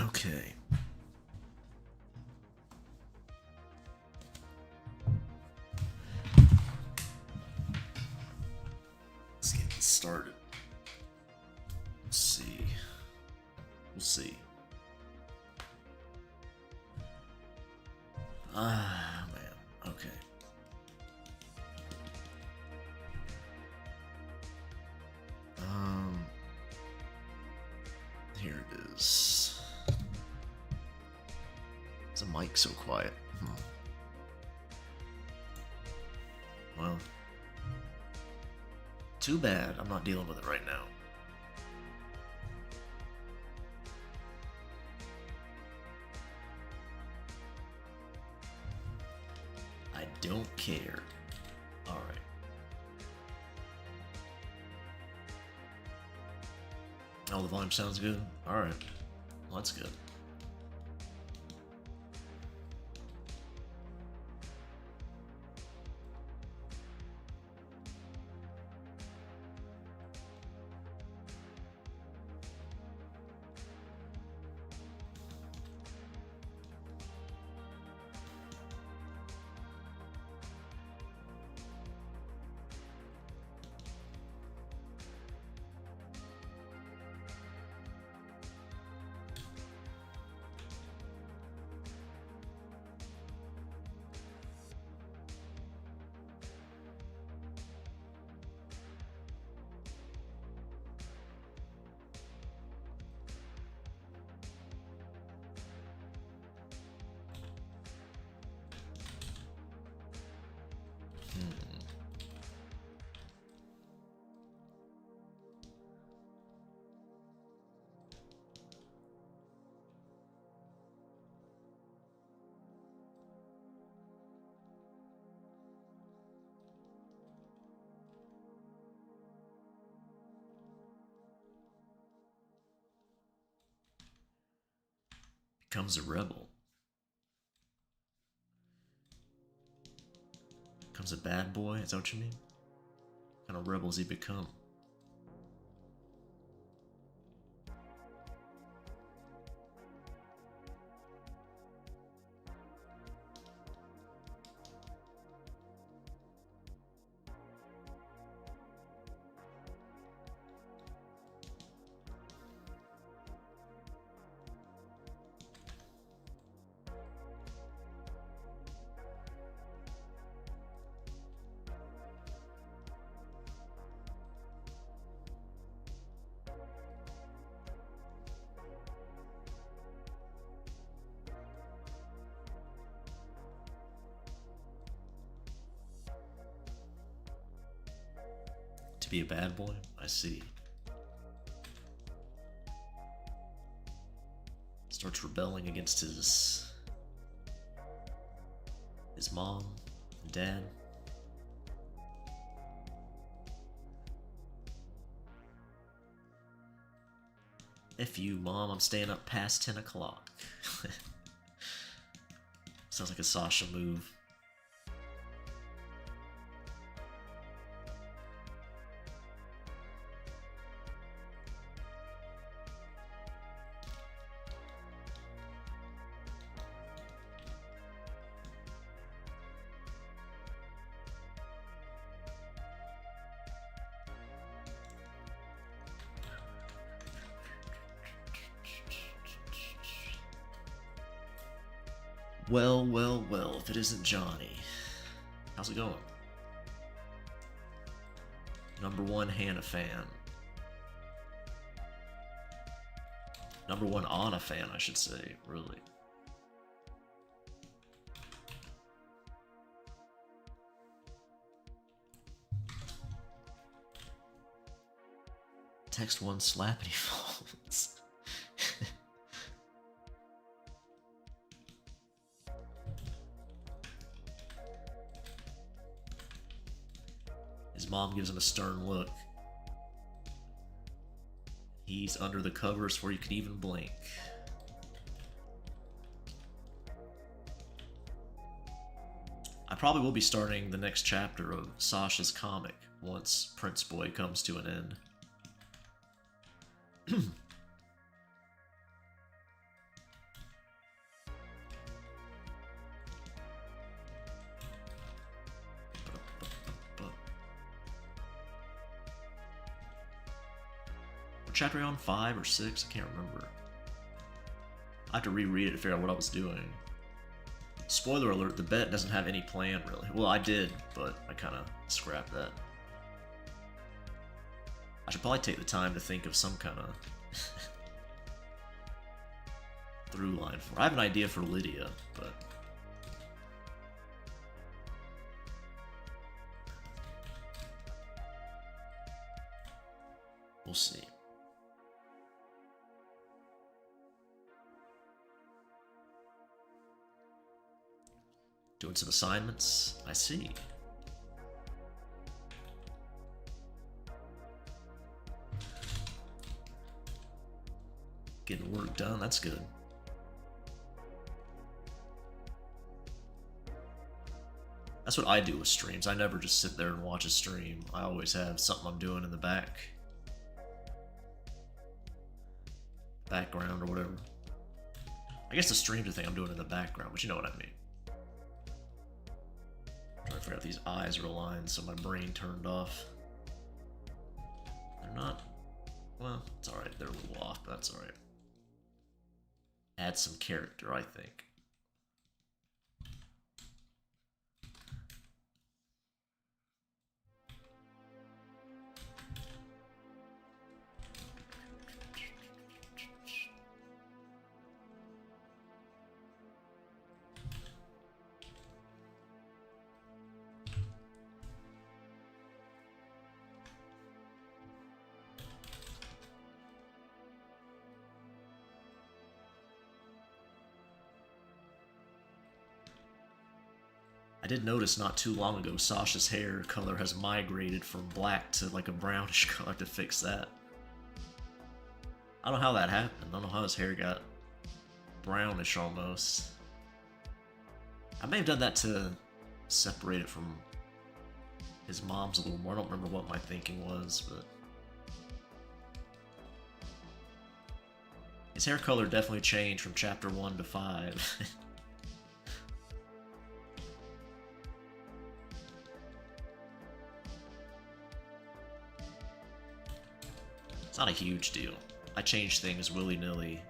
Okay. Let's get this started. Let's see. We'll see. Ah, man. Okay. Here it is. Is the mic so quiet? Well, too bad. I'm not dealing with it right now. I don't care. Alright. Oh, the volume sounds good? Alright. Well, that's good. Becomes a rebel. Becomes a bad boy? Is that what you mean? What kind of rebel does he become? To be a bad boy? I see. Starts rebelling against his mom and dad. F you, Mom, I'm staying up past 10 o'clock. Sounds like a Sasha move. Well, well, well, if it isn't Johnny. How's it going? #1 Hannah fan. #1 Anna fan, I should say, really. Text 1 slappity phones. His mom gives him a stern look. He's under the covers before you can even blink. I probably will be starting the next chapter of Sasha's comic once Prince Boy comes to an end. chapter on? 5 or 6? I can't remember. I have to reread it to figure out what I was doing. Spoiler alert, the bet doesn't have any plan, really. Well, I did, but I kind of scrapped that. I should probably take the time to think of some kind of through line for. I have an idea for Lydia, but we'll see. Doing some assignments. I see. Getting work done, that's good. That's what I do with streams. I never just sit there and watch a stream. I always have something I'm doing in the background or whatever. I guess the stream's the thing I'm doing in the background, but you know what I mean. I'm trying to figure out if these eyes are aligned so my brain turned off. They're not. Well, it's alright. They're a little off, but that's alright. Add some character, I think. I did notice not too long ago Sasha's hair color has migrated from black to like a brownish color to fix that. I don't know how that happened. I don't know how his hair got brownish almost. I may have done that to separate it from his mom's a little more. I don't remember what my thinking was, but his hair color definitely changed from chapter 1 to 5. It's not a huge deal. I change things willy-nilly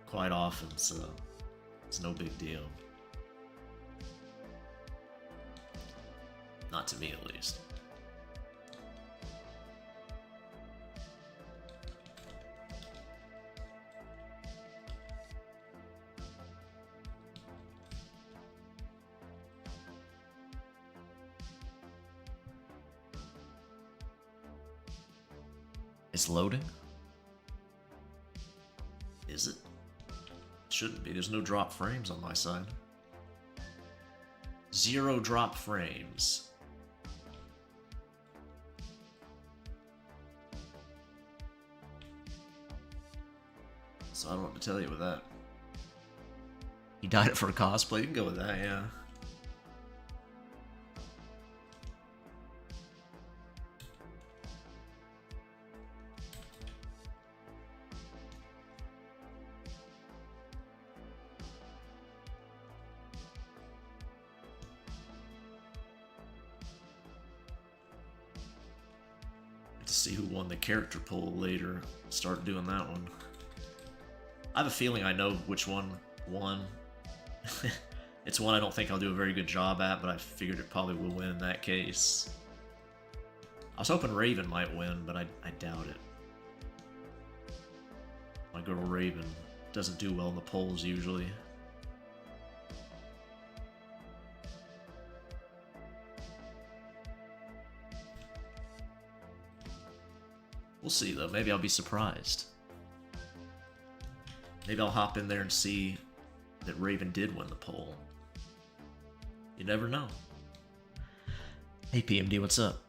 quite often, so it's no big deal. Not to me, at least. It's loading? Is it? Shouldn't be. There's no drop frames on my side. 0 drop frames. So I don't know what to tell you with that. He died it for a cosplay? You can go with that, yeah. To see who won the character poll later. Start doing that one. I have a feeling I know which one won. It's one I don't think I'll do a very good job at, but I figured it probably will win in that case. I was hoping Raven might win, but I doubt it. My girl Raven doesn't do well in the polls usually. We'll see though, maybe I'll be surprised. Maybe I'll hop in there and see that Raven did win the poll. You never know. Hey PMD, what's up?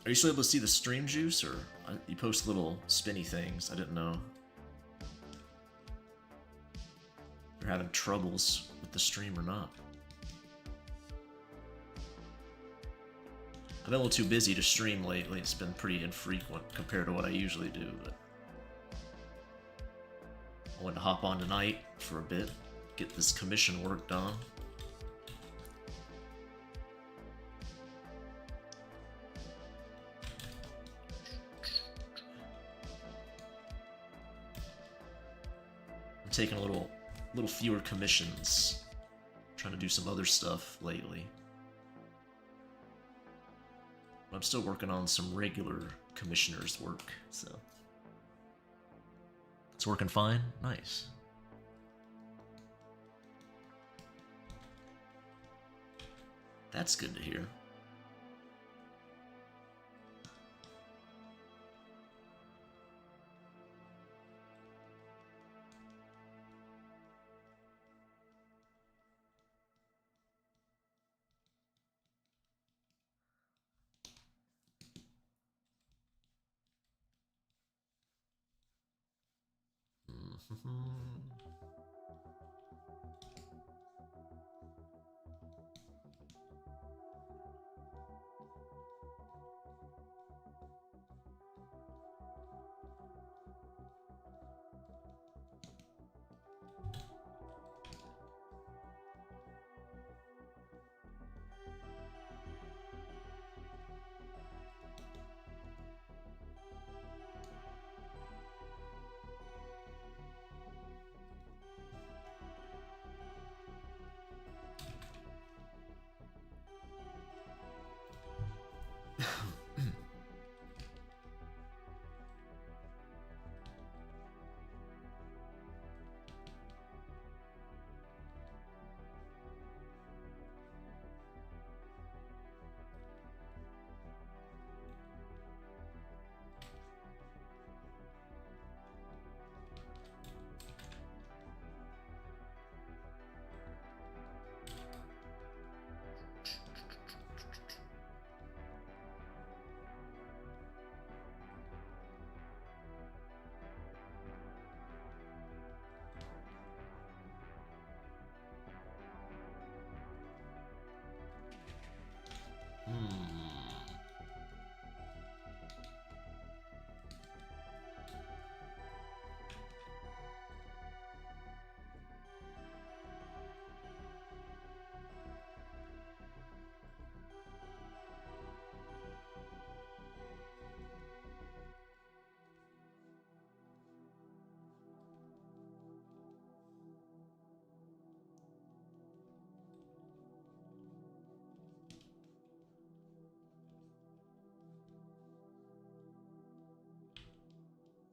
Are you still able to see the stream juice, or you post little spinny things? I didn't know. If you're having troubles with the stream or not. I've been a little too busy to stream lately. It's been pretty infrequent compared to what I usually do, but I wanted to hop on tonight for a bit, get this commission work done. taking a little fewer commissions. Trying to do some other stuff lately. But I'm still working on some regular commissioner's work, so it's working fine. Nice. That's good to hear.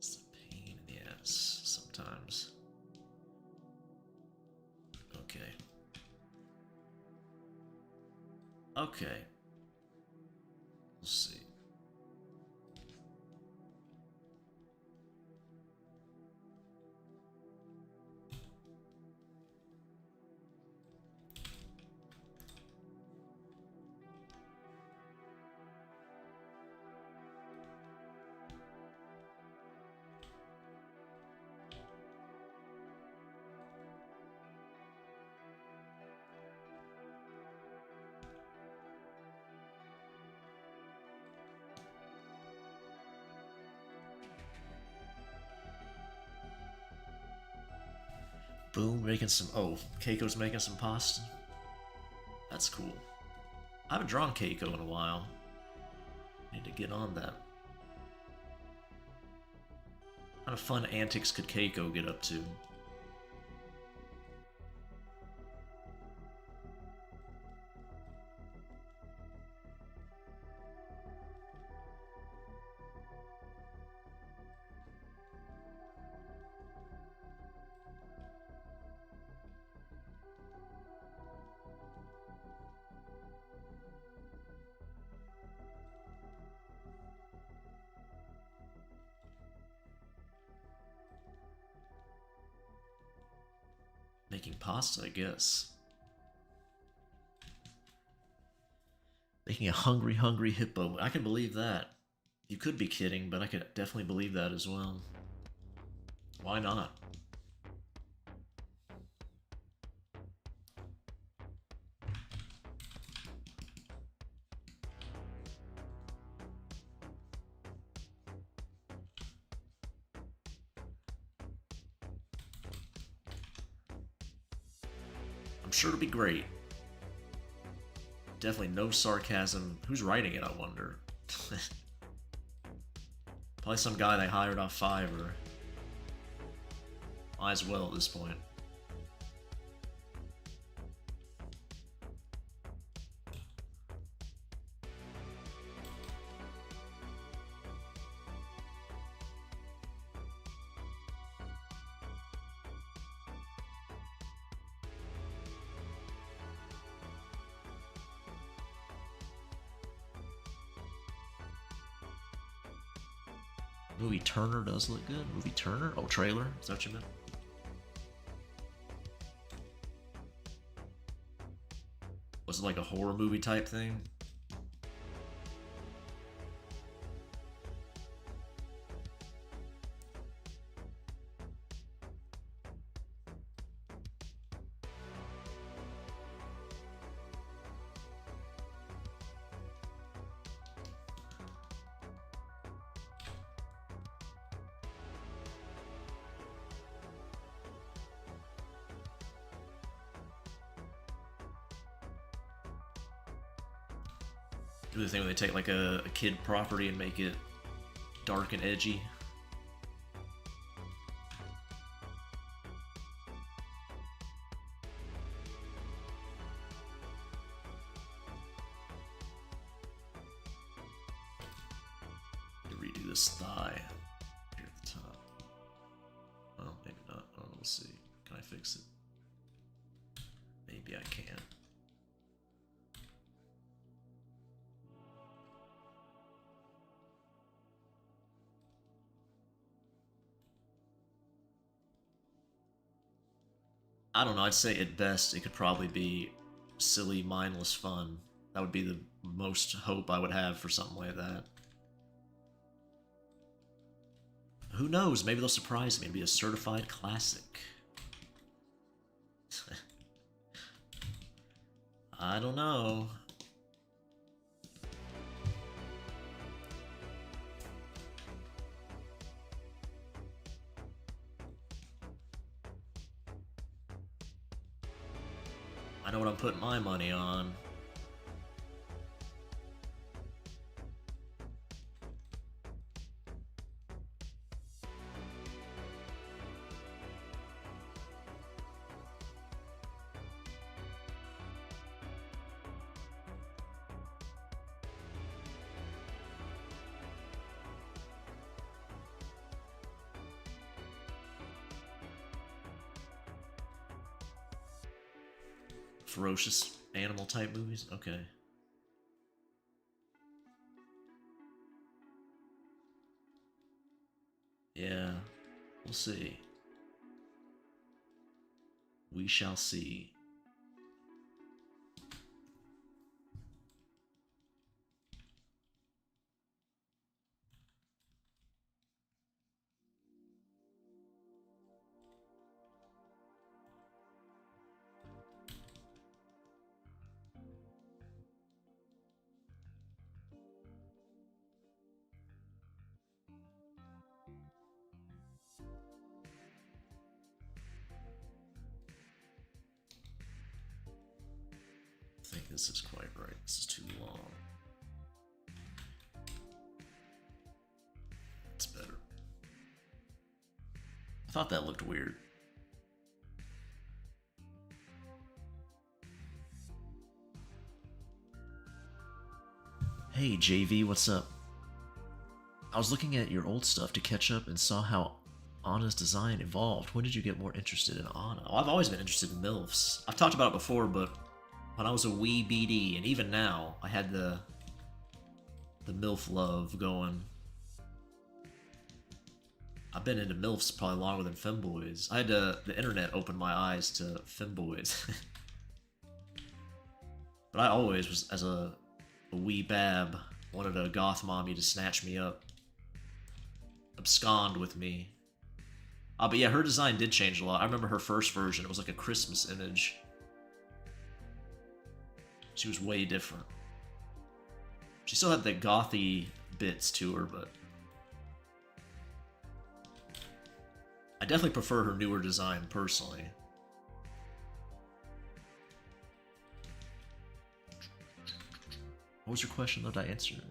It's a pain in the ass sometimes. Okay. Okay. We'll see. Boom, making some... Oh, Keiko's making some pasta? That's cool. I haven't drawn Keiko in a while. Need to get on that. What kind of fun antics could Keiko get up to? Making pasta, I guess. Making a hungry, hungry hippo. I can believe that. You could be kidding, but I could definitely believe that as well. Why not? I'm sure it'll be great. Definitely no sarcasm. Who's writing it, I wonder? Probably some guy they hired off Fiverr. Might as well at this point. Movie Turner does look good. Movie Turner? Oh, trailer? Is that what you meant? Was it like a horror movie type thing? Do the thing where they take like a kid property and make it dark and edgy. Redo this thigh here at the top. Well, maybe not. Oh, we'll see. Can I fix it? Maybe I can. I don't know, I'd say at best it could probably be silly, mindless fun. That would be the most hope I would have for something like that. Who knows, maybe they'll surprise me and be a certified classic. I don't know. I know what I'm putting my money on. Ferocious animal type movies? Okay. Yeah, we'll see. We shall see. I think this is quite right. This is too long. It's better. I thought that looked weird. Hey JV, what's up? I was looking at your old stuff to catch up and saw how Anna's design evolved. When did you get more interested in Anna? Oh, I've always been interested in MILFs. I've talked about it before, but when I was a wee BD, and even now, I had the MILF love going. I've been into MILFs probably longer than femboys. I had the internet open my eyes to femboys. But I always was, as a wee bab, wanted a goth mommy to snatch me up. Abscond with me. But yeah, her design did change a lot. I remember her first version, it was like a Christmas image. She was way different. She still had the gothy bits to her, but I definitely prefer her newer design, personally. What was your question that I answered?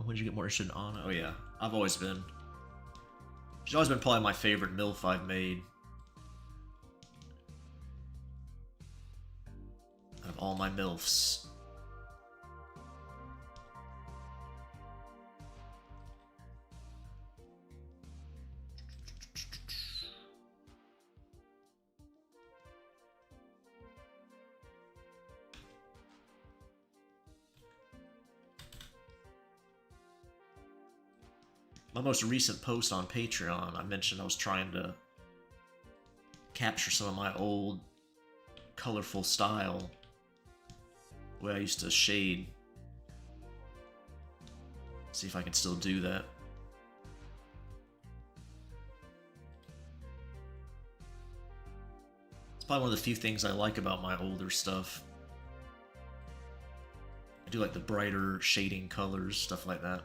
When did you get more interested in Anna? Oh yeah, I've always been. She's always been probably my favorite MILF I've made. of all my MILFs. My most recent post on Patreon, I mentioned I was trying to capture some of my old colorful style, the way I used to shade. See if I can still do that. It's probably one of the few things I like about my older stuff. I do like the brighter shading colors, stuff like that.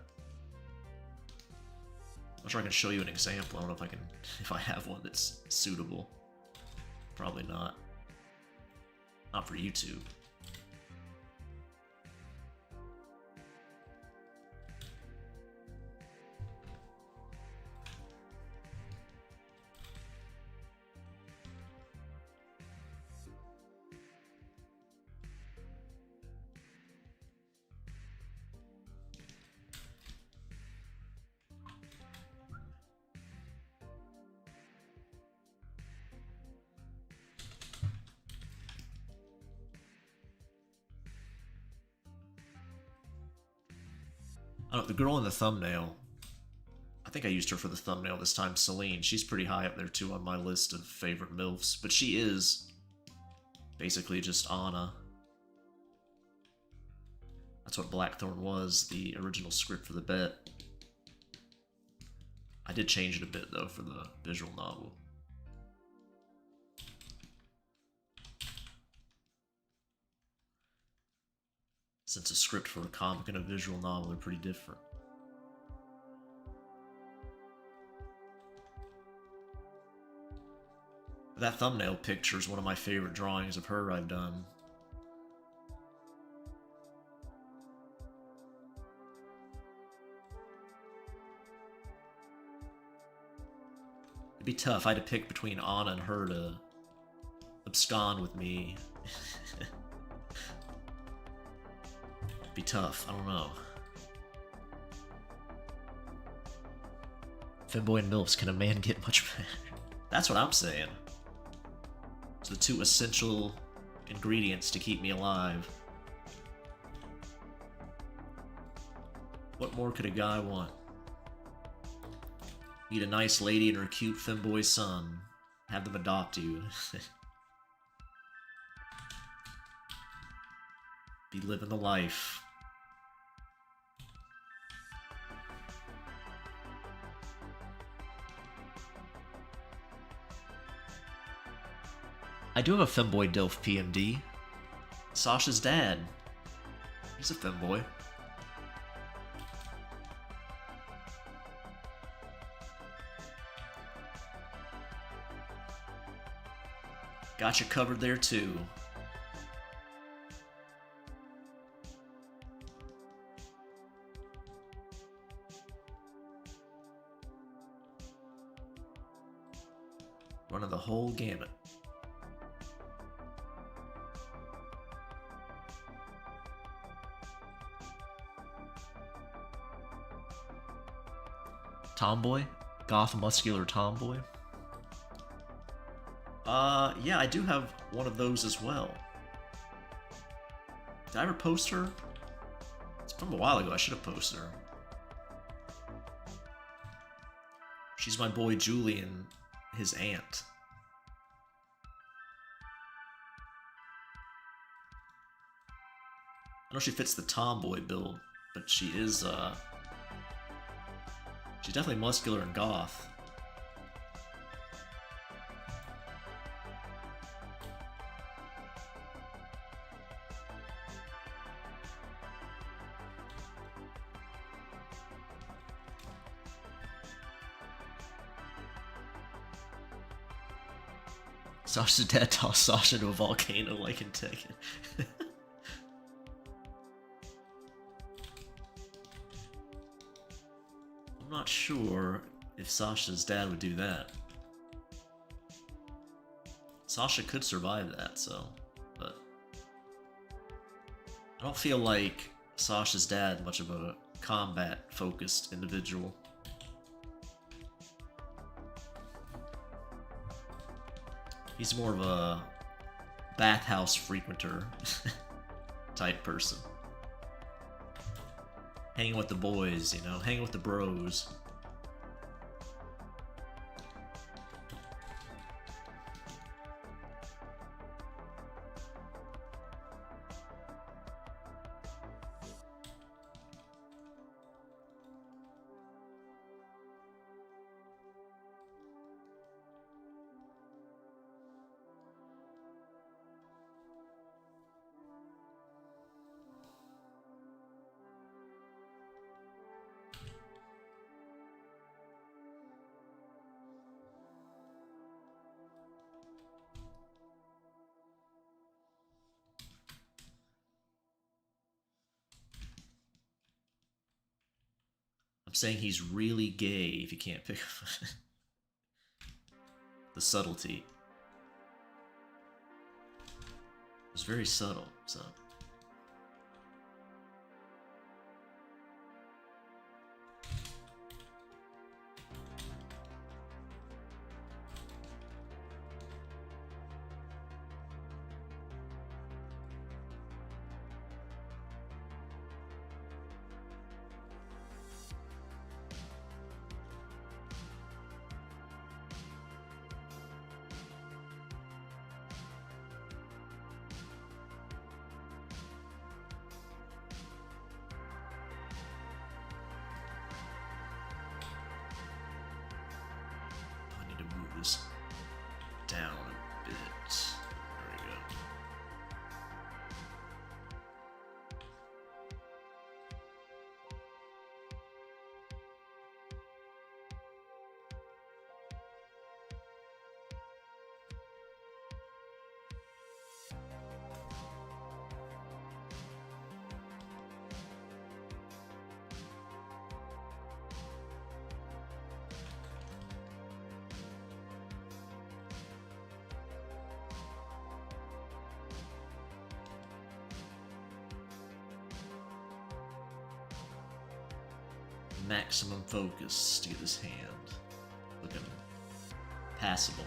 I'm sure I can show you an example. I don't know if I can, if I have one that's suitable. Probably not. Not for YouTube. I don't know, the girl in the thumbnail, I think I used her for the thumbnail this time, Celine. She's pretty high up there too on my list of favorite MILFs, but she is basically just Anna. That's what Blackthorn was, the original script for the bet. I did change it a bit though for the visual novel. Since a script for a comic and a visual novel are pretty different. That thumbnail picture is one of my favorite drawings of her I've done. It'd be tough. I had to pick between Anna and her to abscond with me. Be tough. I don't know. Femboy and MILFs, can a man get much better? That's what I'm saying. It's the two essential ingredients to keep me alive. What more could a guy want? Meet a nice lady and her cute femboy son. Have them adopt you. Be living the life. I do have a femboy DILF PMD. Sasha's dad. He's a femboy. Got you covered there too. Running the whole gamut. Tomboy? Goth muscular tomboy? Yeah, I do have one of those as well. Did I ever post her? It's from a while ago, I should have posted her. She's my boy Julian, his aunt. I know she fits the tomboy build, but she is, she's definitely muscular and goth. Sasha's dad tossed Sasha into a volcano like in Tekken. I'm not sure if Sasha's dad would do that. Sasha could survive that, so, but I don't feel like Sasha's dad much of a combat-focused individual. He's more of a bathhouse frequenter type person. Hanging with the boys, you know, hanging with the bros. I'm saying he's really gay if you can't pick up the subtlety. It's very subtle, so. This down a bit. There we go. Maximum focus to get his hand looking passable.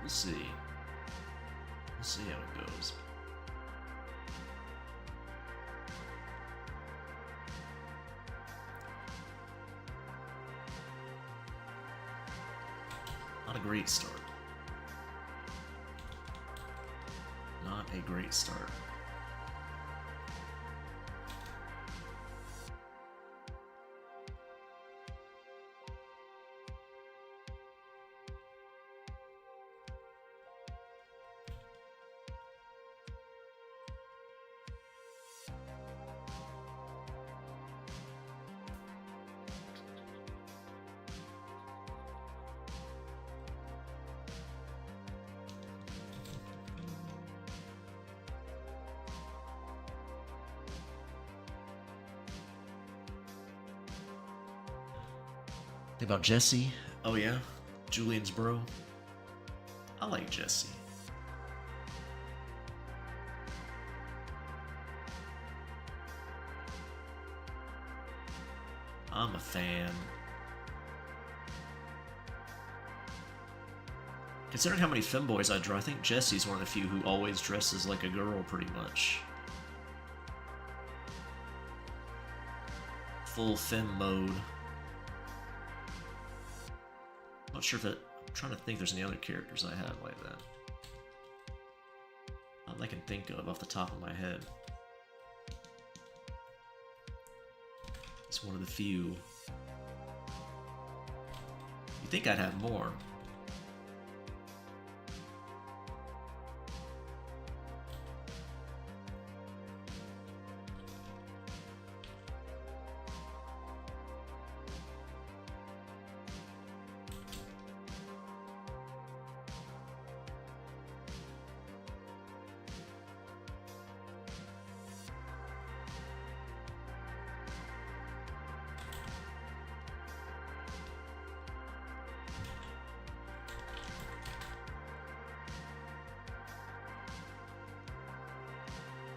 We'll see. We'll see how it goes. Not a great start. Not a great start. Think about Jesse. Oh yeah, Julian's bro. I like Jesse. I'm a fan. Considering how many femboys I draw, I think Jesse's one of the few who always dresses like a girl pretty much. Full femme mode. Not sure if it. I'm trying to think if there's any other characters I have like that. Not that I can think of off the top of my head. It's one of the few. You'd think I'd have more.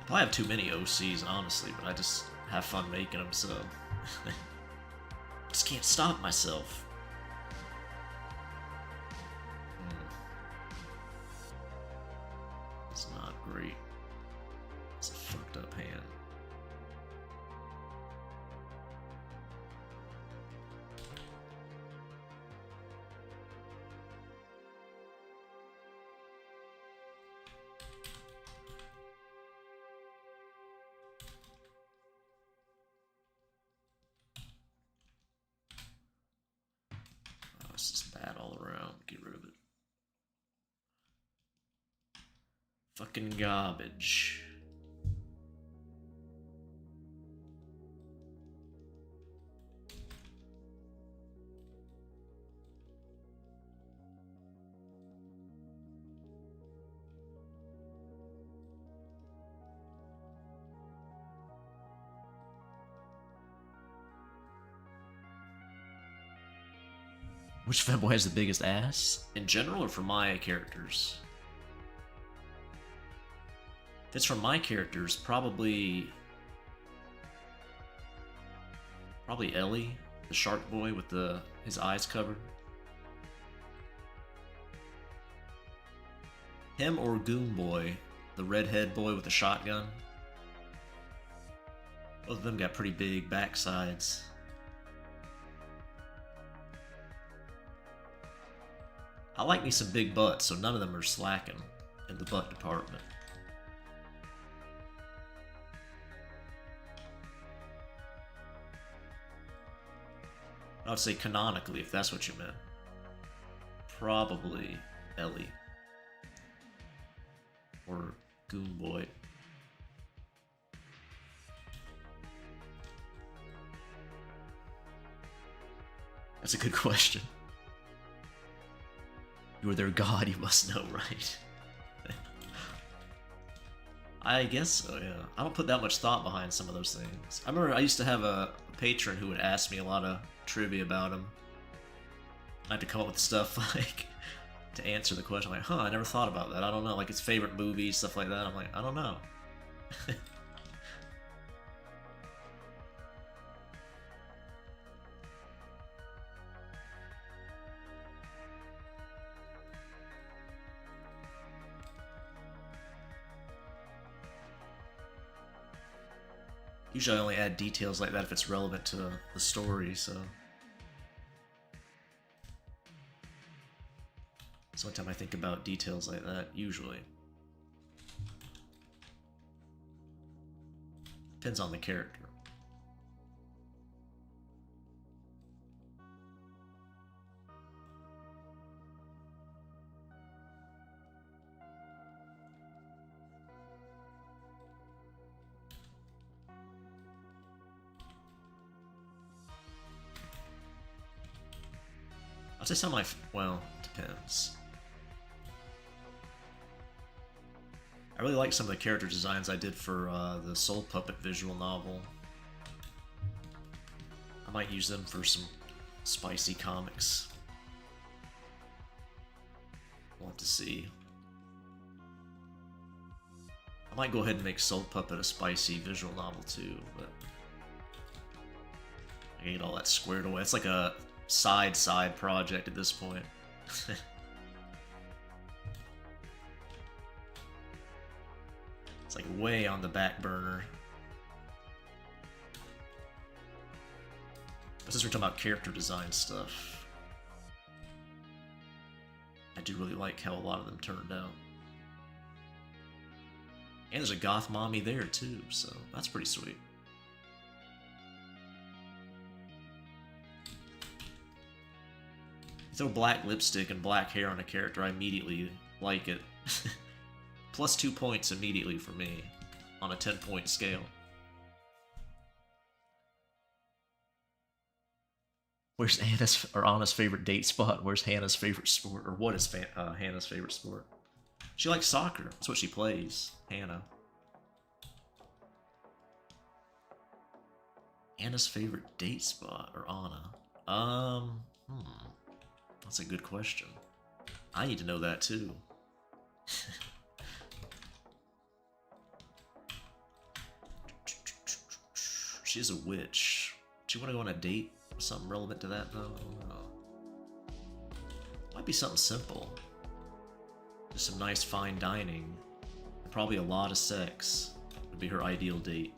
Probably have too many OCs, honestly, but I just have fun making them, so... just can't stop myself. It's not great. It's a fucked up hand. This is bad all around. Get rid of it. Fucking garbage. Which fanboy has the biggest ass? In general or for my characters? If it's from my characters, probably Ellie, the shark boy with his eyes covered. Him or Goon Boy, the redhead boy with the shotgun. Both of them got pretty big backsides. I like me some big butts, so none of them are slacking in the butt department. I would say canonically, if that's what you meant. Probably Ellie. Or Goon Boy. That's a good question. You are their god, you must know, right? I guess so, yeah. I don't put that much thought behind some of those things. I remember I used to have a patron who would ask me a lot of trivia about him. I had to come up with stuff like to answer the question. I'm like, huh, I never thought about that. I don't know. Like his favorite movies, stuff like that. I'm like, I don't know. Usually I only add details like that if it's relevant to the story, so... It's the only time I think about details like that, usually. Depends on the character. I'll say some of my... well, depends. I really like some of the character designs I did for the Soul Puppet visual novel. I might use them for some spicy comics. We'll have to see. I might go ahead and make Soul Puppet a spicy visual novel too, but... I can get all that squared away. It's like a side project at this point. It's like way on the back burner. But since we're talking about character design stuff, I do really like how a lot of them turned out. And there's a goth mommy there too, so that's pretty sweet. Throw black lipstick and black hair on a character, I immediately like it. Plus 2 points immediately for me on a 10-point scale. Where's Anna's favorite date spot? Where's Hannah's favorite sport? Or what is Hannah's favorite sport? She likes soccer. That's what she plays, Hannah. Anna's favorite date spot, or Anna? That's a good question. I need to know that too. She's a witch. Do you want to go on a date with something relevant to that, though? I don't know. Might be something simple. Just some nice fine dining. And probably a lot of sex would be her ideal date.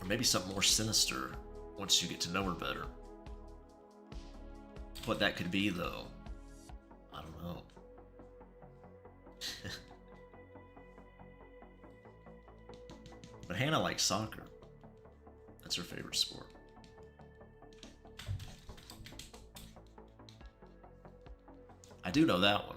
Or maybe something more sinister once you get to know her better. What that could be, though, I don't know. But Hannah likes soccer. That's her favorite sport. I do know that one.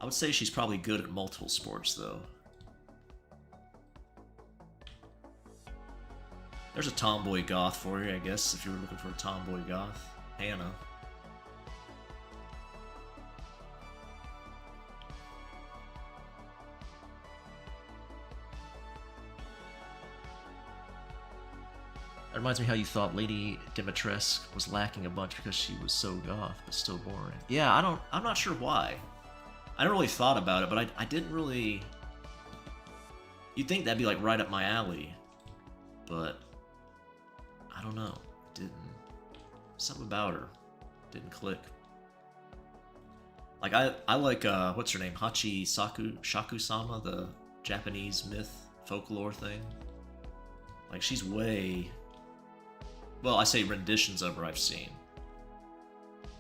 I would say she's probably good at multiple sports, though. There's a tomboy goth for you, I guess, if you were looking for a tomboy goth. Hannah. That reminds me how you thought Lady Dimitrescu was lacking a bunch because she was so goth, but still boring. Yeah, I'm not sure why. I never really thought about it, but I didn't really... You'd think that'd be like right up my alley, but I don't know. It didn't. Something about her didn't click. Like I like what's her name? Hachi Shaku-sama, the Japanese myth folklore thing. Like she's way... Well, I say renditions of her I've seen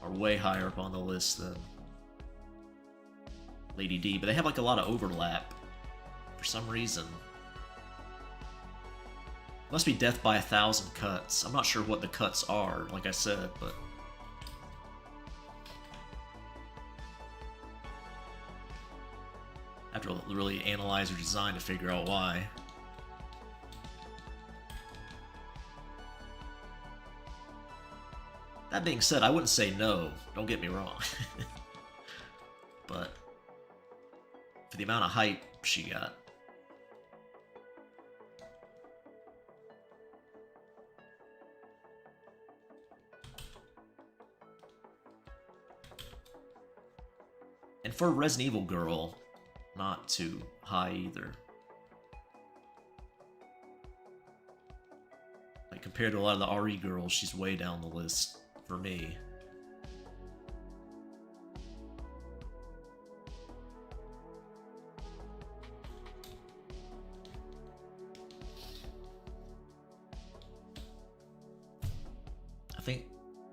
are way higher up on the list than Lady D, but they have like a lot of overlap for some reason. Must be death by 1,000 cuts. I'm not sure what the cuts are, like I said, but I have to really analyze her design to figure out why. That being said, I wouldn't say no, don't get me wrong. But for the amount of hype she got. And for a Resident Evil girl, not too high either. Like compared to a lot of the RE girls, she's way down the list for me. I think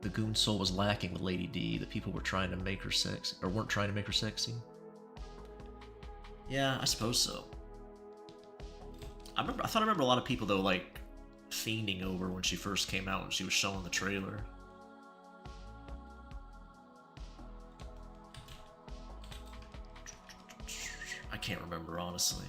the goon soul was lacking with Lady D. The people were trying to make her sexy, or weren't trying to make her sexy. Yeah, I suppose so. I thought I remember a lot of people though, like fiending over when she first came out when she was showing the trailer. I can't remember honestly.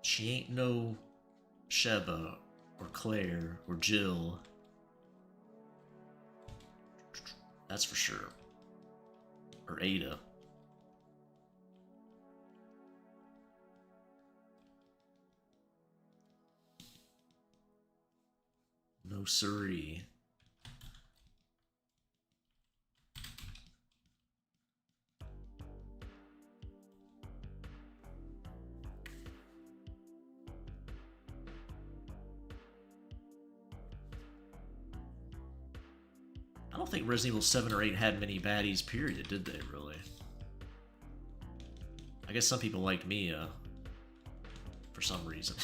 She ain't no Sheva or Claire or Jill. That's for sure. Or Ada. No siree. I don't think Resident Evil 7 or 8 had many baddies, period, did they, really? I guess some people liked Mia, for some reason.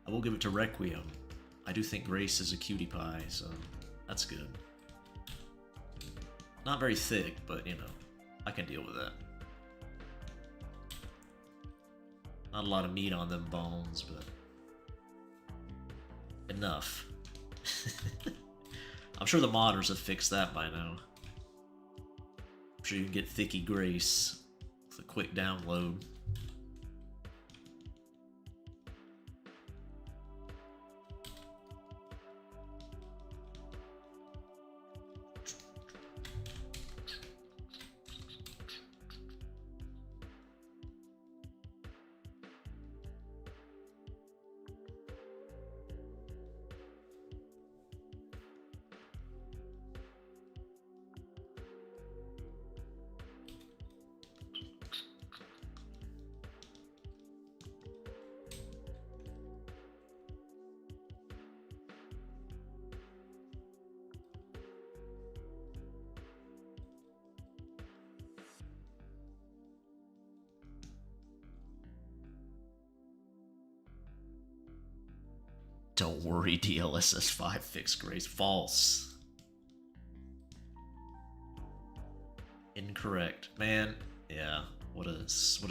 I will give it to Requiem. I do think Grace is a cutie pie, so that's good. Not very thick, but, you know, I can deal with that. Not a lot of meat on them bones, but enough. I'm sure the modders have fixed that by now. I'm sure you can get Thicky Grace with a quick download. Don't worry, DLSS5 fixed Grace. False. Incorrect. Man, yeah, what a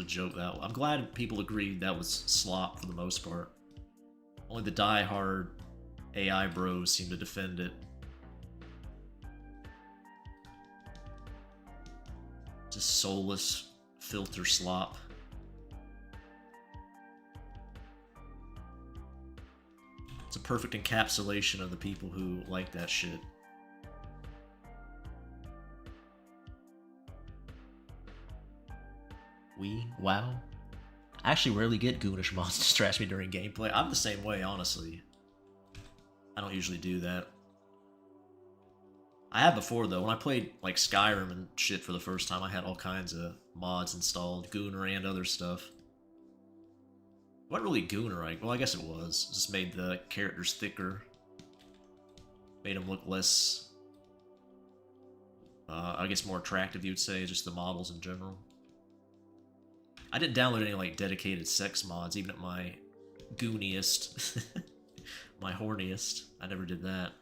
joke that was. I'm glad people agreed that was slop for the most part. Only the die-hard AI bros seem to defend it. Just soulless filter slop. It's a perfect encapsulation of the people who like that shit. Wow. I actually rarely get Goonish mods to distract me during gameplay. I'm the same way, honestly. I don't usually do that. I have before, though. When I played, like, Skyrim and shit for the first time, I had all kinds of mods installed. Gooner and other stuff. It wasn't really Gooner, well, I guess it was. It just made the characters thicker. Made them look less... I guess more attractive, you'd say, just the models in general. I didn't download any, like, dedicated sex mods, even at my gooniest. My horniest. I never did that.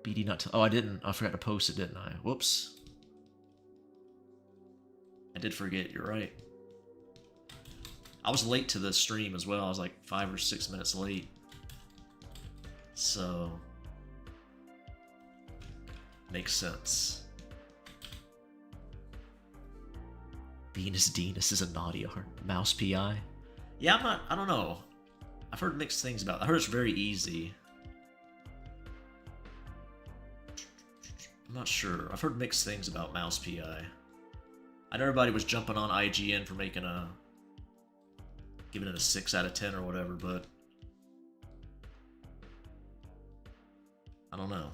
BD not to... Oh, I didn't. I forgot to post it, didn't I? Whoops. I did forget, you're right. I was late to the stream as well. I was like 5 or 6 minutes late. So... makes sense. Venus Venus is a naughty art. Mouse PI? Yeah, I don't know. I've heard mixed things about it. I heard it's very easy. I'm not sure. I've heard mixed things about Mouse PI. I know everybody was jumping on IGN for making giving it a 6 out of 10 or whatever, but I don't know.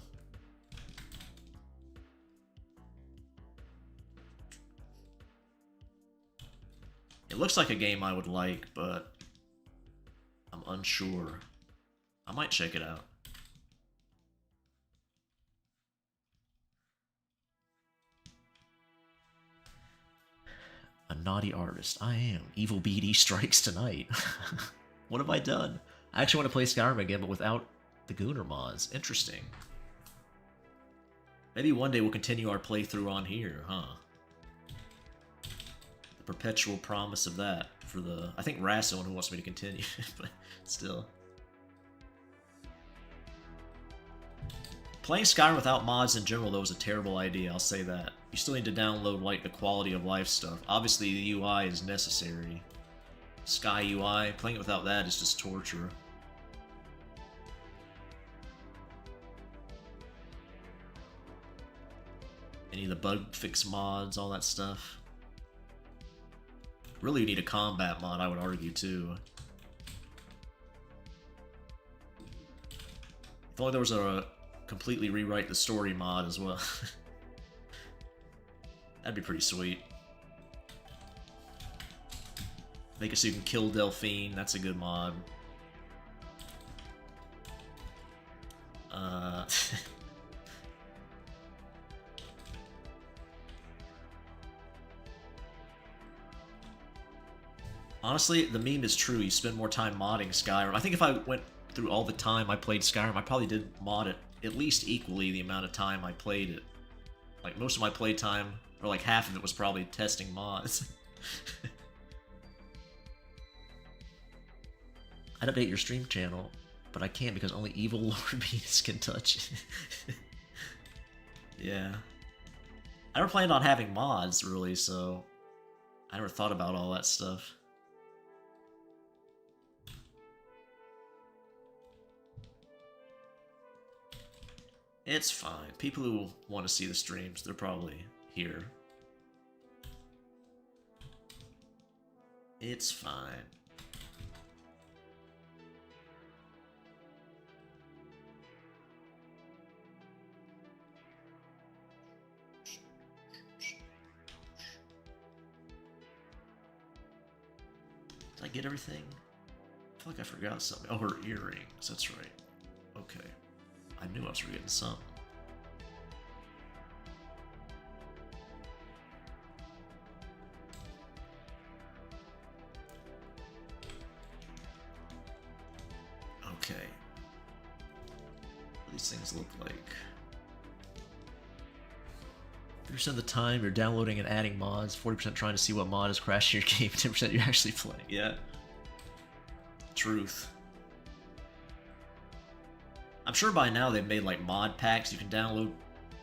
It looks like a game I would like, but I'm unsure. I might check it out. A naughty artist. I am. Evil BD strikes tonight. What have I done? I actually want to play Skyrim again, but without the Gooner mods. Interesting. Maybe one day we'll continue our playthrough on here, huh? The perpetual promise of that for the... I think Rass is the one who wants me to continue, but still. Playing Skyrim without mods in general, though, is a terrible idea, I'll say that. You still need to download, like, the quality of life stuff. Obviously, the UI is necessary. Sky UI, playing it without that is just torture. Any of the bug fix mods, all that stuff. Really, you need a combat mod, I would argue, too. If only there was a completely rewrite the story mod as well. That'd be pretty sweet. Make it so you can kill Delphine, that's a good mod. Honestly, the meme is true. You spend more time modding Skyrim. I think if I went through all the time I played Skyrim, I probably did mod it at least equally the amount of time I played it. Like, most of my playtime, or like half of it, was probably testing mods. I'd update your stream channel, but I can't because only evil Lord Venus can touch it. Yeah. I never planned on having mods, really, so I never thought about all that stuff. It's fine. People who want to see the streams, they're probably here. It's fine. Did I get everything? I feel like I forgot something. Oh, her earrings. That's right. Okay. I knew I was forgetting something. Okay. What do these things look like? 30% of the time you're downloading and adding mods, 40% trying to see what mod is crashing your game, 10% you're actually playing. Yeah. Truth. I'm sure by now they've made like mod packs you can download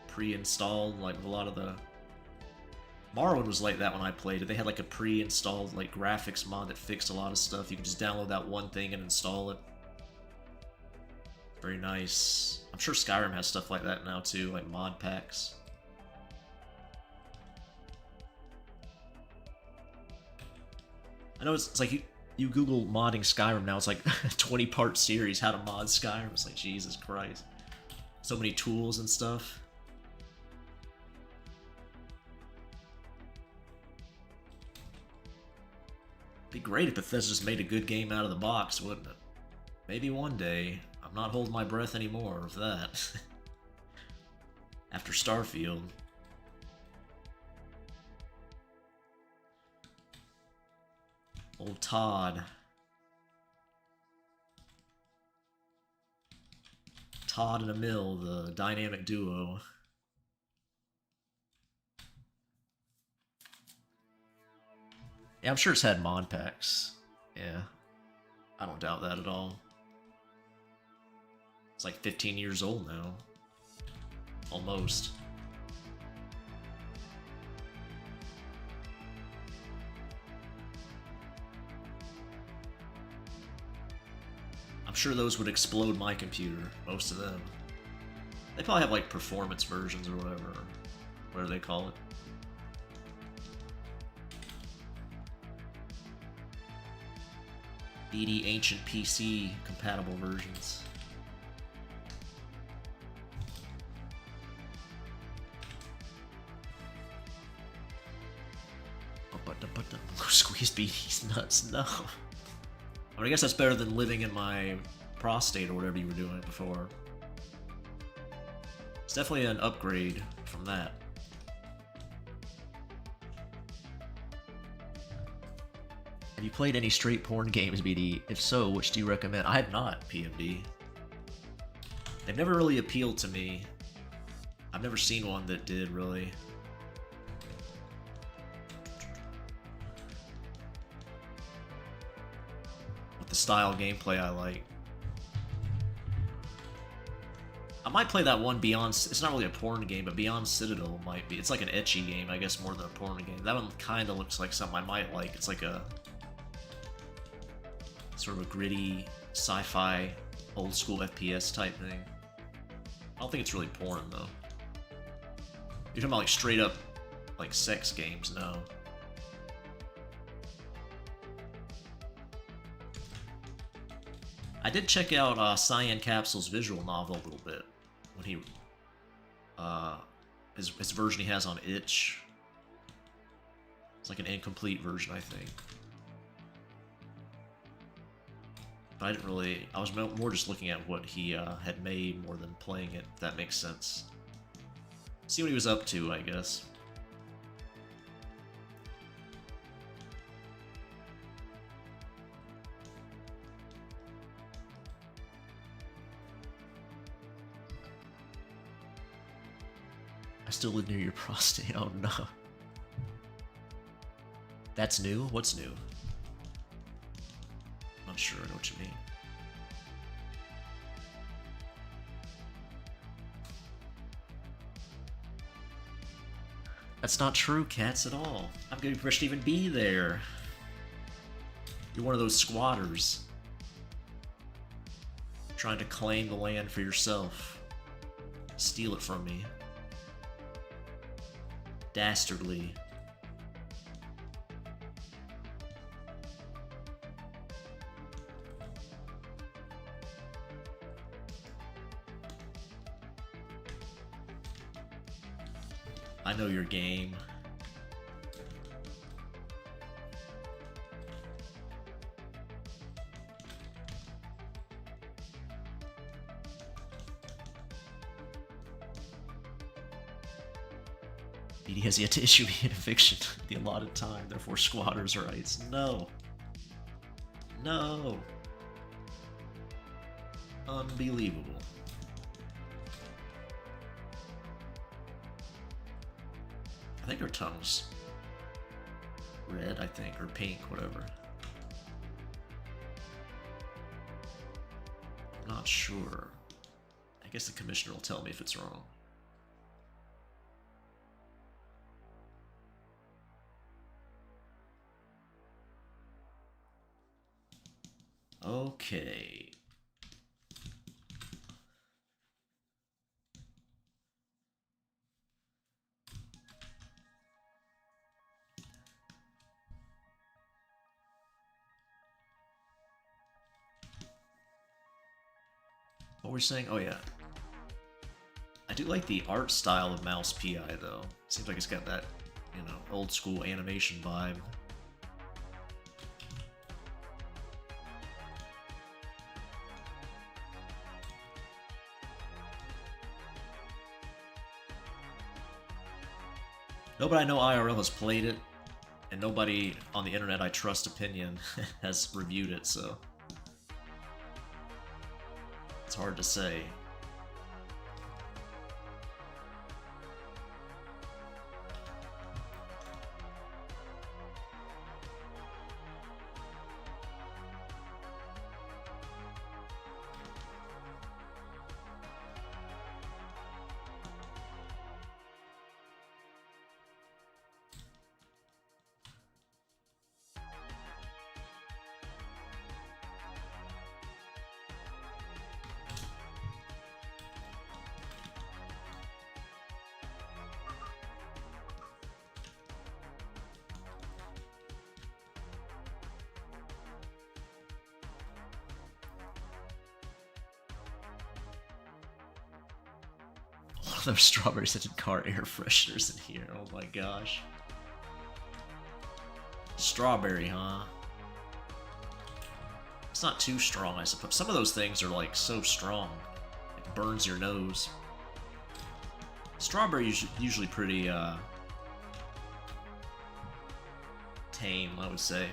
pre-installed, like with a lot of the... Morrowind was like that when I played it. They had like a pre-installed like graphics mod that fixed a lot of stuff. You can just download that one thing and install it. Very nice. I'm sure Skyrim has stuff like that now too, like mod packs. I know it's like you Google modding Skyrim now, it's like a 20-part series, how to mod Skyrim. It's like, Jesus Christ. So many tools and stuff. It'd be great if Bethesda just made a good game out of the box, wouldn't it? Maybe one day. I'm not holding my breath anymore with that. After Starfield. Old Todd. Todd and Emil, the dynamic duo. Yeah, I'm sure it's had mod packs. Yeah. I don't doubt that at all. It's like 15 years old now. Almost. I'm sure those would explode my computer, most of them. They probably have like performance versions or whatever they call it. BD Ancient PC compatible versions. Squeeze BD's nuts, no. I mean, I guess that's better than living in my prostate or whatever you were doing before. It's definitely an upgrade from that. Have you played any straight porn games, BD? If so, which do you recommend? I have not, PMD. They've never really appealed to me. I've never seen one that did, really. With the style gameplay I like. I might play that one Beyond... It's not really a porn game, but Beyond Citadel might be. It's like an ecchi game, I guess, more than a porn game. That one kind of looks like something I might like. It's like a... sort of a gritty, sci-fi, old-school FPS type thing. I don't think it's really porn, though. You're talking about, like, straight-up, like, sex games, no. I did check out Cyan Capsule's visual novel a little bit. When he... his version he has on itch. It's like an incomplete version, I think. But I didn't really... I was more just looking at what he had made more than playing it, if that makes sense. See what he was up to, I guess. I still live near your prostate. Oh no. That's new? What's new? Not sure I know what you mean. That's not true, Cats, at all. I'm getting permission to even be there. You're one of those squatters. Trying to claim the land for yourself. Steal it from me. Dastardly. I know your game. BD has yet to issue me an eviction at the allotted time, therefore squatters' rights. No. No. Unbelievable. I think her tongue's red, I think, or pink, whatever. I'm not sure. I guess the commissioner will tell me if it's wrong. Okay. What we're saying? Oh yeah. I do like the art style of Mouse PI though. Seems like it's got that, you know, old school animation vibe. Nobody I know IRL has played it, and nobody on the internet I trust opinion has reviewed it, so it's hard to say. Those strawberry scented car air fresheners in here. Oh my gosh. Strawberry, huh? It's not too strong, I suppose. Some of those things are like so strong. It burns your nose. Strawberry is usually pretty tame, I would say.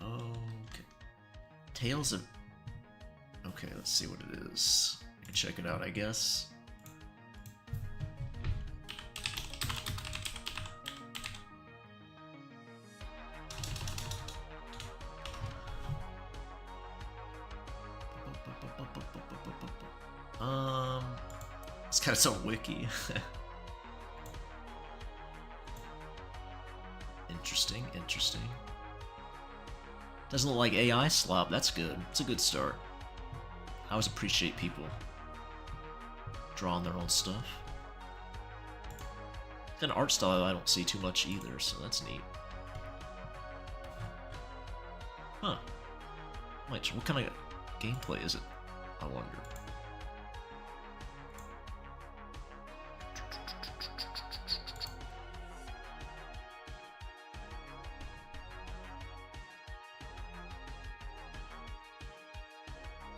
Okay. Tales of... Okay, let's see what it is. I can check it out, I guess. It's got its own wiki. Interesting, interesting. Doesn't look like AI slop, that's good. It's a good start. I always appreciate people drawing their own stuff. It's an art style I don't see too much either, so that's neat. Huh. Wait, what kind of gameplay is it? I wonder.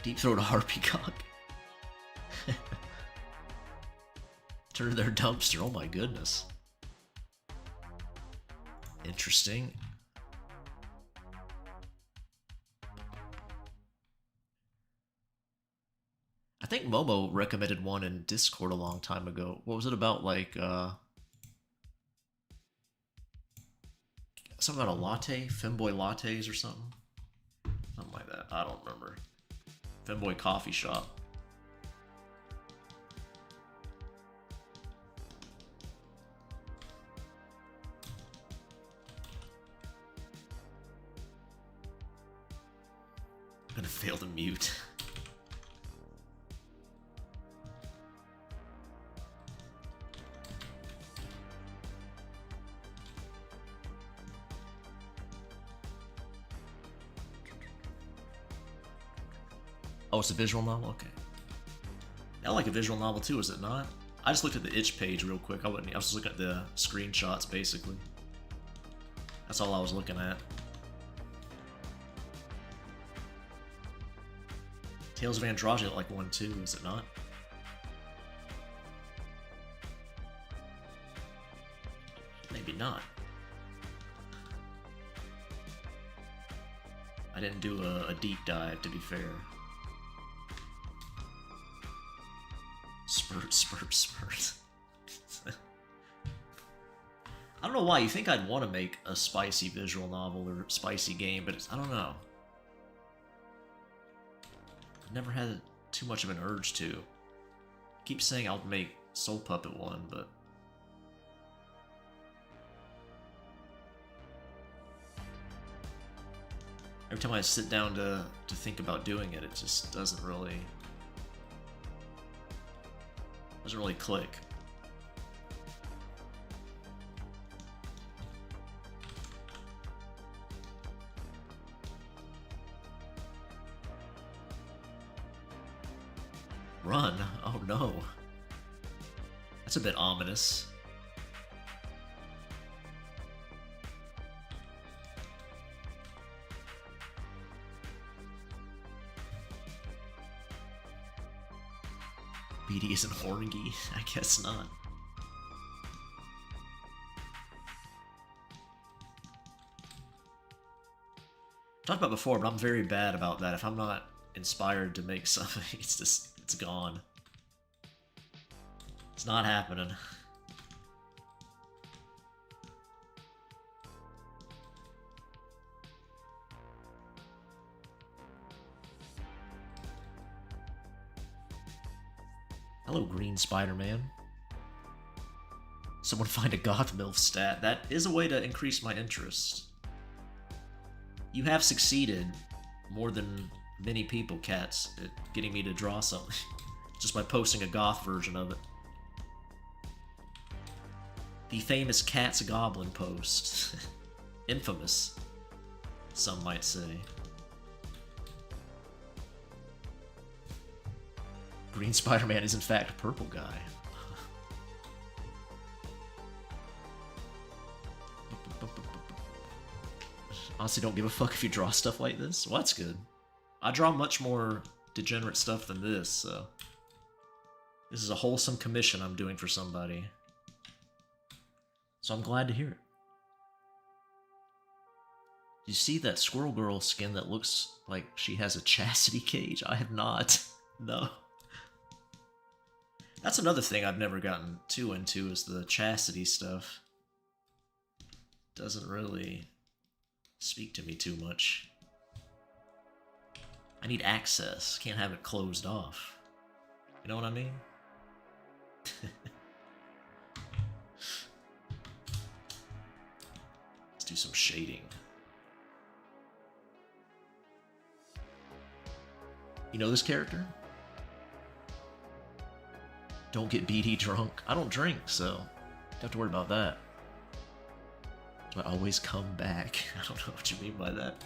Deep throat a harpy cock. Turn their dumpster. Oh my goodness. Interesting. I think Momo recommended one in Discord a long time ago. What was it about, like, something about a latte? Femboy lattes or something? Something like that. I don't remember. Femboy coffee shop. I'm gonna fail to mute. Oh, it's a visual novel? Okay. I like a visual novel too, is it not? I just looked at the itch page real quick. I was just looking at the screenshots, basically. That's all I was looking at. Tales of Androgyny looked like one too, is it not? Maybe not. I didn't do a deep dive, to be fair. Spurt, spurt, spurt. I don't know why. You think I'd want to make a spicy visual novel or spicy game, but I don't know. I've never had too much of an urge to. I keep saying I'll make Soul Puppet one, but... every time I sit down to think about doing it, it just doesn't really click. Run? Oh no. That's a bit ominous. BD isn't horny? I guess not. Talked about before, but I'm very bad about that. If I'm not inspired to make something, it's gone. It's not happening. Hello, Green Spider-Man. Someone find a goth MILF stat. That is a way to increase my interest. You have succeeded more than many people, Cats, at getting me to draw something. Just by posting a goth version of it. The famous Cats Goblin post. Infamous, some might say. Green Spider-Man is in fact a purple guy. Honestly, don't give a fuck if you draw stuff like this. Well, that's good. I draw much more degenerate stuff than this, so... this is a wholesome commission I'm doing for somebody. So I'm glad to hear it. You see that Squirrel Girl skin that looks like she has a chastity cage? I have not. No. That's another thing I've never gotten too into, is the chastity stuff. Doesn't really speak to me too much. I need access. Can't have it closed off. You know what I mean? Let's do some shading. You know this character? Don't get BD drunk. I don't drink, so don't have to worry about that. Do I always come back? I don't know what you mean by that.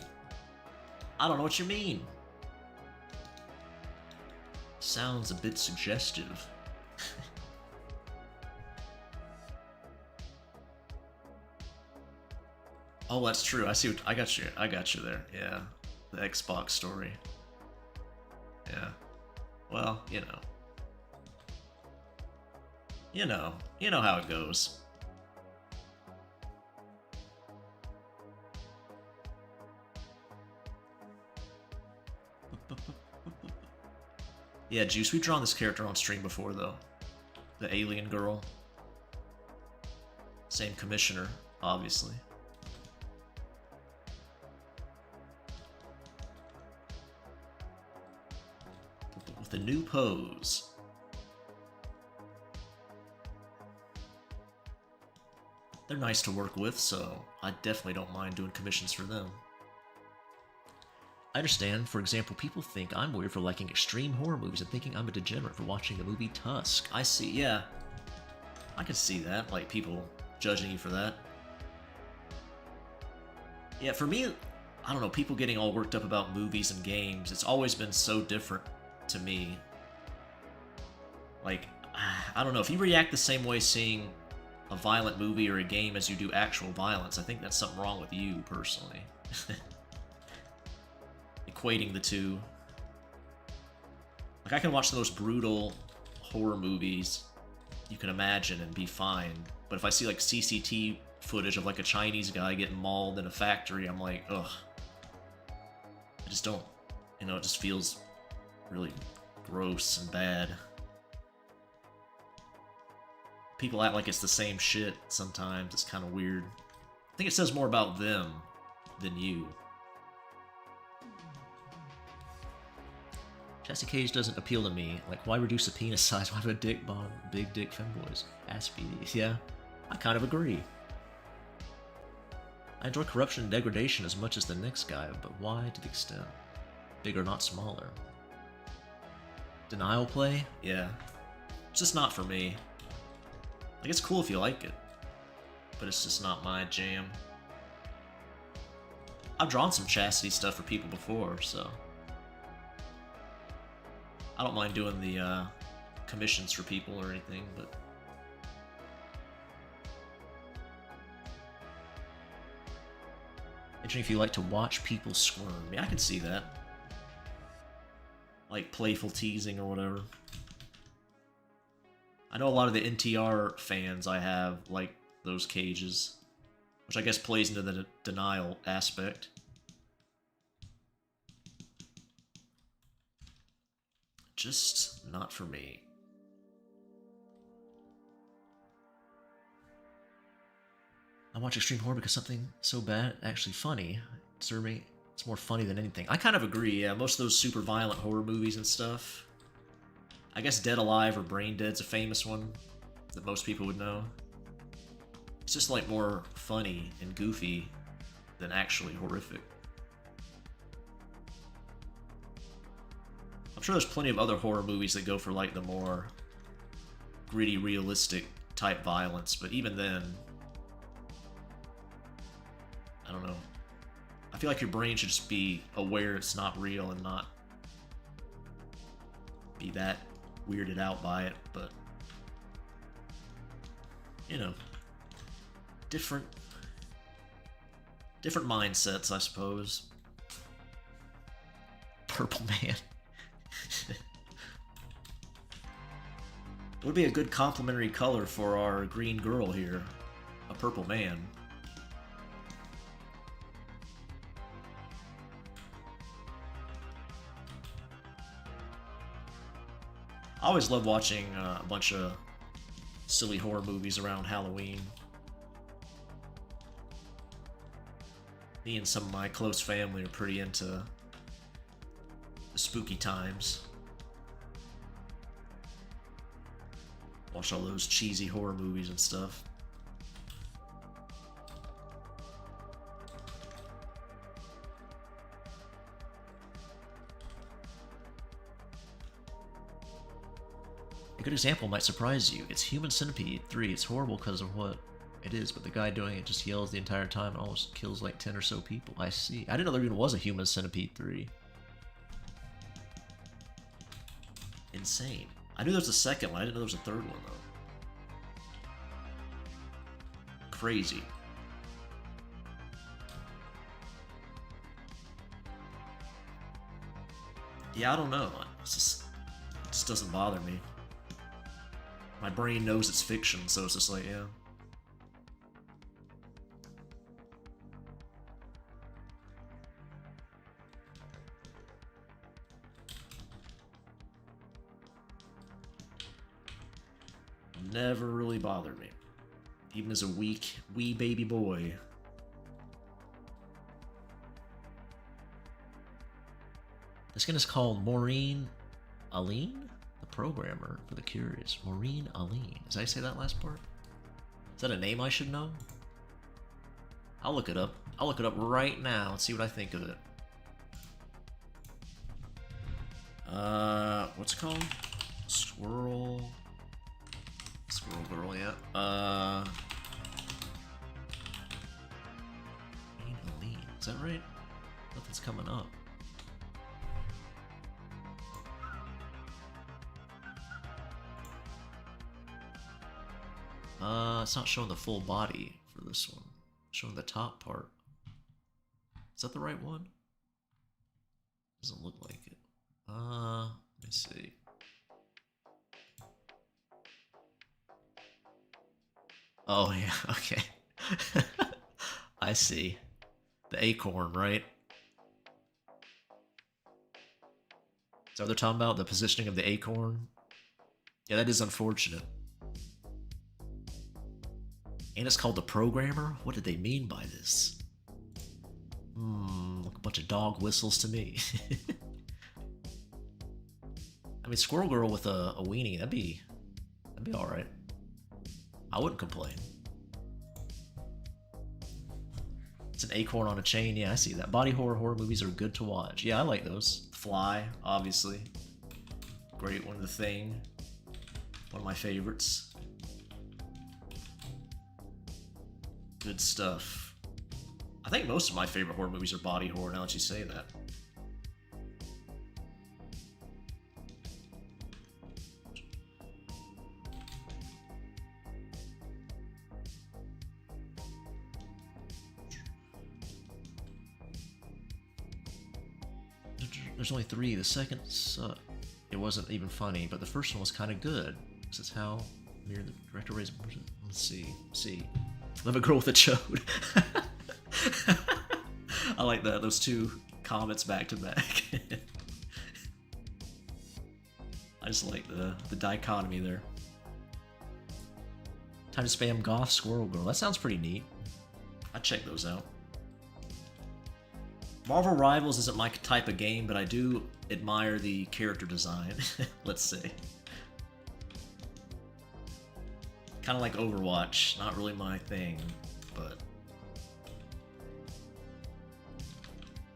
I don't know what you mean. Sounds a bit suggestive. Oh, that's true. I see. I got you. I got you there. Yeah, the Xbox story. Yeah. Well, you know how it goes. Yeah, Juice, we've drawn this character on stream before, though. The alien girl. Same commissioner, obviously. With a new pose. They're nice to work with, so I definitely don't mind doing commissions for them. I understand, for example, people think I'm weird for liking extreme horror movies and thinking I'm a degenerate for watching the movie Tusk. I see, yeah. I can see that, like people judging you for that. Yeah, for me, I don't know, people getting all worked up about movies and games, it's always been so different to me. Like, I don't know, if you react the same way seeing a violent movie or a game as you do actual violence, I think that's something wrong with you, personally. Equating the two. Like, I can watch the most brutal horror movies you can imagine and be fine, but if I see, like, CCTV footage of, like, a Chinese guy getting mauled in a factory, I'm like, ugh. I just don't, it just feels really gross and bad. People act like it's the same shit sometimes. It's kind of weird. I think it says more about them than you. Jesse Cage doesn't appeal to me. Like, why reduce the penis size? Why have a dick bomb? Big dick femboys. Ass BDs. Yeah, I kind of agree. I enjoy corruption and degradation as much as the next guy, but why to the extent? Bigger, not smaller. Denial play? Yeah. It's just not for me. Like, it's cool if you like it, but it's just not my jam. I've drawn some chastity stuff for people before, so I don't mind doing the commissions for people or anything, but interesting if you like to watch people squirm. Yeah, I can see that. Like playful teasing or whatever. I know a lot of the NTR fans I have like those cages, which I guess plays into the denial aspect. Just not for me. I watch extreme horror because something so bad actually funny. To me, it's more funny than anything. I kind of agree, yeah. Most of those super violent horror movies and stuff. I guess Dead Alive or Brain Dead's a famous one that most people would know. It's just like more funny and goofy than actually horrific. I'm sure there's plenty of other horror movies that go for like the more gritty, realistic type violence, but even then, I don't know. I feel like your brain should just be aware it's not real and not be that weirded out by it, but different mindsets, I suppose. Purple man. Would be a good complementary color for our green girl here. A purple man. I always love watching a bunch of silly horror movies around Halloween. Me and some of my close family are pretty into the spooky times. Watch all those cheesy horror movies and stuff. A good example might surprise you. It's Human Centipede 3. It's horrible because of what it is, but the guy doing it just yells the entire time and almost kills like 10 or so people. I see. I didn't know there even was a Human Centipede 3. Insane. I knew there was a second one. I didn't know there was a third one, though. Crazy. Yeah, I don't know. It just doesn't bother me. My brain knows it's fiction, so it's just like, yeah. Never really bothered me. Even as a wee baby boy. This skin is called Maureen Aline? The programmer for the curious. Maureen Aline. Did I say that last part? Is that a name I should know? I'll look it up. I'll look it up right now and see what I think of it. What's it called? Squirrel Girl, yeah. Aline. Is that right? Nothing's coming up. It's not showing the full body for this one. It's showing the top part. Is that the right one? Doesn't look like it. Let me see. Oh yeah, okay. I see. The acorn, right? Is that what they're talking about? The positioning of the acorn? Yeah, that is unfortunate. And it's called the programmer? What did they mean by this? Like a bunch of dog whistles to me. I mean, Squirrel Girl with a weenie, that'd be alright. I wouldn't complain. It's an acorn on a chain, yeah, I see that. Body horror movies are good to watch. Yeah, I like those. Fly, obviously. Great one. The Thing. One of my favorites. Good stuff. I think most of my favorite horror movies are body horror, now that you say that. There's only 3. The second sucked. It wasn't even funny, but the first one was kind of good. This is how the director raised. Let's see. Love a girl with a chode. I like that. Those two comments back to back. I just like the dichotomy there. Time to spam goth Squirrel Girl. That sounds pretty neat. I'd check those out. Marvel Rivals isn't my type of game, but I do admire the character design. Let's say. Kind of like Overwatch, not really my thing, but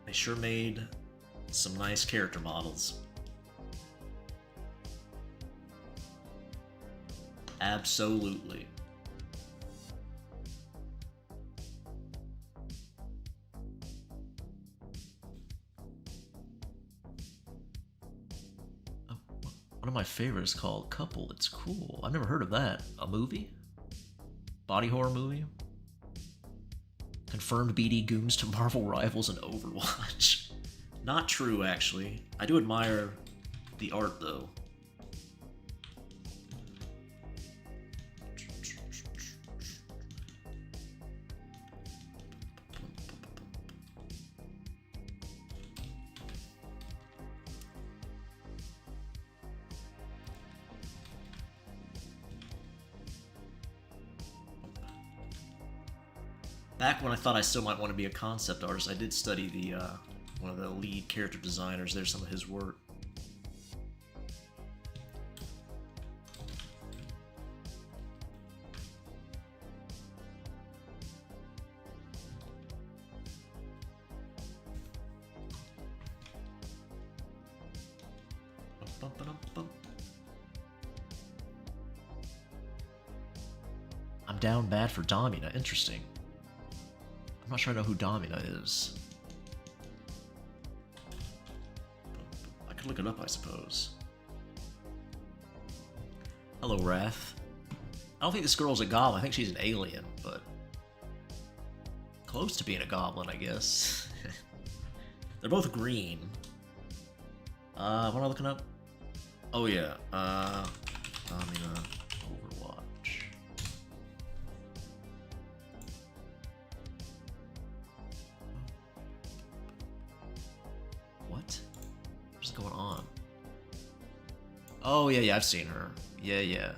they sure made some nice character models. Absolutely. One of my favorites called Couple. It's cool. I've never heard of that. A movie? Body horror movie? Confirmed BD Gooms to Marvel Rivals and Overwatch. Not true, actually. I do admire the art, though. Back when I thought I still might want to be a concept artist, I did study the one of the lead character designers. There's some of his work. I'm down bad for Domina. Interesting. I'm not sure I know who Domina is. I could look it up, I suppose. Hello, Wrath. I don't think this girl's a goblin. I think she's an alien, but close to being a goblin, I guess. They're both green. What am I looking up? Oh yeah, Overwatch. What? What's going on? Oh yeah, I've seen her. Yeah.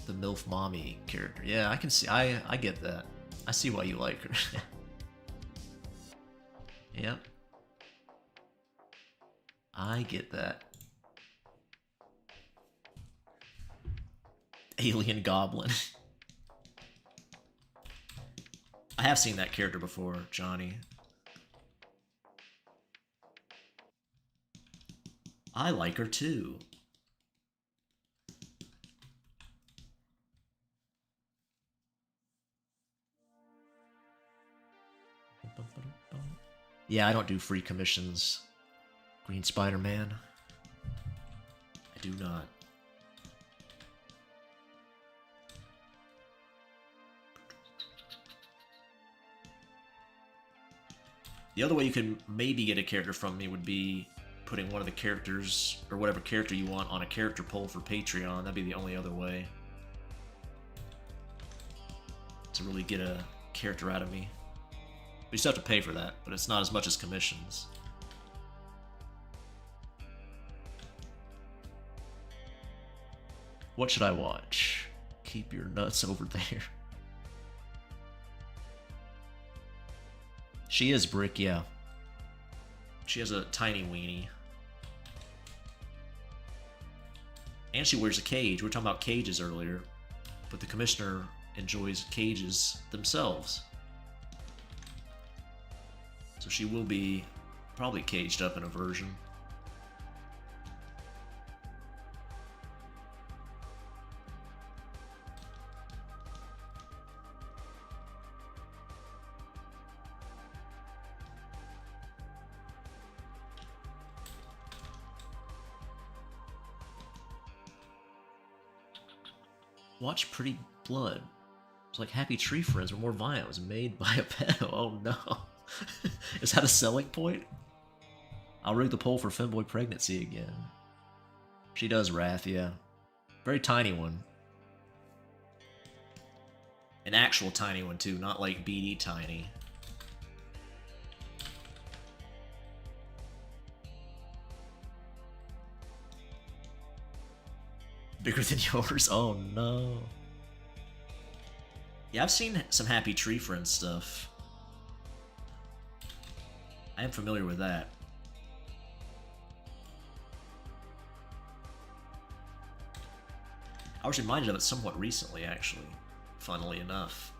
The MILF mommy character. Yeah, I can see. I get that. I see why you like her. Yep. I get that. Alien Goblin. I have seen that character before, Johnny. I like her too. Yeah, I don't do free commissions. Green Spider-Man. I do not. The other way you could maybe get a character from me would be putting one of the characters, or whatever character you want, on a character poll for Patreon. That'd be the only other way to really get a character out of me. But you still have to pay for that, but it's not as much as commissions. What should I watch? Keep your nuts over there. She is Brick, yeah. She has a tiny weenie. And she wears a cage. We were talking about cages earlier, but the commissioner enjoys cages themselves. So she will be probably caged up in a version. Watch Pretty Blood. It's like Happy Tree Friends were more violent. It was made by a pedo. Oh no. Is that a selling point? I'll rig the poll for femboy pregnancy again. She does Wrath, yeah. Very tiny one. An actual tiny one too, not like BD tiny. Bigger than yours? Oh no. Yeah, I've seen some Happy Tree Friends stuff. I am familiar with that. I was reminded of it somewhat recently, actually, funnily enough.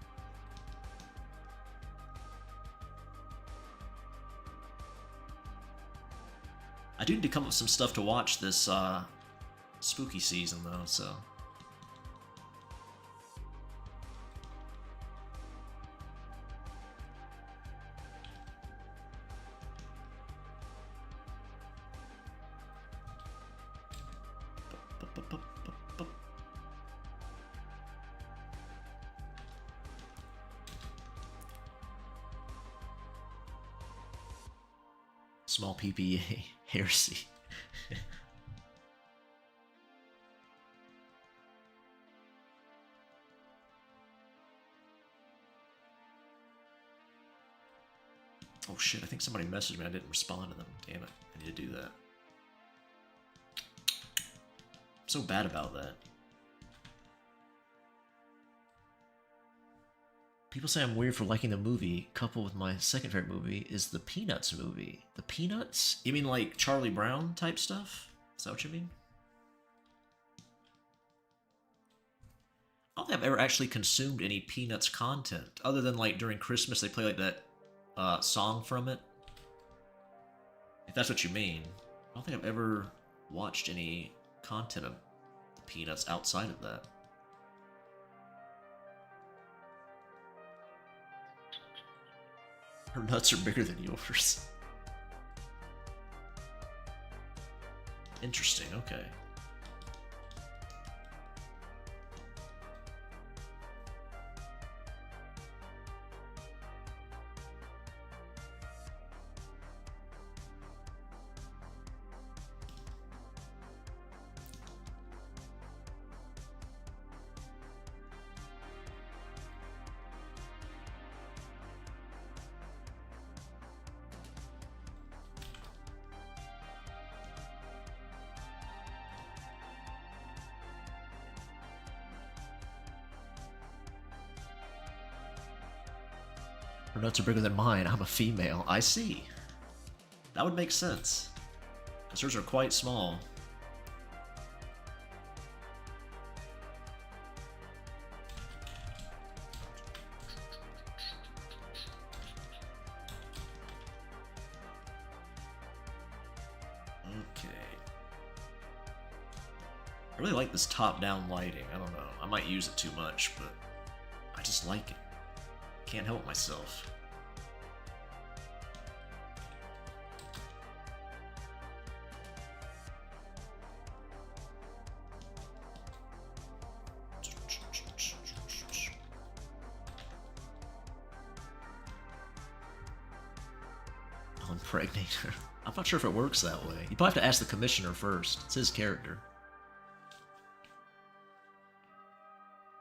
I do need to come up with some stuff to watch this spooky season, though, so... Small PPA, heresy. Oh shit, I think somebody messaged me, I didn't respond to them. Damn it, I need to do that. I'm so bad about that. People say I'm weird for liking the movie, coupled with my second favorite movie is the Peanuts movie. The Peanuts? You mean like Charlie Brown type stuff? Is that what you mean? I don't think I've ever actually consumed any Peanuts content, other than like during Christmas they play like that song from it. If that's what you mean. I don't think I've ever watched any content of the Peanuts outside of that. Her nuts are bigger than yours. Interesting, okay. Her nuts are bigger than mine. I'm a female. I see. That would make sense. Because hers are quite small. Okay. I really like this top-down lighting. I don't know. I might use it too much, but I just like it. Can't help myself. I'll impregnate her. I'm not sure if it works that way. You probably have to ask the commissioner first. It's his character.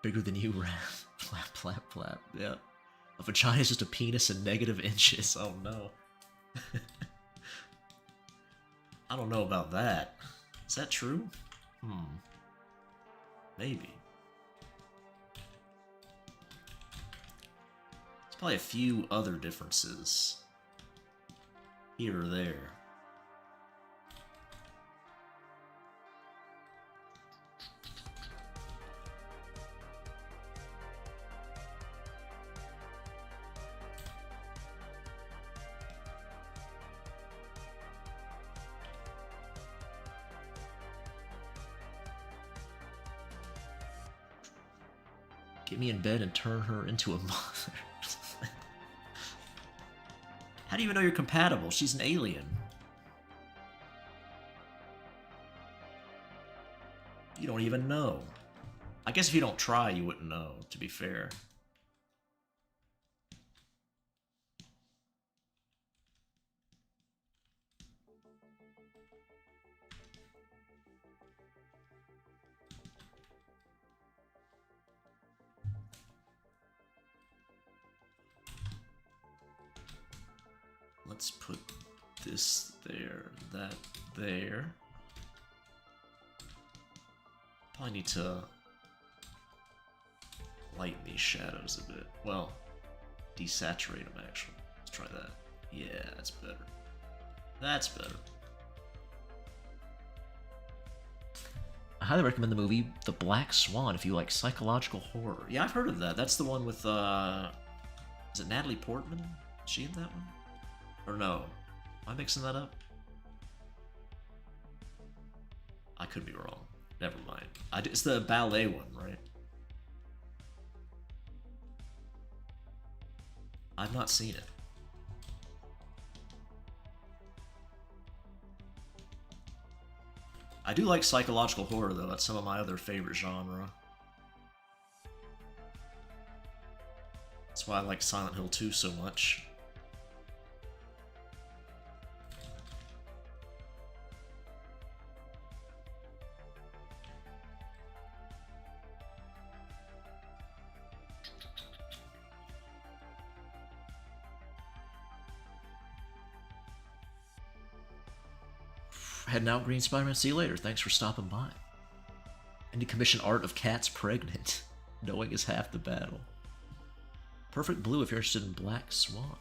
Bigger than you, Raph. Flap, flap, flap. Yeah. A vagina is just a penis in negative inches. Oh no. I don't know about that. Is that true? Maybe. There's probably a few other differences. Here or there. Get me in bed and turn her into a mother. How do you even know you're compatible? She's an alien. You don't even know. I guess if you don't try, you wouldn't know, to be fair. Let's put this there, that there. Probably need to lighten these shadows a bit. Well, desaturate them actually. Let's try that. Yeah, that's better. That's better. I highly recommend the movie The Black Swan if you like psychological horror. Yeah, I've heard of that. That's the one with, is it Natalie Portman? Is she in that one? Or no? Am I mixing that up? I could be wrong. Never mind. It's the ballet one, right? I've not seen it. I do like psychological horror, though. That's some of my other favorite genre. That's why I like Silent Hill 2 so much. Heading out, Green Spider-Man. See you later. Thanks for stopping by. And to commission art of cats pregnant. Knowing is half the battle. Perfect Blue if you're interested in Black Swan.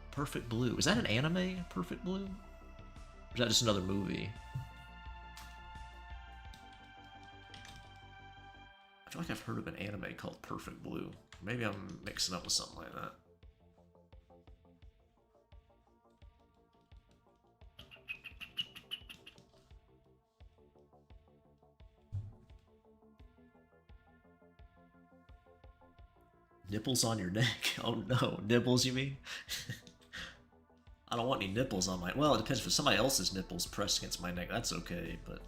Perfect Blue. Is that an anime, Perfect Blue? Or is that just another movie? I feel like I've heard of an anime called Perfect Blue. Maybe I'm mixing up with something like that. Nipples on your neck? Oh no, nibbles you mean? I don't want any nipples on my... Well, it depends. If somebody else's nipples pressed against my neck, that's okay, but...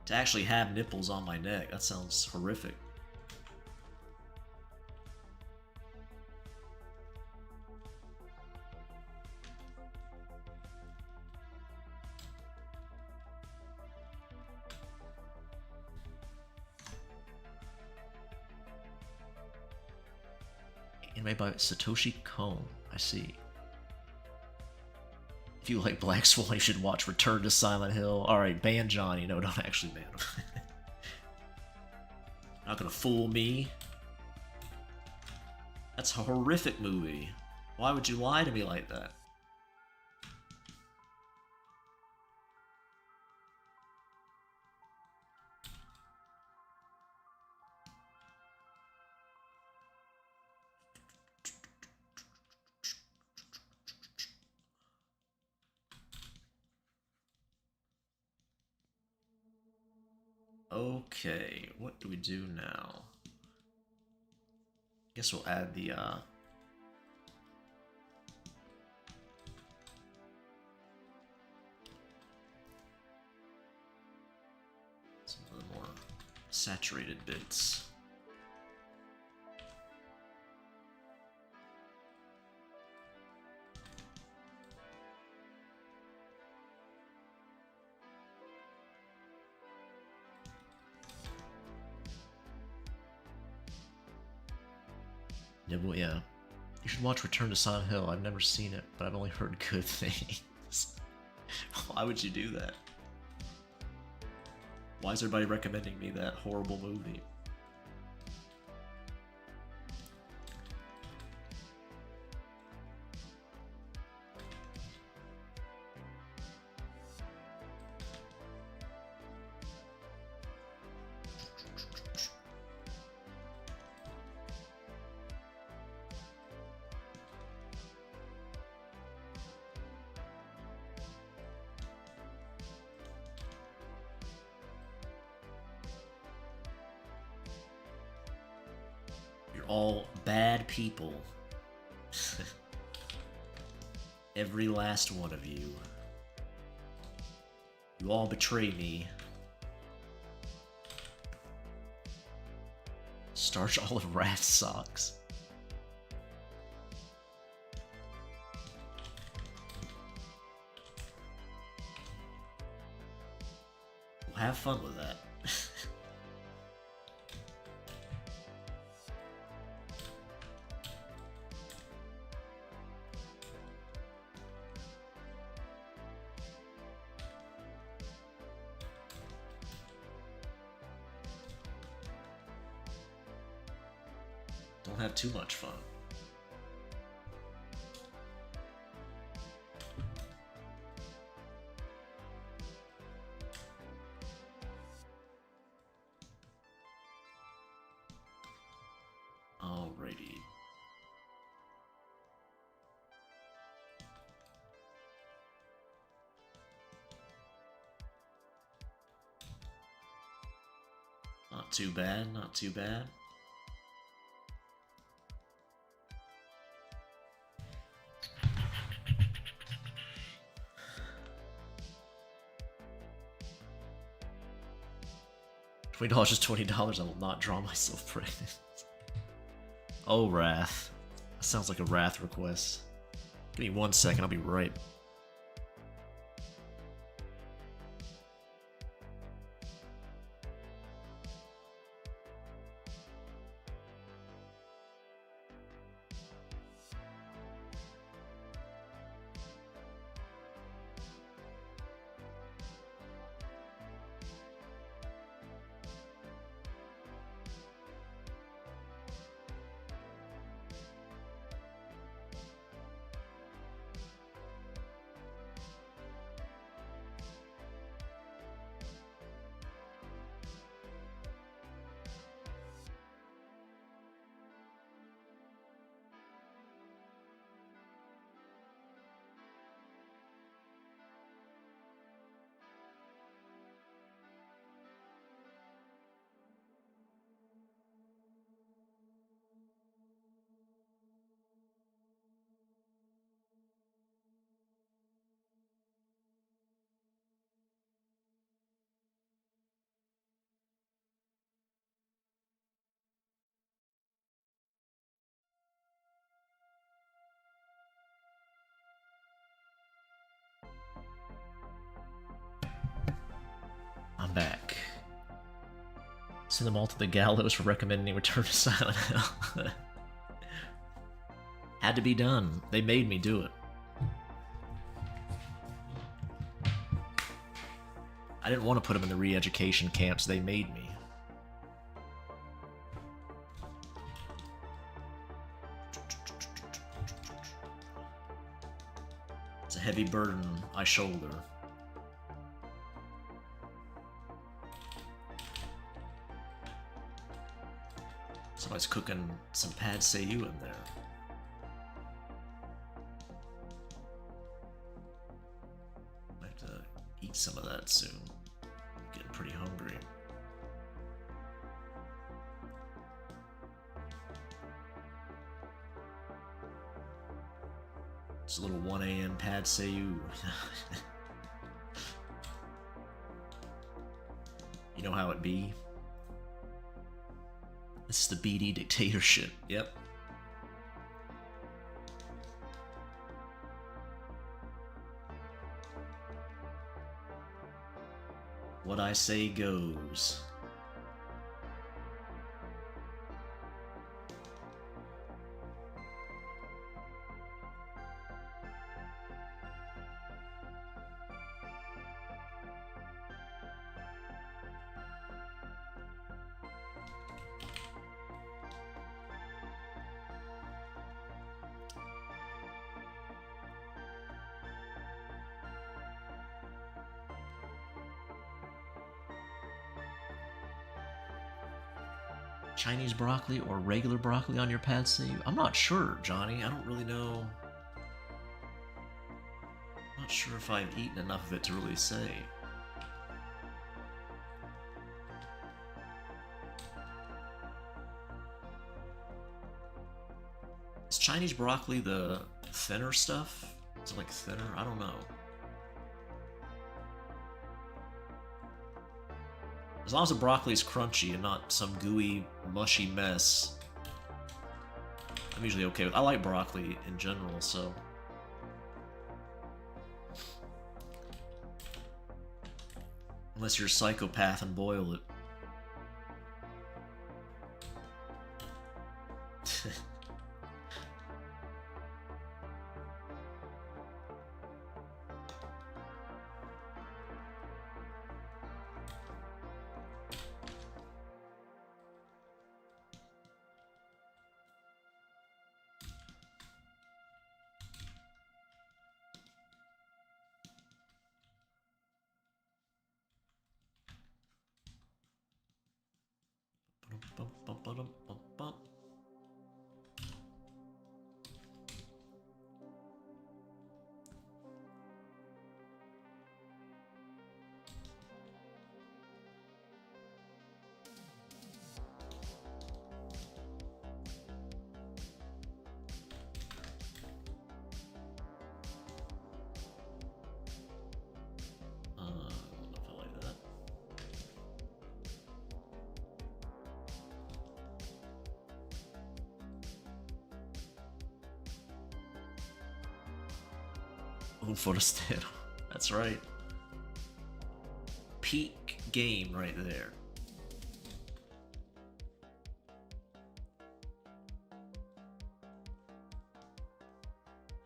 To actually have nipples on my neck, that sounds horrific. Anime by Satoshi Kon. I see. If you like Black Swan, you should watch Return to Silent Hill. Alright, ban Johnny. No, don't actually ban him. Not gonna fool me. That's a horrific movie. Why would you lie to me like that? Okay, what do we do now? Guess we'll add the some of the more saturated bits. Nibble, yeah. You should watch Return to Silent Hill. I've never seen it, but I've only heard good things. Why would you do that? Why is everybody recommending me that horrible movie? You're all bad people. Every last one of you. You all betray me. Starch all of Rath's socks. Well, have fun with that. Don't have too much fun. Alrighty. Not too bad, not too bad. $20 is $20. I will not draw myself pregnant. Oh, Wrath. That sounds like a Wrath request. Give me 1 second, I'll be right. I'm back. Send them all to the gallows for recommending Return to Silent Hill. Had to be done. They made me do it. I didn't want to put them in the re-education camps. They made me. It's a heavy burden I shoulder. Somebody's cooking some pad see ew in there. I have to eat some of that soon. I'm getting pretty hungry. It's a little 1 a.m. pad see ew. You know how it be? This is the BD dictatorship. Yep. What I say goes. Chinese broccoli or regular broccoli on your pad see ew? I'm not sure, Johnny. I don't really know. I'm not sure if I've eaten enough of it to really say. Is Chinese broccoli the thinner stuff? Is it like thinner? I don't know. As long as the broccoli is crunchy and not some gooey, mushy mess, I'm usually okay with it. I like broccoli in general, so. Unless you're a psychopath and boil it. Un forastero. That's right. Peak game right there.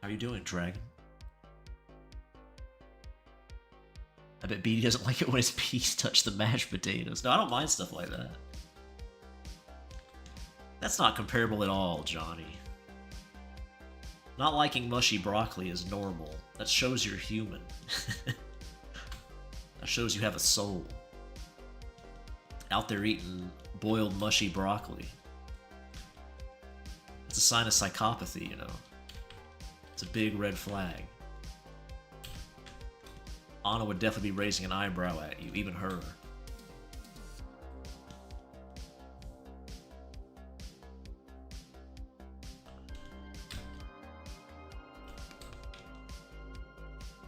How you doing, Dragon? I bet BD doesn't like it when his peas touch the mashed potatoes. No, I don't mind stuff like that. That's not comparable at all, Johnny. Not liking mushy broccoli is normal. That shows you're human. That shows you have a soul. Out there eating boiled mushy broccoli. It's a sign of psychopathy, you know. It's a big red flag. Anna would definitely be raising an eyebrow at you, even her.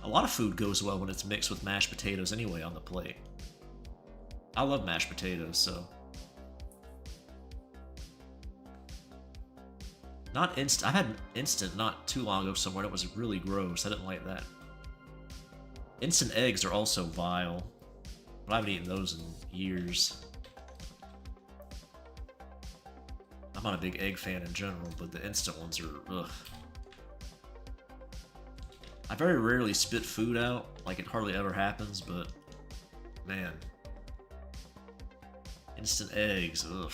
A lot of food goes well when it's mixed with mashed potatoes anyway on the plate. I love mashed potatoes, so. Not instant. I've had instant not too long ago somewhere that was really gross. I didn't like that. Instant eggs are also vile. But I haven't eaten those in years. I'm not a big egg fan in general, but the instant ones are ugh. I very rarely spit food out, like it hardly ever happens, but man. Instant eggs, ugh.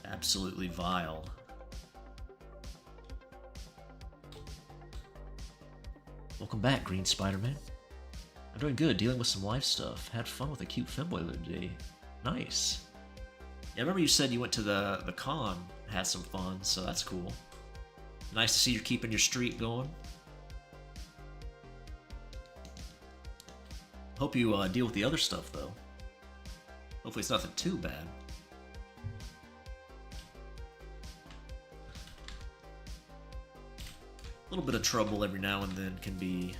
Absolutely vile. Welcome back, Green Spider-Man. I'm doing good, dealing with some life stuff. Had fun with a cute femboy the other day. Nice. Yeah, I remember you said you went to the con, had some fun, so that's cool. Nice to see you're keeping your streak going. Hope you deal with the other stuff, though. Hopefully it's nothing too bad. A little bit of trouble every now and then can be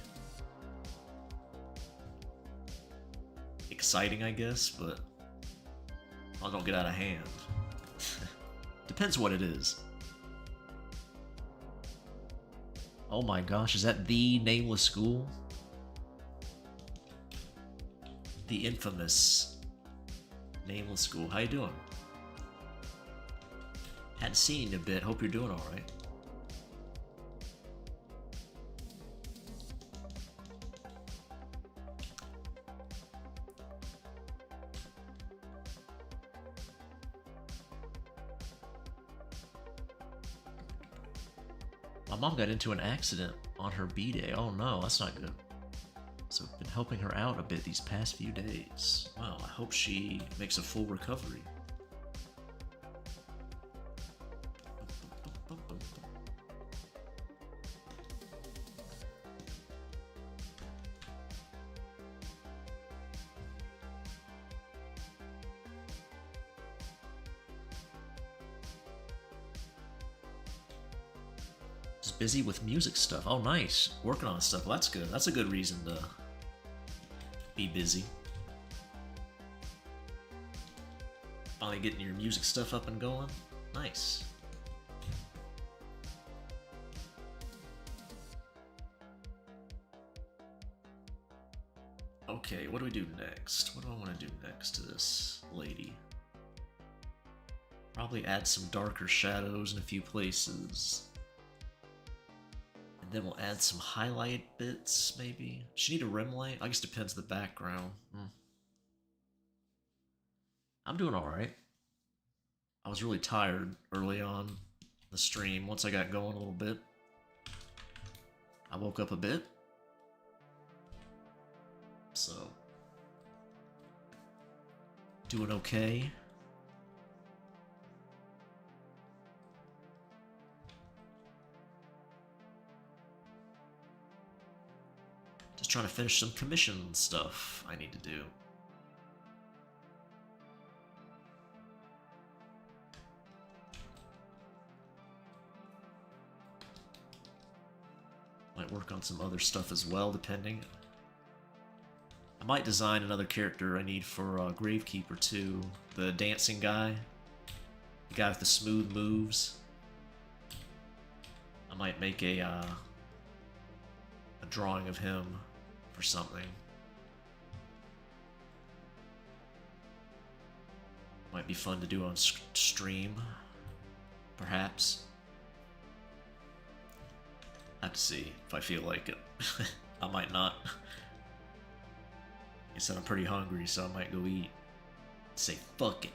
exciting, I guess, but I don't get out of hand. Depends what it is. Oh my gosh, is that the nameless school? The infamous nameless school. How you doing? Hadn't seen you in a bit. Hope you're doing alright. My mom got into an accident on her B-Day. Oh no, that's not good. So I've been helping her out a bit these past few days. Well, I hope she makes a full recovery. Just busy with music stuff. Oh, nice. Working on stuff. Well, that's good. That's a good reason to be busy. Finally getting your music stuff up and going. Nice. Okay, what do we do next? What do I want to do next to this lady? Probably add some darker shadows in a few places. Then we'll add some highlight bits, maybe. She need a rim light? I guess it depends on the background. I'm doing alright. I was really tired early on the stream. Once I got going a little bit, I woke up a bit. So, doing okay. Just trying to finish some commission stuff I need to do. Might work on some other stuff as well, depending. I might design another character I need for Gravekeeper too. The dancing guy. The guy with the smooth moves. I might make a drawing of him for something. Might be fun to do on stream, perhaps. I have to see if I feel like it. I might not. I said I'm pretty hungry, so I might go eat. Say fuck it.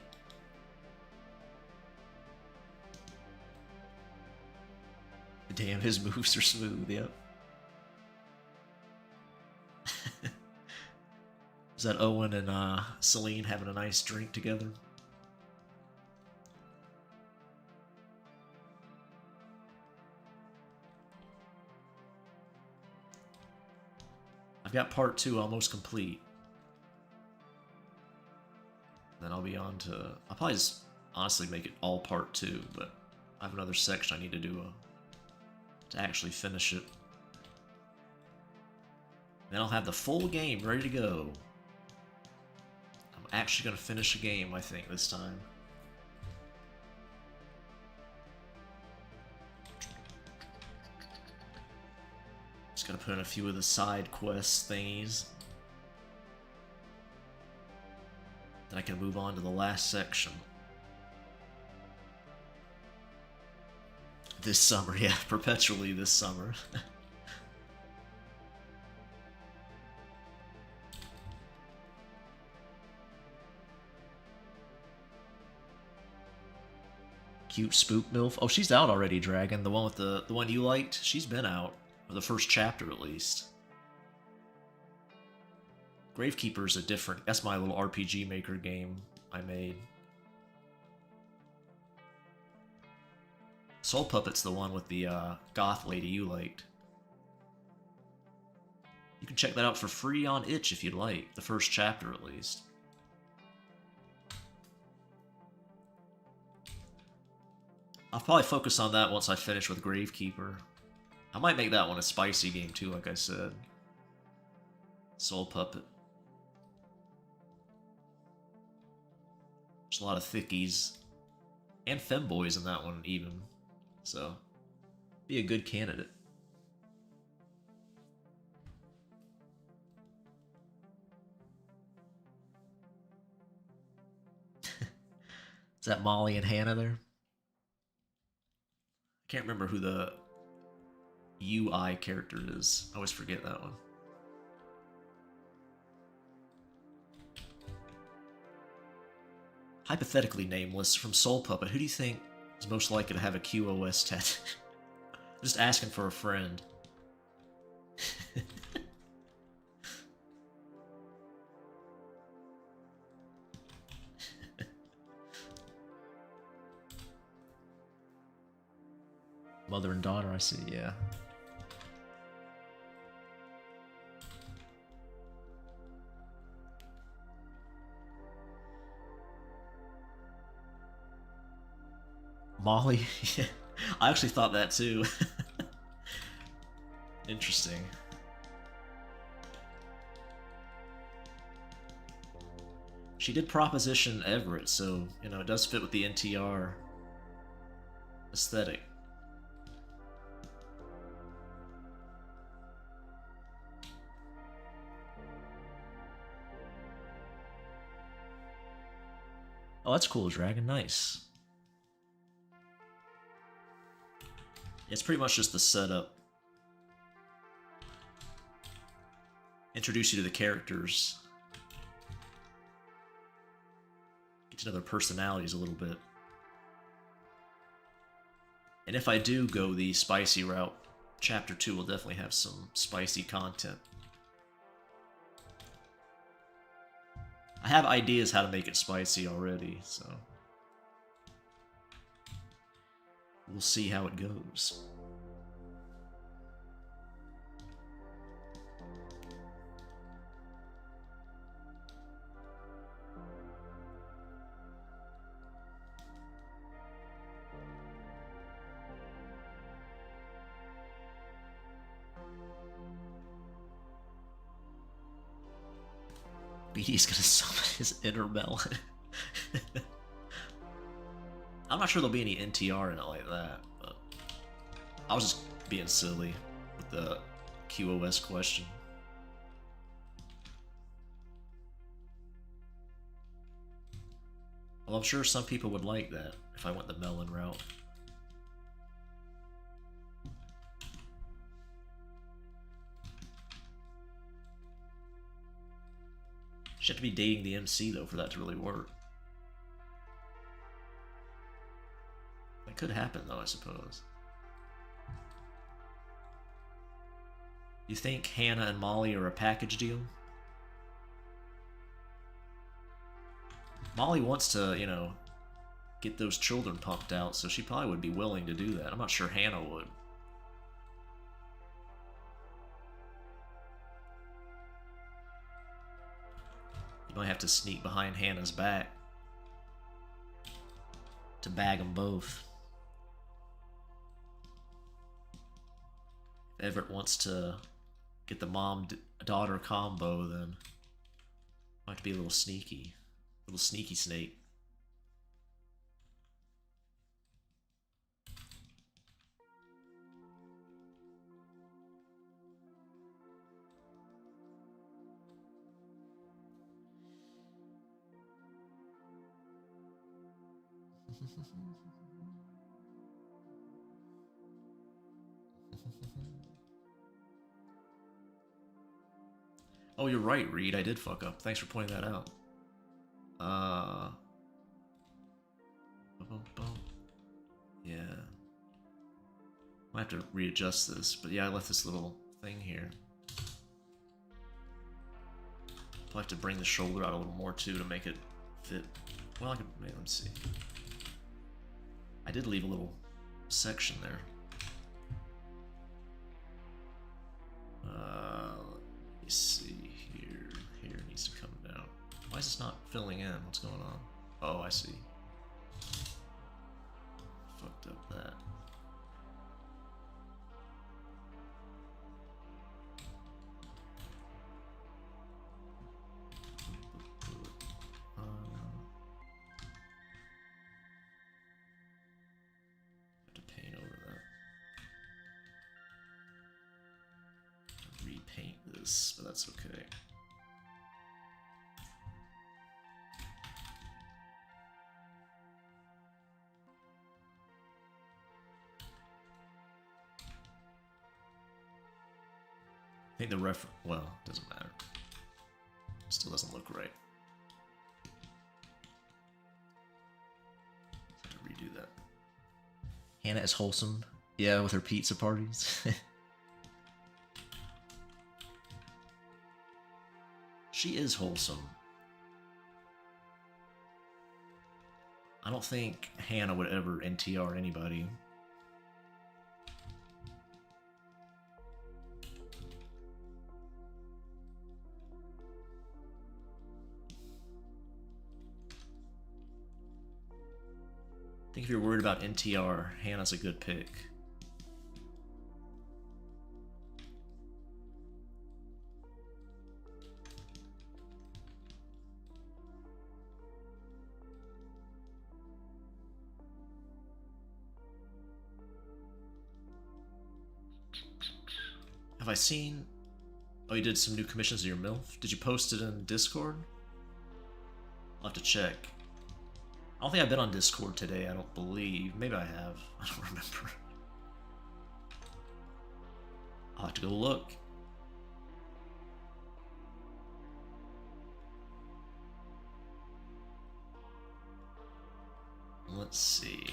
Damn, his moves are smooth, yep. Is that Owen and Celine having a nice drink together? I've got part 2 almost complete. Then I'll be on to... I'll probably just honestly make it all part 2, but I have another section I need to do to actually finish it. Then I'll have the full game ready to go. I'm actually going to finish a game, I think, this time. Just gotta put in a few of the side quest thingies. Then I can move on to the last section. This summer, yeah, perpetually this summer. Cute spook MILF. Oh, she's out already, Dragon. The one with the one you liked? She's been out. Or the first chapter, at least. Gravekeeper's a different... That's my little RPG Maker game I made. Soul Puppet's the one with the goth lady you liked. You can check that out for free on itch if you'd like. The first chapter, at least. I'll probably focus on that once I finish with Gravekeeper. I might make that one a spicy game too, like I said. Soul Puppet. There's a lot of thickies. And femboys in that one, even. So, be a good candidate. Is that Molly and Hannah there? I can't remember who the UI character is. I always forget that one. Hypothetically nameless, from Soul Puppet, who do you think is most likely to have a QOS tattoo? Just asking for a friend. Mother and daughter, I see, yeah. Molly? Yeah, I actually thought that too. Interesting. She did proposition Everett, so, you know, it does fit with the NTR aesthetic. Oh, that's cool, Dragon. Nice. It's pretty much just the setup. Introduce you to the characters. Get to know their personalities a little bit. And if I do go the spicy route, Chapter 2 will definitely have some spicy content. I have ideas how to make it spicy already, so we'll see how it goes. BD's gonna summon his inner melon. I'm not sure there'll be any NTR in it like that, but I was just being silly with the QOS question. Well, I'm sure some people would like that if I went the melon route. You have to be dating the MC, though, for that to really work. That could happen, though, I suppose. You think Hannah and Molly are a package deal? Molly wants to, you know, get those children pumped out, so she probably would be willing to do that. I'm not sure Hannah would. You might have to sneak behind Hannah's back to bag them both. If Everett wants to get the mom-daughter combo, then might have to be a little sneaky. A little sneaky snake. Oh, you're right, Reed. I did fuck up. Thanks for pointing that out. Yeah. Might have to readjust this, but yeah, I left this little thing here. I'll have to bring the shoulder out a little more too to make it fit. Well, I can. Let me see. I did leave a little section there. Let me see here. Here needs to come down. Why is this not filling in? What's going on? Oh, I see. Fucked up that. Have to paint over that. Repaint this, but that's okay. I think the well, doesn't matter. Still doesn't look right. Have to redo that. Hannah is wholesome. Yeah, with her pizza parties. She is wholesome. I don't think Hannah would ever NTR anybody. I think if you're worried about NTR, Hannah's a good pick. Have I seen... Oh, you did some new commissions of your MILF? Did you post it in Discord? I'll have to check. I don't think I've been on Discord today, I don't believe. Maybe I have. I don't remember. I'll have to go look. Let's see.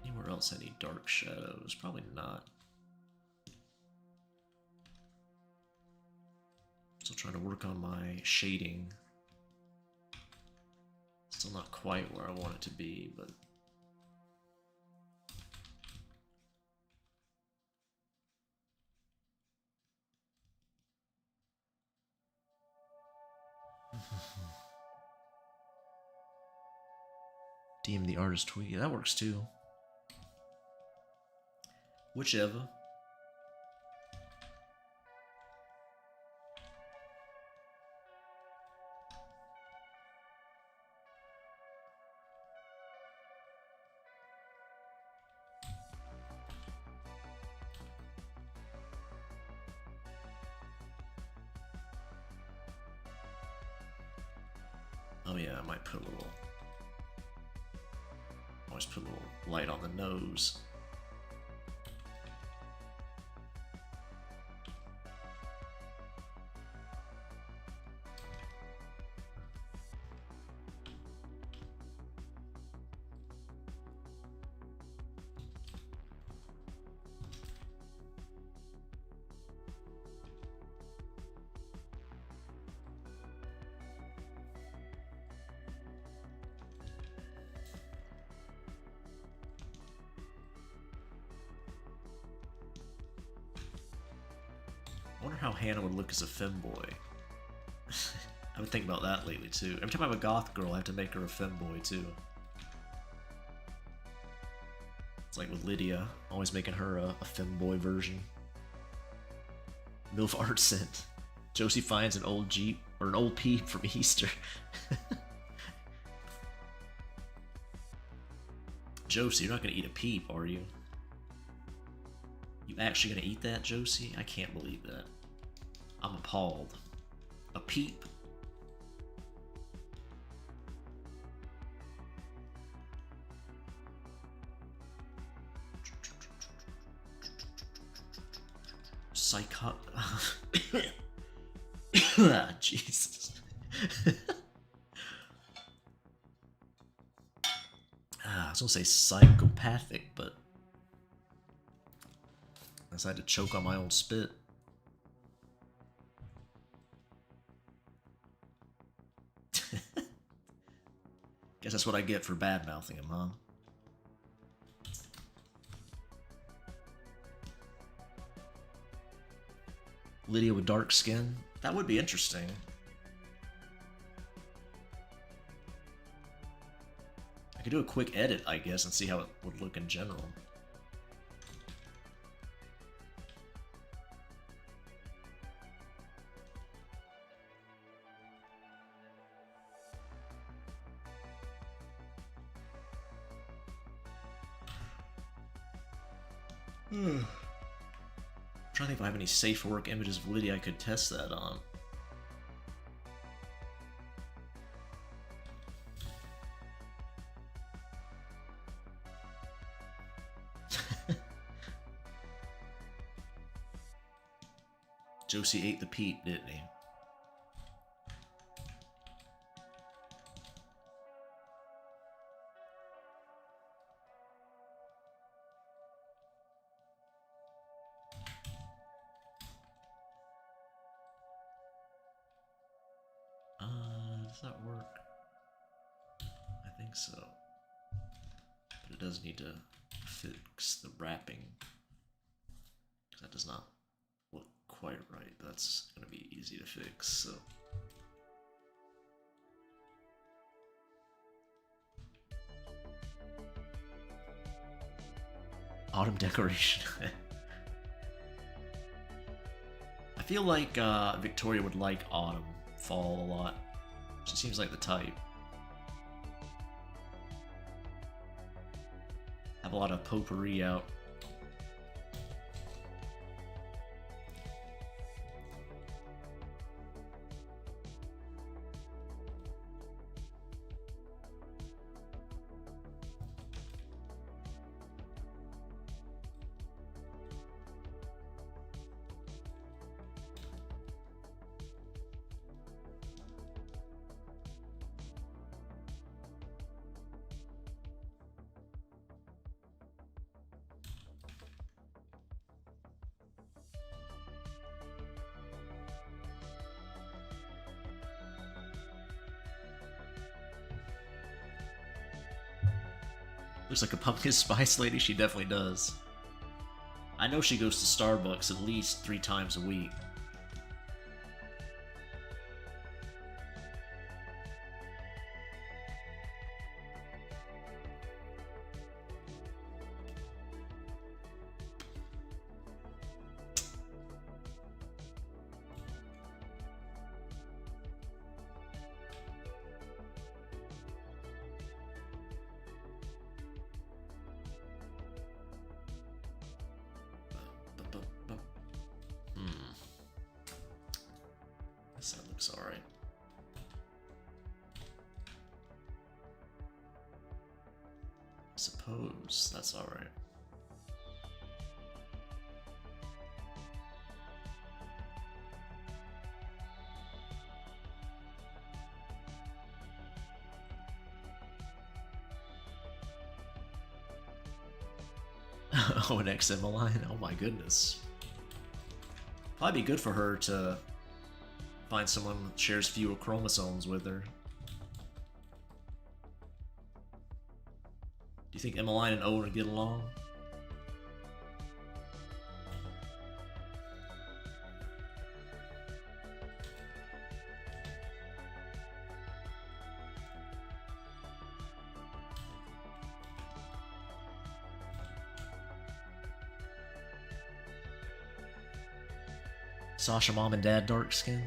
Anywhere else I need dark shadows? Probably not. Still trying to work on my shading. Still not quite where I want it to be, but... DM the artist tweet. Yeah, that works too. Whichever. Oh yeah, I might put a little... Always put a little light on the nose. I wonder how Hannah would look as a femboy. I've been thinking about that lately too. Every time I have a goth girl, I have to make her a femboy too. It's like with Lydia, always making her a femboy version. MILF art scent. Josie finds an old Jeep, or an old peep from Easter. Josie, you're not gonna eat a peep, are you? You actually gonna eat that, Josie? I can't believe that. I'm appalled. A peep? Jesus. was gonna say psychopathic, but I decided to choke on my own spit. Guess that's what I get for bad-mouthing him, huh? Lydia with dark skin? That would be interesting. I could do a quick edit, I guess, and see how it would look in general. I'm trying to think if I have any safe for work images of Lydia I could test that on. Josie ate the Pete, didn't he? Does that work? I think so. But it does need to fix the wrapping. Because that does not look quite right. That's going to be easy to fix, so... Autumn decoration. I feel like Victoria would like autumn, fall a lot. She seems like the type. Have a lot of potpourri out. Looks like a pumpkin spice lady. She definitely does. I know she goes to Starbucks at least 3 times a week. That looks alright. I suppose that's alright. Oh, an XM line? Oh my goodness. Probably be good for her to find someone that shares fewer chromosomes with her. Do you think Emmeline and Owen would get along? Sasha mom and dad dark skin?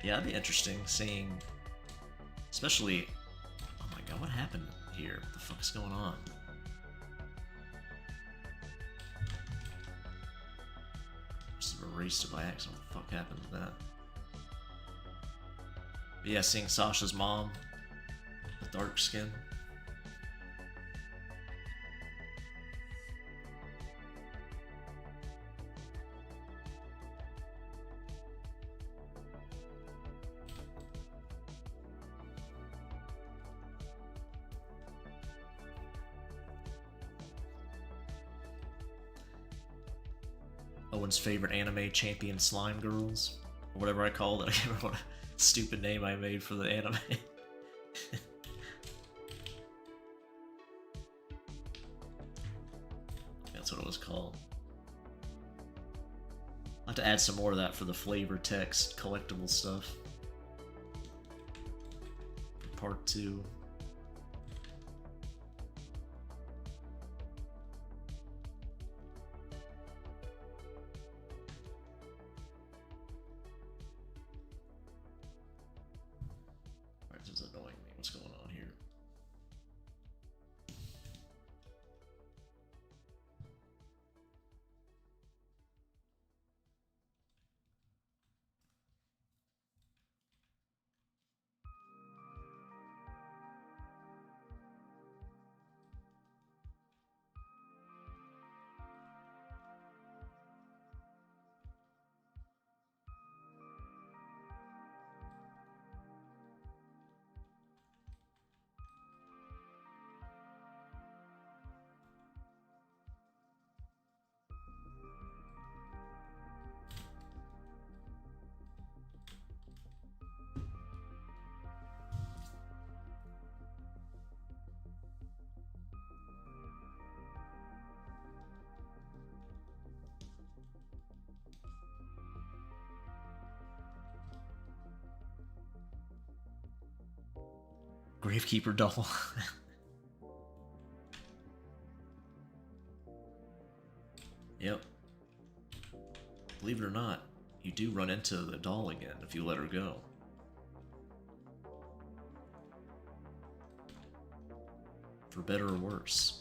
Yeah, that'd be interesting seeing, especially, oh my god, what happened here? What the fuck is going on? Just erased it by accident. What the fuck happened to that? But yeah, seeing Sasha's mom with dark skin. everyone's favorite anime champion slime girls. Or whatever I called it. I can't remember what stupid name I made for the anime. That's what it was called. I'll have to add some more of that for the flavor text collectible stuff. Part 2. Alright, this is annoying me. What's going on here? Gravekeeper doll. Yep. Believe it or not, you do run into the doll again if you let her go. For better or worse.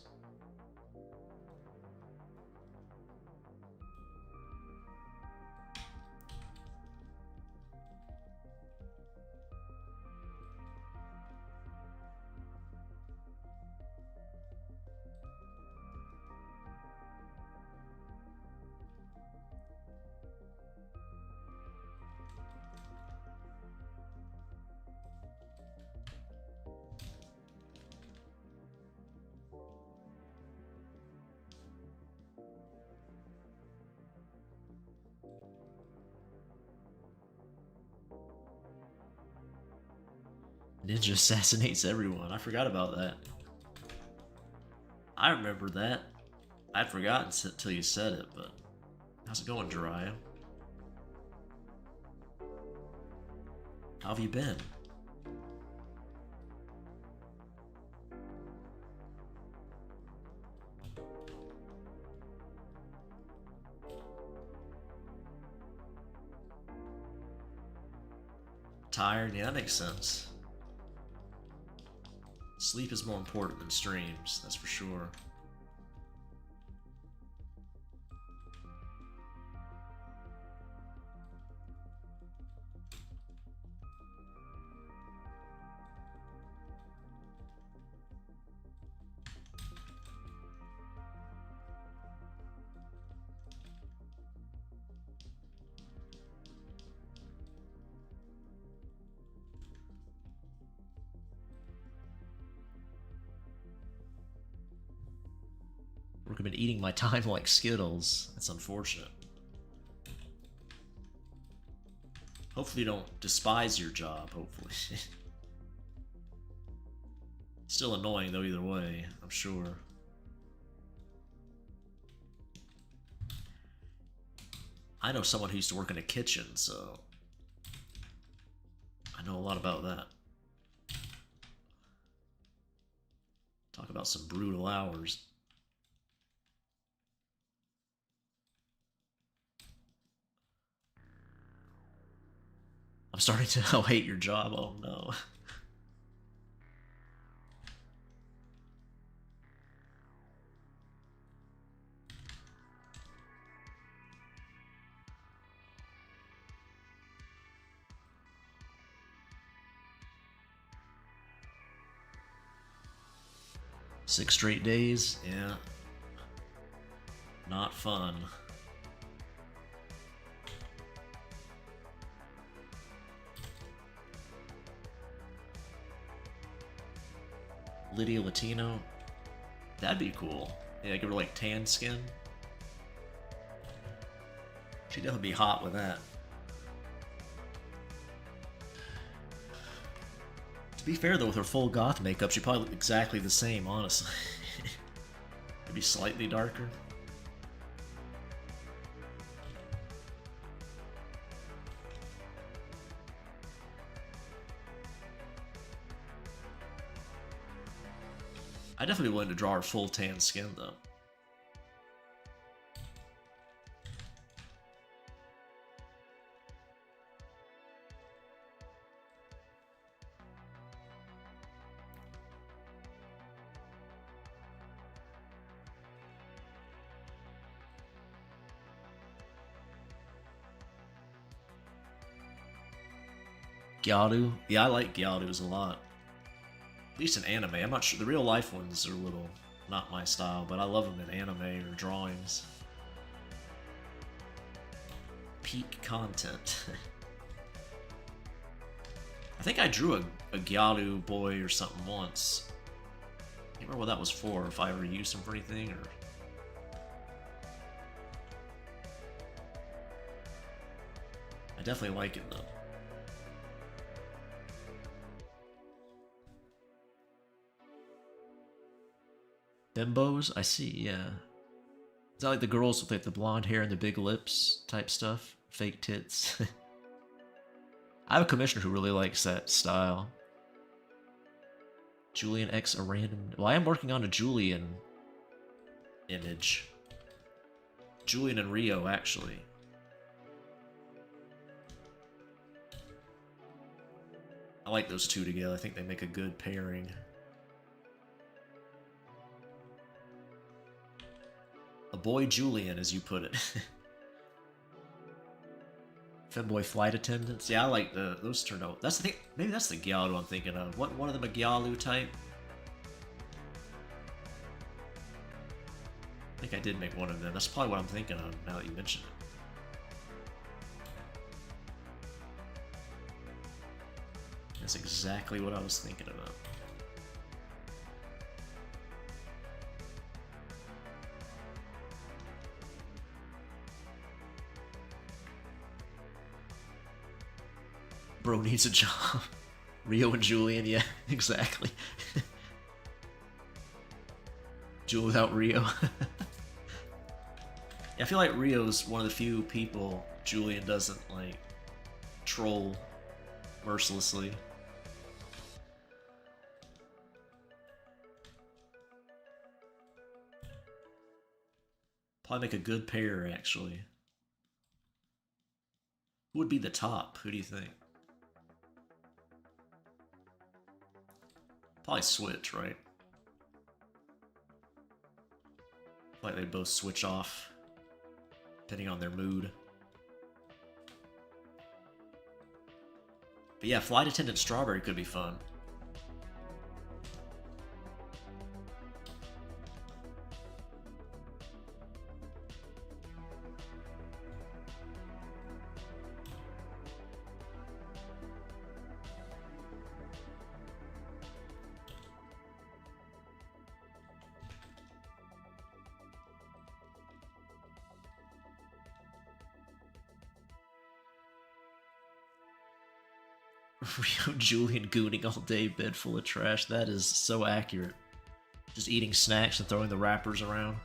Ninja assassinates everyone. I forgot about that. I remember that. I'd forgotten until you said it, but how's it going, Jiraiya? How have you been? Tired? Yeah, that makes sense. Sleep is more important than streams, that's for sure. I've been eating my time like Skittles. That's unfortunate. Hopefully you don't despise your job, hopefully. Still annoying though either way, I'm sure. I know someone who used to work in a kitchen, so I know a lot about that. Talk about some brutal hours. I'm starting to hate your job, oh no. Six straight days? Yeah. Not fun. Lydia Latino? That'd be cool. Yeah, give her like tan skin. She'd definitely be hot with that. To be fair though, with her full goth makeup, she'd probably look exactly the same, honestly. Maybe slightly darker. I'd definitely be willing to draw her full tan skin though. Gyaru? Yeah, I like Gyaru's a lot. At least in anime. I'm not sure. The real life ones are a little not my style, but I love them in anime or drawings. Peak content. I think I drew a Gyaru boy or something once. I can't remember what that was for, if I ever used him for anything or... I definitely like it though. Bimbos? I see, yeah. Is that like the girls with like the blonde hair and the big lips type stuff? Fake tits? I have a commissioner who really likes that style. Julian X, a random... Well, I am working on a Julian image. Julian and Rio, actually. I like those two together. I think they make a good pairing. A boy Julian, as you put it. Femboy flight attendants. Yeah, I like those turned out. That's the thing. Maybe that's the Gyalu I'm thinking of. What, one of them a Gyalu type? I think I did make one of them. That's probably what I'm thinking of now that you mention it. That's exactly what I was thinking about. Bro needs a job. Rio and Julian, yeah, exactly. Jewel without Rio. Yeah, I feel like Rio's one of the few people Julian doesn't, like, troll mercilessly. Probably make a good pair, actually. Who would be the top? Who do you think? Probably switch, right? Like they both switch off, depending on their mood. But yeah, Flight Attendant Strawberry could be fun. Rio Julian gooning all day, bed full of trash. That is so accurate. Just eating snacks and throwing the wrappers around.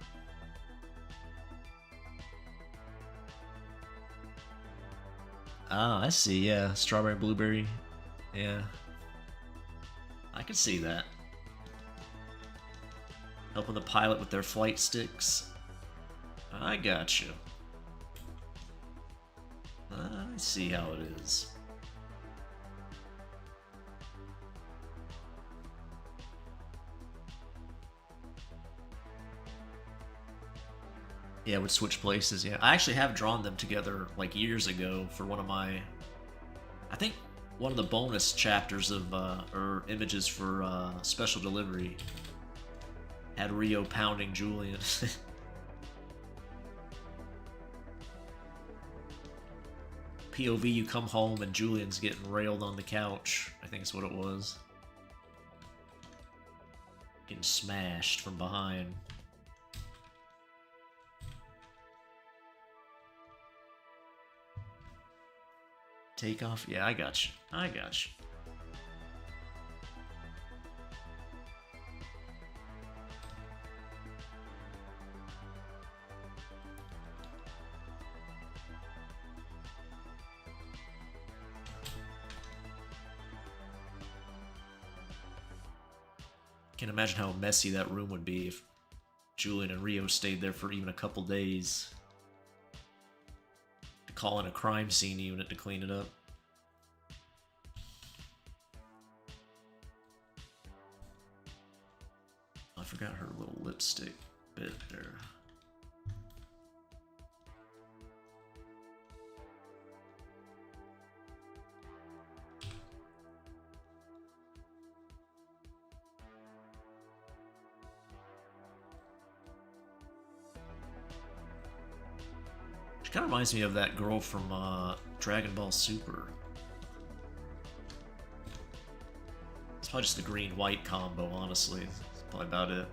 Ah, I see, yeah. Strawberry, blueberry. Yeah. I can see that. Helping the pilot with their flight sticks. I got you. I see how it is. Yeah, would switch places, yeah. I actually have drawn them together, like, years ago for one of my... I think one of the bonus chapters of, or images for, Special Delivery had Rio pounding Julian. POV, you come home and Julian's getting railed on the couch. I think is what it was. Getting smashed from behind. Take off? Yeah, I got you. I got you. Can't imagine how messy that room would be if Julian and Rio stayed there for even a couple days. To call in a crime scene unit to clean it up. I forgot her little lipstick bit there. She kind of reminds me of that girl from Dragon Ball Super. It's probably just the green-white combo, honestly. That's probably about it.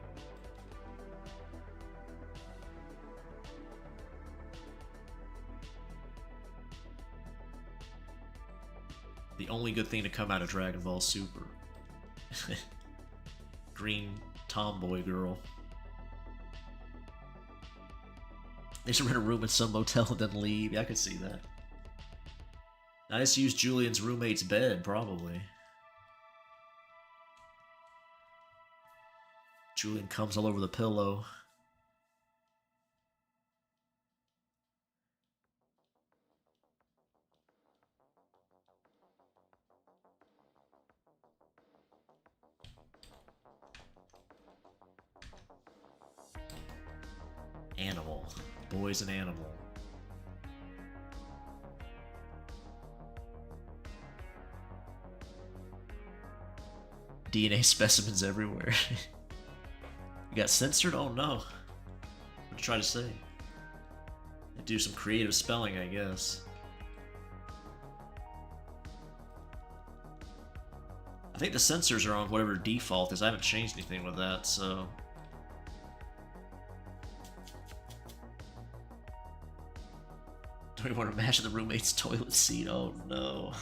The only good thing to come out of Dragon Ball Super. Green tomboy girl. They should rent a room in some motel and then leave. Yeah, I could see that. I just use Julian's roommate's bed, probably. Julian comes all over the pillow. Animal. Boy's an animal. DNA specimens everywhere. You got censored? Oh no. What you try to say? Do some creative spelling, I guess. I think the censors are on whatever default is. I haven't changed anything with that, so... Don't even want to imagine the roommate's toilet seat. Oh no.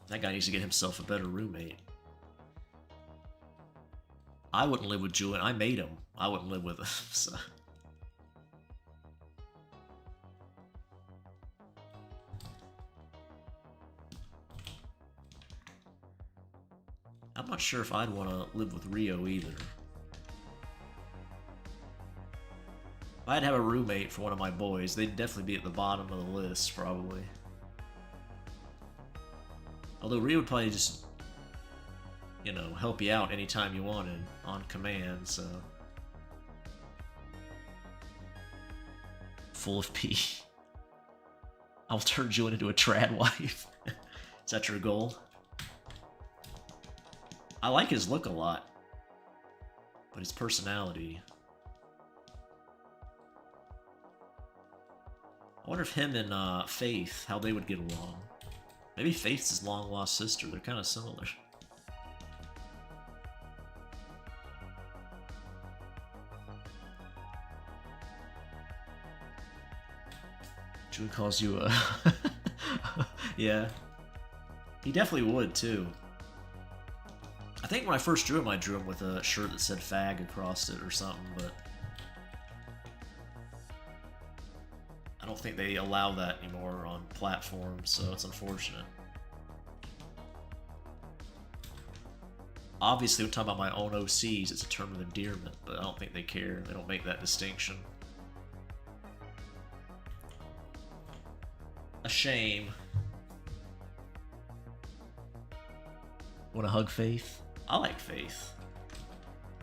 That guy needs to get himself a better roommate. I wouldn't live with Julian. I made him. I wouldn't live with him, so... I'm not sure if I'd want to live with Rio either. If I'd have a roommate for one of my boys, they'd definitely be at the bottom of the list, probably. Although Rio would probably just, you know, help you out anytime you wanted, on command, so... Full of pee. I'll turn Julian into a trad wife. Is that your goal? I like his look a lot, but his personality... I wonder if him and Faith, how they would get along. Maybe Faith's his long-lost sister, they're kind of similar. Julian calls you a... Yeah. He definitely would, too. I think when I first drew him, I drew him with a shirt that said fag across it or something, but... I don't think they allow that anymore on platforms, so it's unfortunate. Obviously, we're talking about my own OCs, it's a term of endearment, but I don't think they care. They don't make that distinction. A shame. Wanna hug Faith? I like Faith.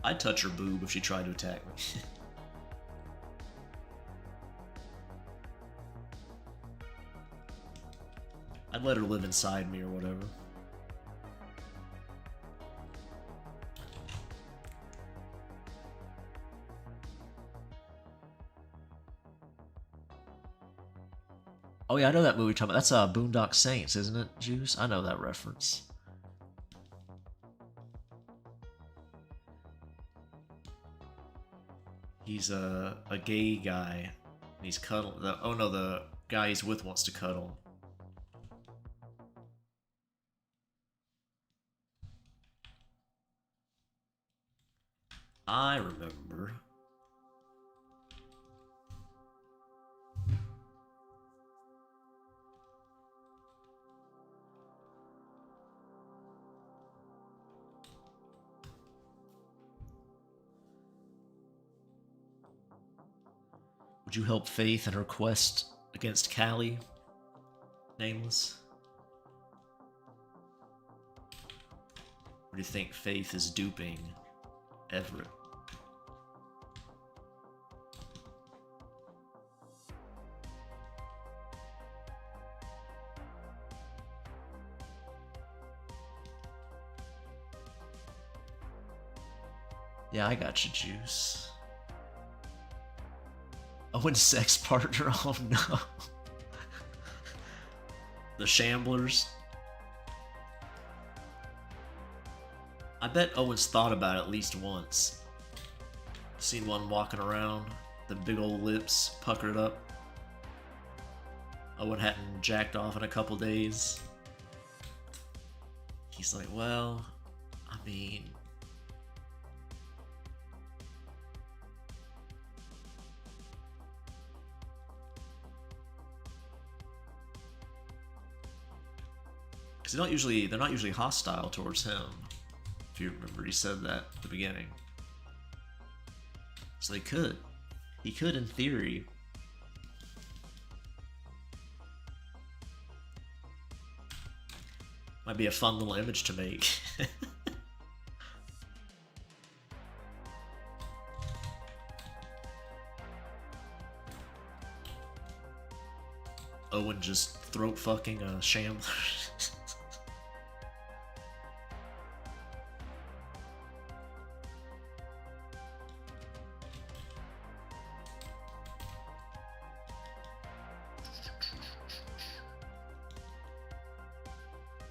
I'd touch her boob if she tried to attack me. I'd let her live inside me or whatever. Oh yeah, I know that movie you're talking about. That's Boondock Saints, isn't it, Juice? I know that reference. He's a gay guy. And he's cuddling. Oh no, the guy he's with wants to cuddle. I remember. Would you help Faith in her quest against Callie? Nameless? Or do you think Faith is duping Everett? Yeah, I got you, Juice. Owen's sex partner? Oh no. The Shamblers? I bet Owen's thought about it at least once. Seen one walking around, the big old lips puckered up. Owen hadn't jacked off in a couple days. He's like, well, I mean... Because they're not usually hostile towards him. If you remember, he said that at the beginning. So they could. He could, in theory. Might be a fun little image to make. Owen just throat fucking a Shambler.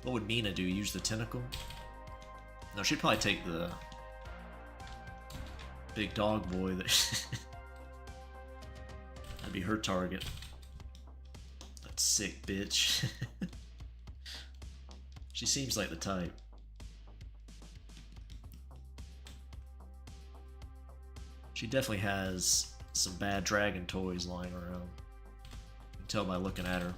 What would Mina do? Use the tentacle? No, she'd probably take the big dog boy. That'd be her target. That sick bitch. She seems like the type. She definitely has some bad dragon toys lying around. You can tell by looking at her.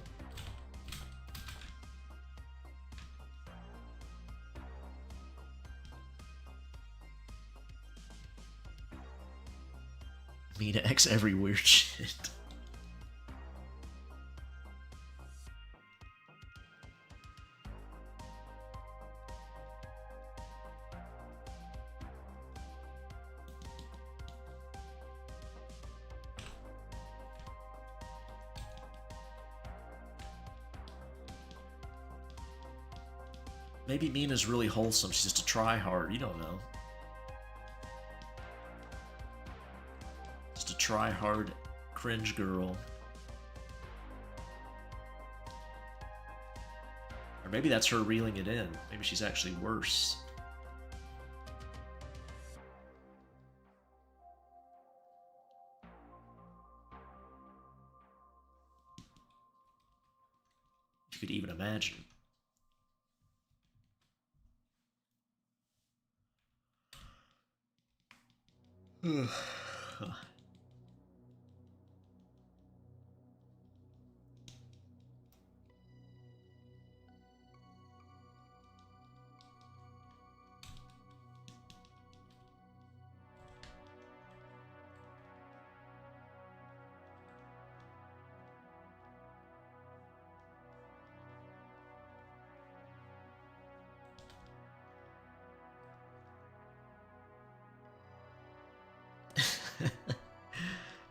Mina X every weird shit. Maybe Mina's really wholesome, she's just a try-hard, you don't know. Just a try-hard cringe girl. Or maybe that's her reeling it in. Maybe she's actually worse. You could even imagine.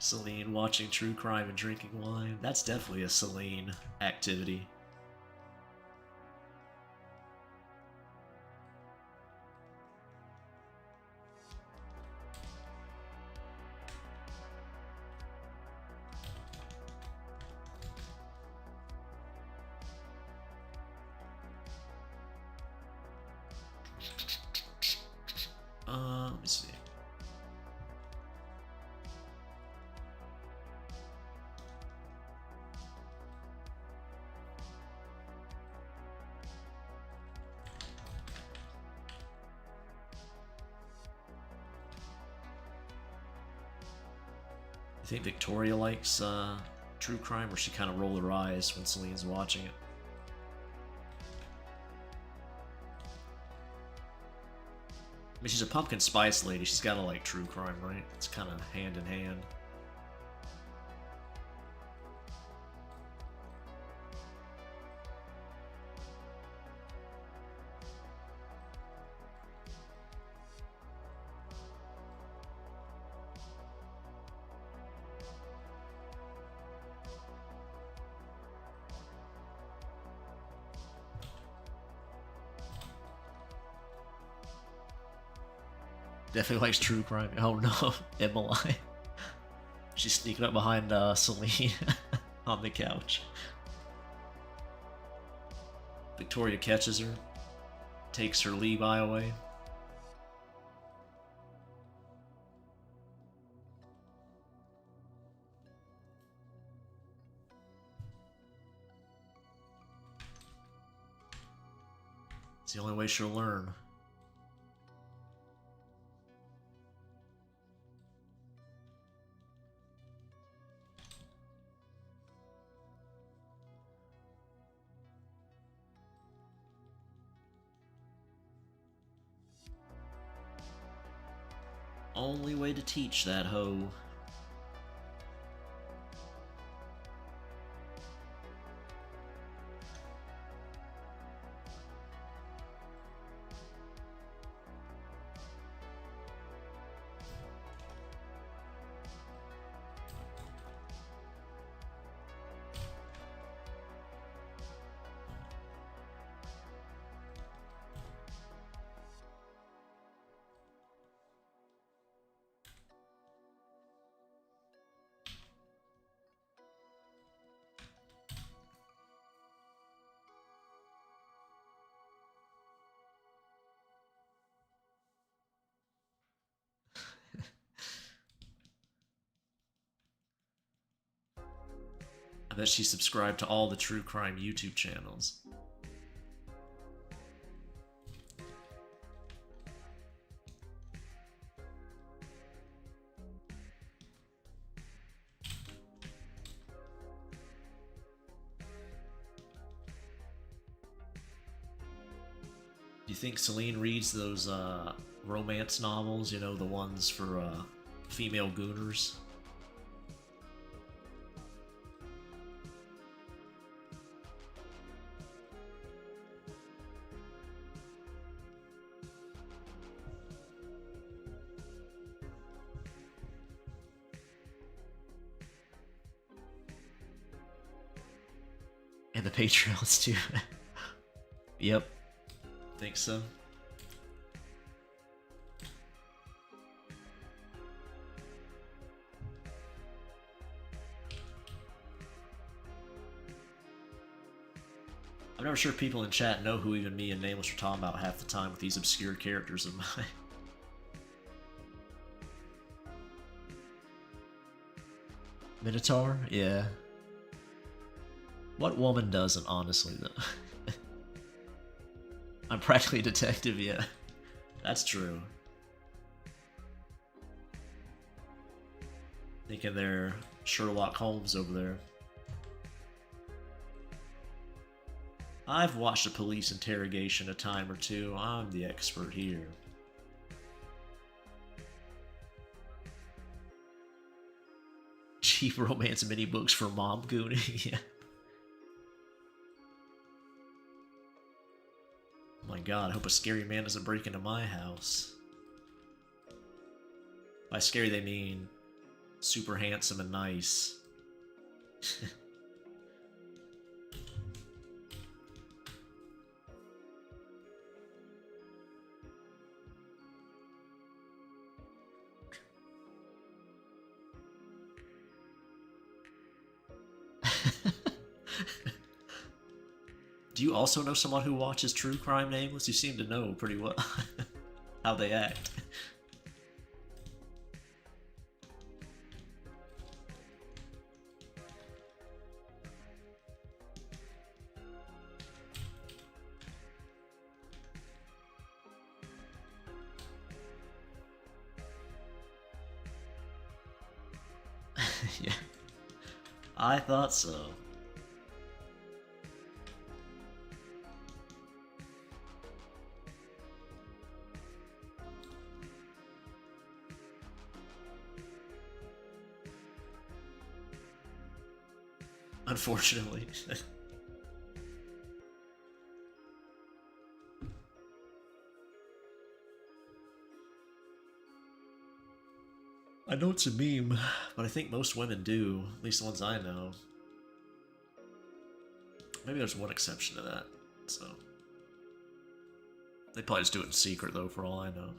Celine watching true crime and drinking wine. That's definitely a Celine activity. Let me see. You think Victoria likes true crime, or she kind of roll her eyes when Celine's watching it? I mean, she's a pumpkin spice lady. She's gotta like true crime, right? It's kind of hand in hand. Definitely likes true crime. Oh no, Emily. She's sneaking up behind Celine on the couch. Victoria catches her, takes her Levi away. It's the only way she'll learn. Only way to teach that hoe. I bet she's subscribed to all the true crime YouTube channels. Do you think Celine reads those romance novels, you know, the ones for female gooners? And the Patreons too. Yep. Think so. I'm never sure people in chat know who even me and Nameless are talking about half the time with these obscure characters of mine. Minotaur? Yeah. What woman doesn't, honestly, though? I'm practically a detective, yeah. That's true. Thinking they're Sherlock Holmes over there. I've watched a police interrogation a time or two. I'm the expert here. Cheap romance mini books for mom gooning. Yeah. Oh my god, I hope a scary man doesn't break into my house. By scary they mean super handsome and nice. Do you also know someone who watches true crime, Nameless? You seem to know pretty well how they act. Yeah. I thought so. Unfortunately. I know it's a meme, but I think most women do, at least the ones I know. Maybe there's one exception to that, so. They probably just do it in secret, though, for all I know.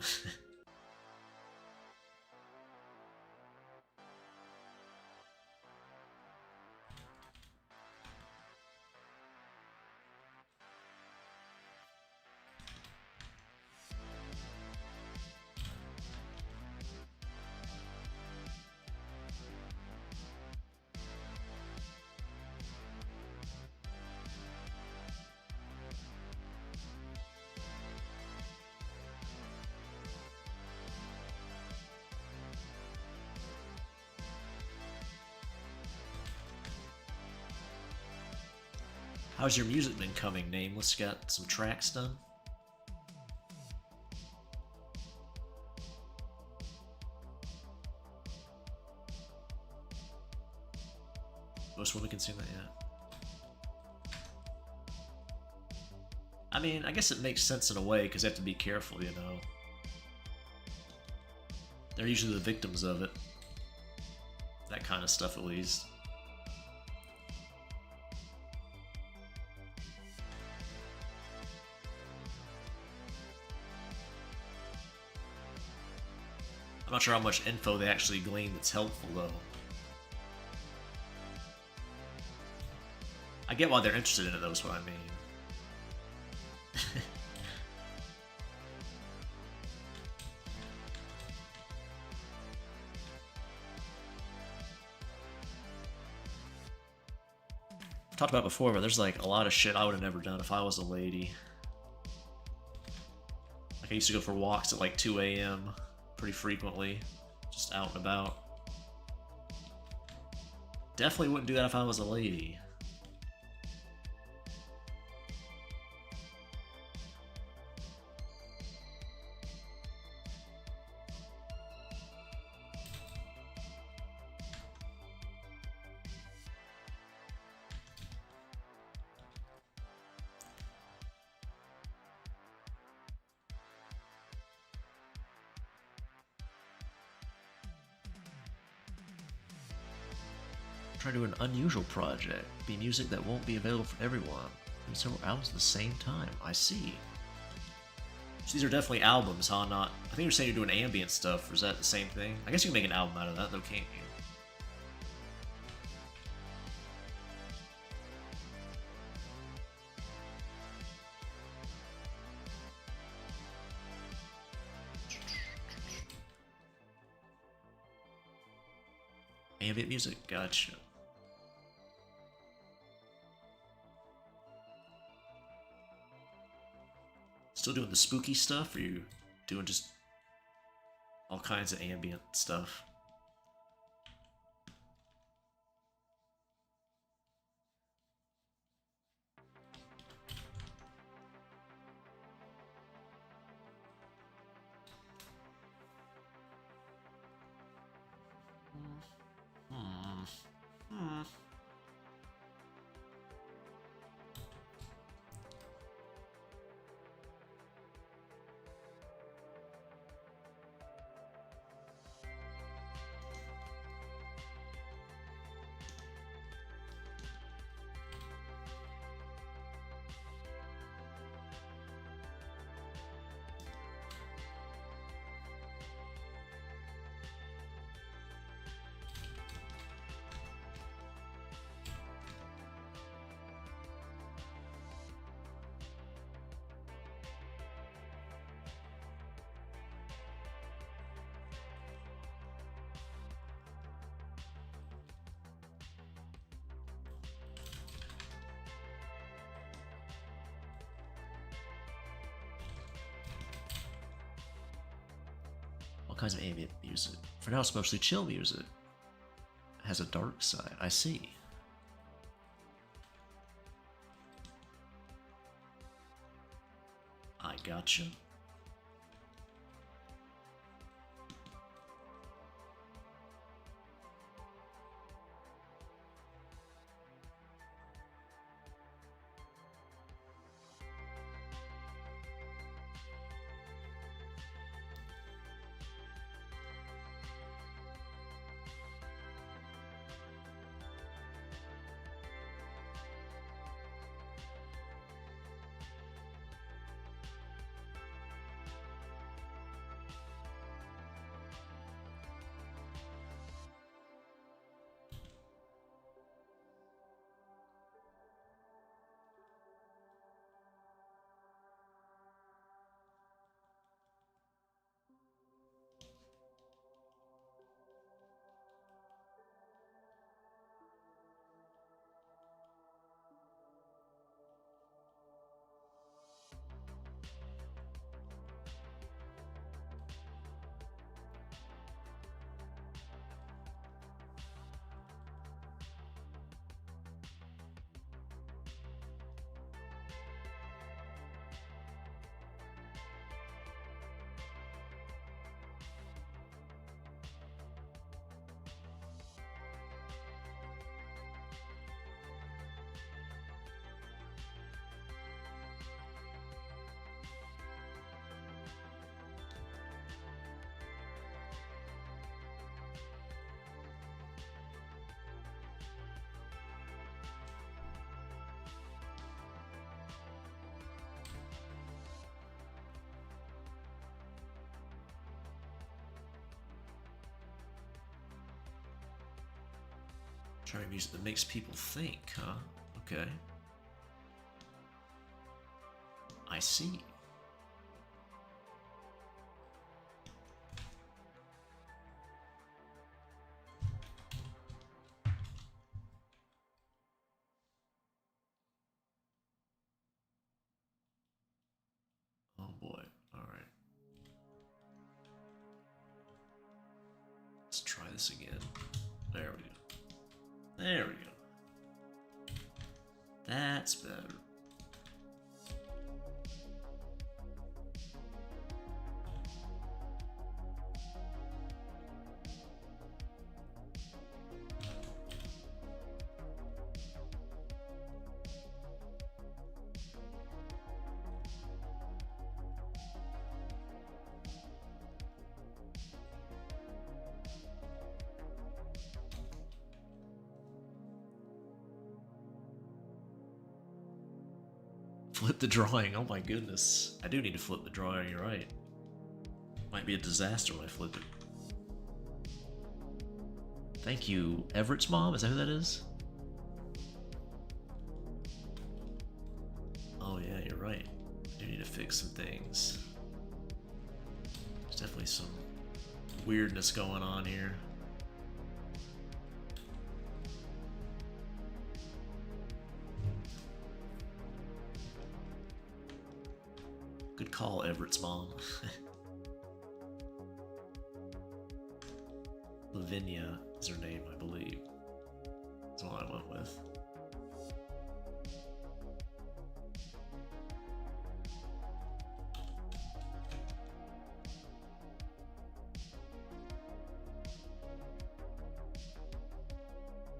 How's your music been coming, Nameless? Got some tracks done? Most women can sing that, yeah. I mean, I guess it makes sense in a way, because they have to be careful, you know. They're usually the victims of it. That kind of stuff, at least. I'm not sure how much info they actually glean that's helpful, though. I get why they're interested in it, though, is what I mean. I've talked about it before, but there's like a lot of shit I would have never done if I was a lady. Like I used to go for walks at like 2 a.m. pretty frequently, just out and about. Definitely wouldn't do that if I was a lady. Try to do an unusual project. Be music that won't be available for everyone. In several albums at the same time. I see. So these are definitely albums, huh? Not. I think you're saying you're doing ambient stuff, or is that the same thing? I guess you can make an album out of that, though, can't you? Ambient music, gotcha. Still doing the spooky stuff, or are you doing just all kinds of ambient stuff? Hmm. Hmm. All kinds of ambient music. For now, it's mostly chill music. has a dark side. I see. I gotcha. Trying music that makes people think, huh? Okay. I see. Oh boy. Alright. Let's try this again. There we go. There we go. That's better. Flip the drawing. Oh my goodness. I do need to flip the drawing, you're right. Might be a disaster when I flip it. Thank you, Everett's mom? Is that who that is? Oh yeah, you're right. I do need to fix some things. There's definitely some weirdness going on here. Good call, Everett's mom. Lavinia is her name, I believe. That's what I went with.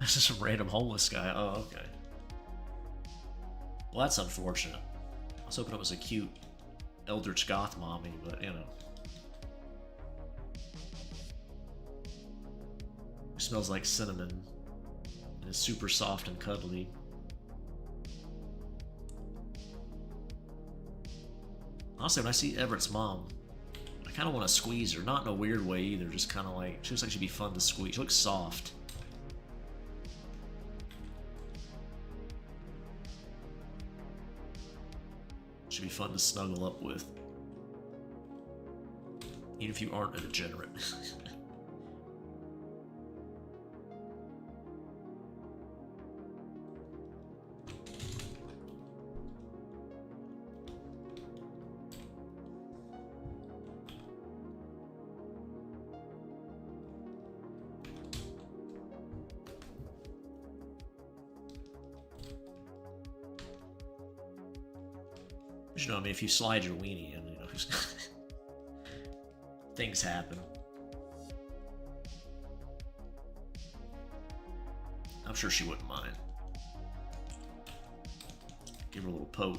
This is some random homeless guy. Oh, okay. Well, that's unfortunate. I was hoping it was a cute Eldritch Goth mommy, but you know. It smells like cinnamon and is super soft and cuddly. Honestly, when I see Everett's mom, I kind of want to squeeze her. Not in a weird way either, just kind of like, she looks like she'd be fun to squeeze. She looks soft. Should be fun to snuggle up with. Even if you aren't a degenerate. You know, I mean, if you slide your weenie in, you know, things happen. I'm sure she wouldn't mind. Give her a little poke.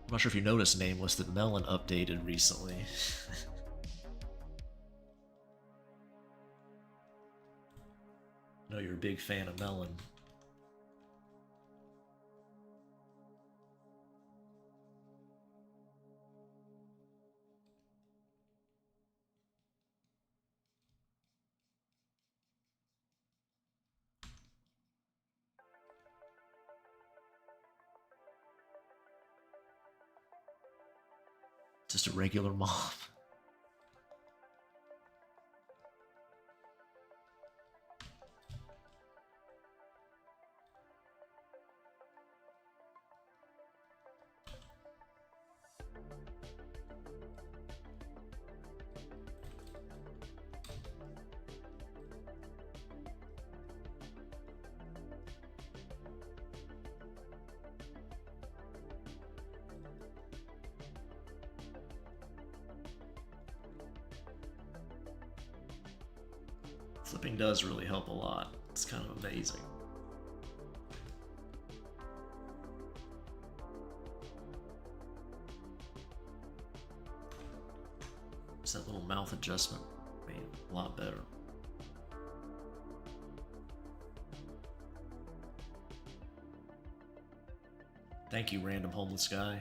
I'm not sure if you noticed, Nameless, that Melon updated recently. I know you're a big fan of Melon. Just a regular mom. Flipping does really help a lot. It's kind of amazing. Just that little mouth adjustment made it a lot better. Thank you, random homeless guy.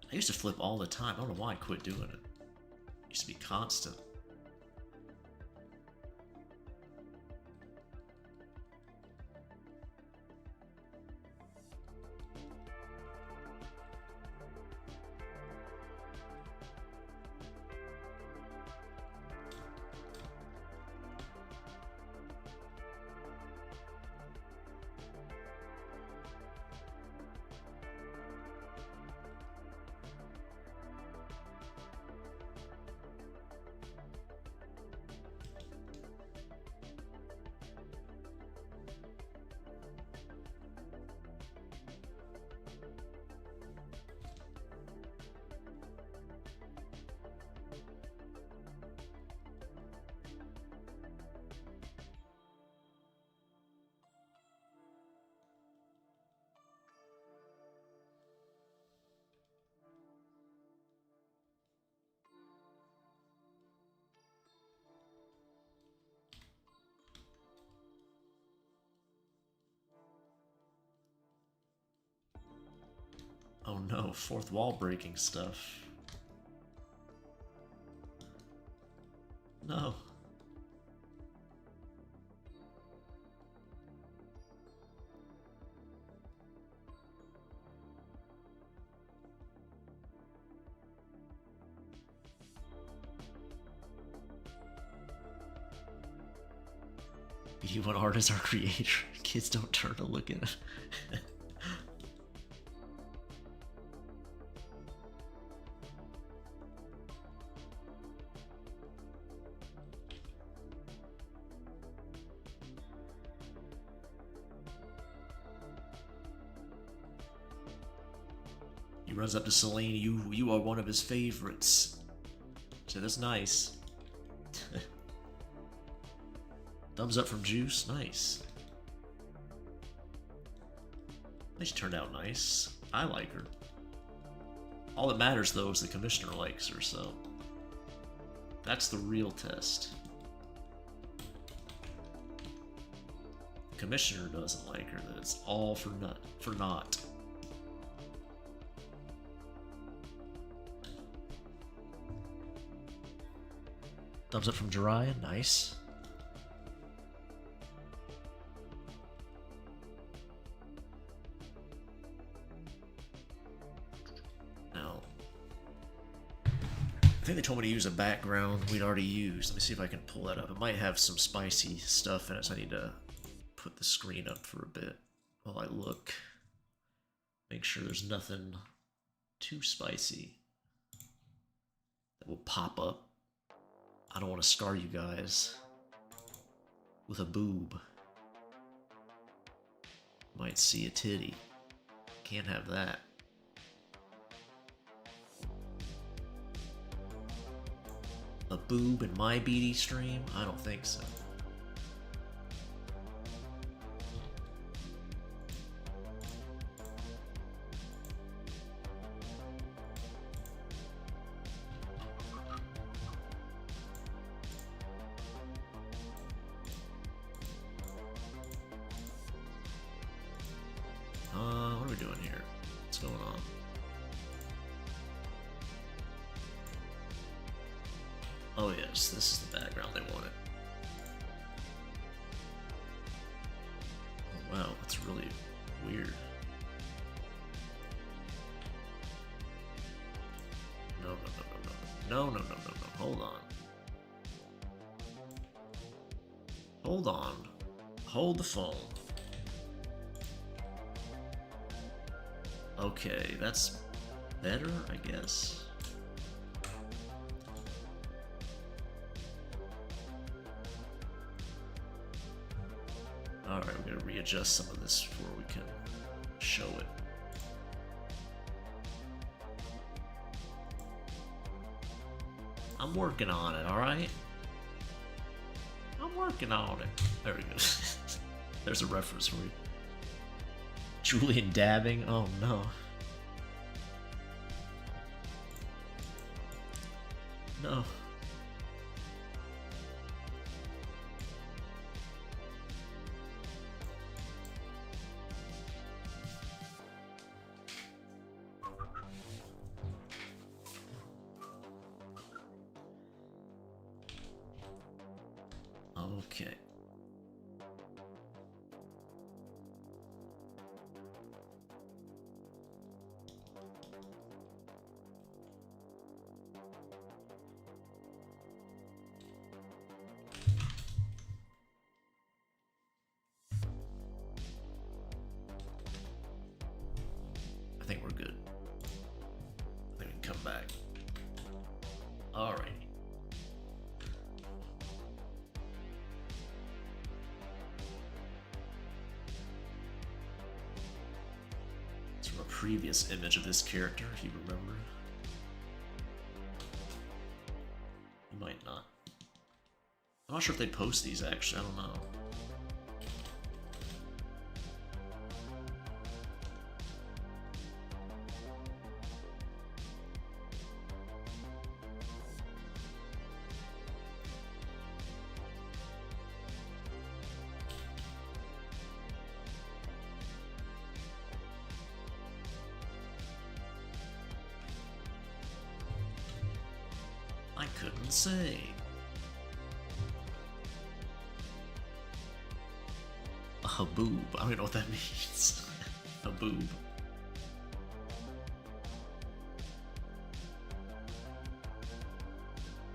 I used to flip all the time. I don't know why I quit doing it. It used to be constant. Oh no, fourth wall breaking stuff. No. Be what art is our creator. Kids don't turn to look at it. He runs up to Celine. You are one of his favorites. So that's nice. Thumbs up from Juice. Nice. She turned out nice. I like her. All that matters, though, is the commissioner likes her, so that's the real test. The commissioner doesn't like her, then it's all for naught. Thumbs up from Jiraiya. Nice. I think they told me to use a background we'd already used. Let me see if I can pull that up. It might have some spicy stuff in it, so I need to put the screen up for a bit while I look. Make sure there's nothing too spicy. That will pop up. I don't want to scar you guys with a boob. Might see a titty. Can't have that. A boob in my BD stream? I don't think so. What are we doing here? What's going on? Oh yes, this is the background they wanted. Oh wow, that's really weird. No, no, no, no, no. No, no, no, no, no. Hold on. Hold on. Hold the phone. Okay, that's better, I guess. Alright, we're gonna readjust some of this before we can show it. I'm working on it, alright? I'm working on it. There we go. There's a reference for you. Julian dabbing? Oh no. No. Okay. I think we're good. I think we can come back. Alrighty. It's from a previous image of this character, if you remember. You might not. I'm not sure if they post these actually, I don't know. I couldn't say. A haboob. I don't even know what that means. A boob.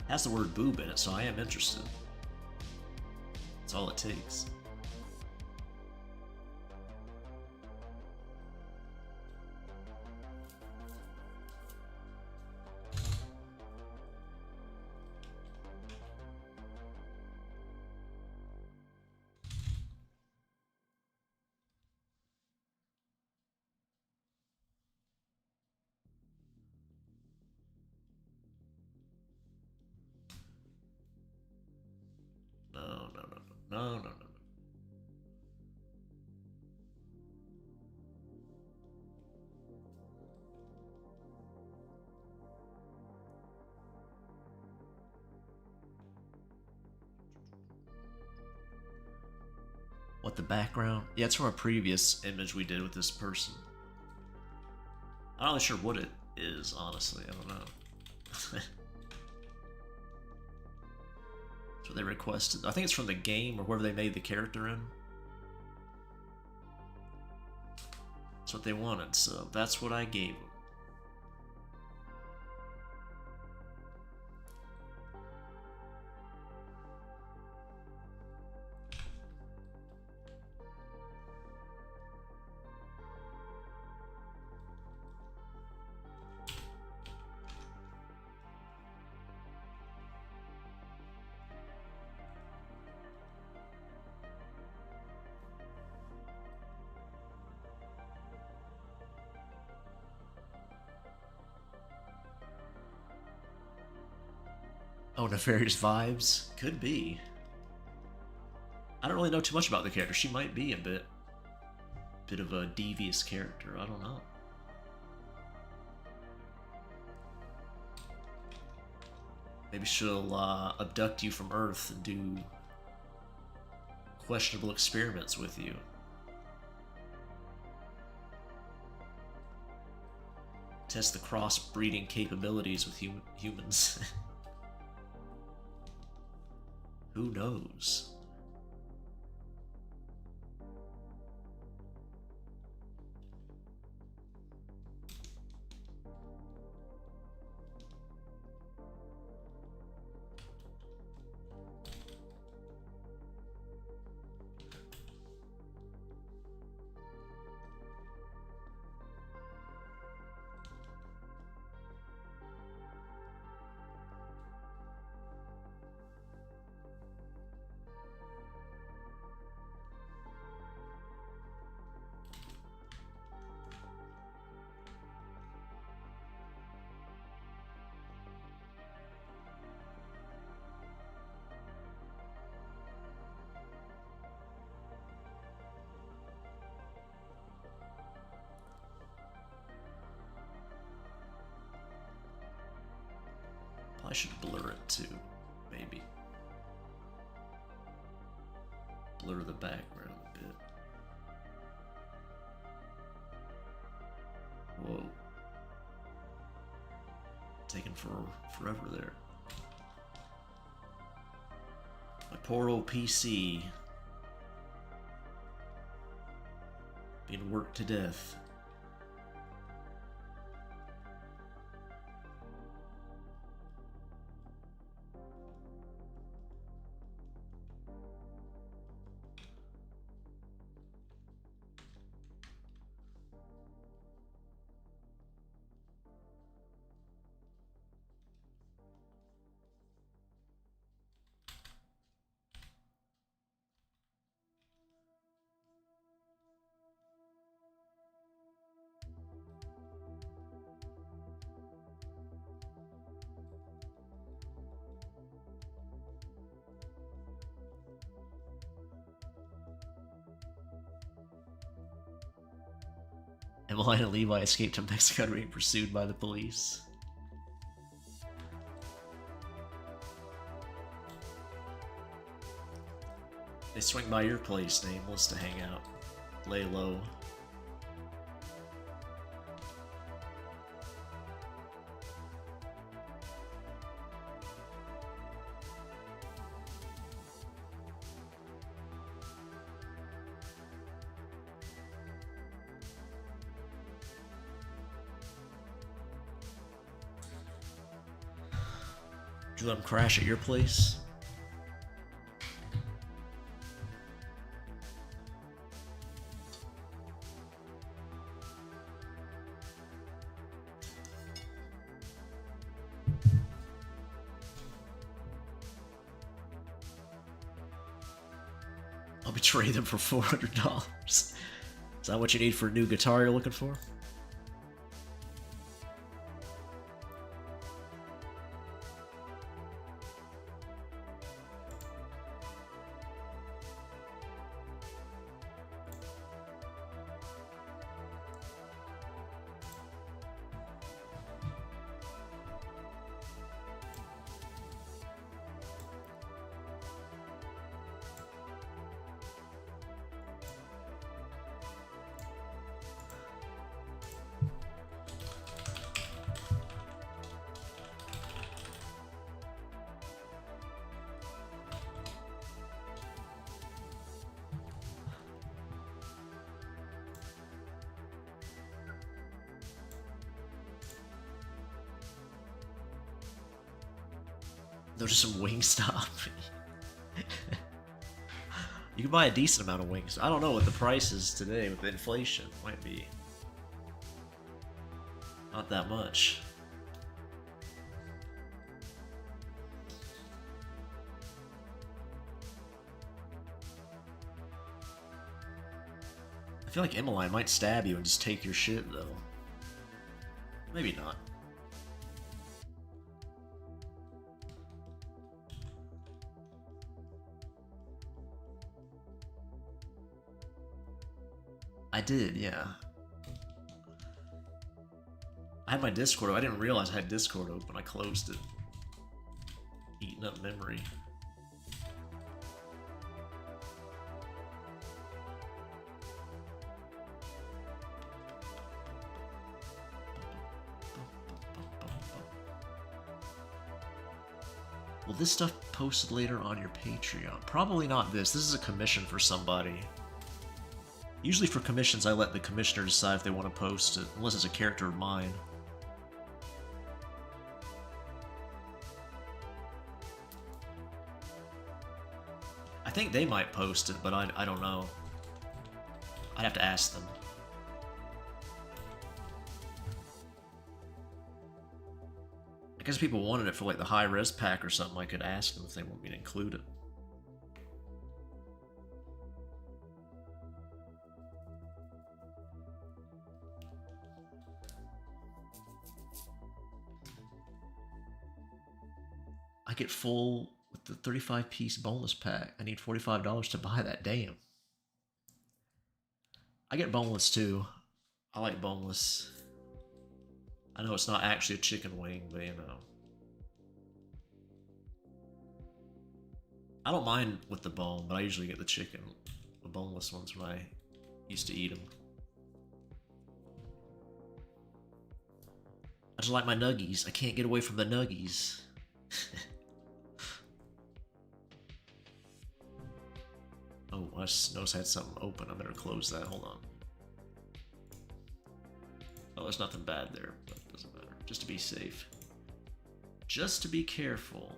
Has the word boob in it, so I am interested. That's all it takes. No. What, the background? Yeah, it's from a previous image we did with this person. I'm not really sure what it is, honestly. I don't know. That's what they requested. I think it's from the game or wherever they made the character in. That's what they wanted, so that's what I gave them. Oh, nefarious vibes? Could be. I don't really know too much about the character. She might be a bit of a devious character. I don't know. Maybe she'll abduct you from Earth and do questionable experiments with you. Test the cross-breeding capabilities with humans. Who knows? I should blur it too, maybe. Blur the background a bit. Whoa. Taking forever there. My poor old PC. Being worked to death. Emmeline and Levi escaped to Mexico being pursued by the police. They swing by your place, nameless, to hang out. Lay low. Did you let them crash at your place? I'll betray them for $400. Is that what you need for a new guitar you're looking for? Those are some Wingstop. You can buy a decent amount of wings. I don't know what the price is today with inflation. Might be not that much. I feel like Emmeline might stab you and just take your shit, though. Maybe not. I did, yeah. I had my Discord. I didn't realize I had Discord open. I closed it. Eating up memory. Will this stuff posted later on your Patreon? Probably not this. This is a commission for somebody. Usually for commissions, I let the commissioner decide if they want to post it, unless it's a character of mine. I think they might post it, but I don't know. I'd have to ask them. I guess if people wanted it for like the high-res pack or something, I could ask them if they want me to include it. I get full with the 35-piece boneless pack. I need $45 to buy that. Damn. I get boneless too. I like boneless. I know it's not actually a chicken wing, but you know. I don't mind with the bone, but I usually get the chicken, the boneless ones when I used to eat them. I just like my nuggies. I can't get away from the nuggies. Oh, I just noticed I had something open. I better close that. Hold on. Oh, there's nothing bad there, but it doesn't matter. Just to be safe. Just to be careful.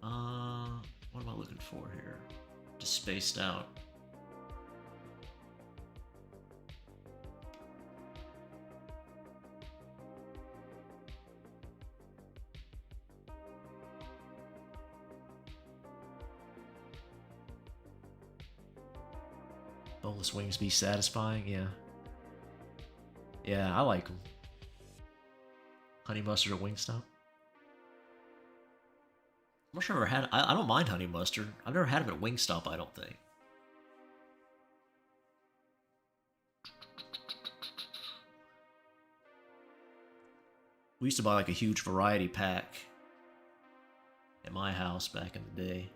What am I looking for here? Just spaced out. Boneless wings be satisfying, yeah. Yeah, I like them. Honey mustard at Wingstop. I'm not sure I've ever had. I don't mind honey mustard. I've never had them at Wingstop, I don't think. We used to buy like a huge variety pack at my house back in the day.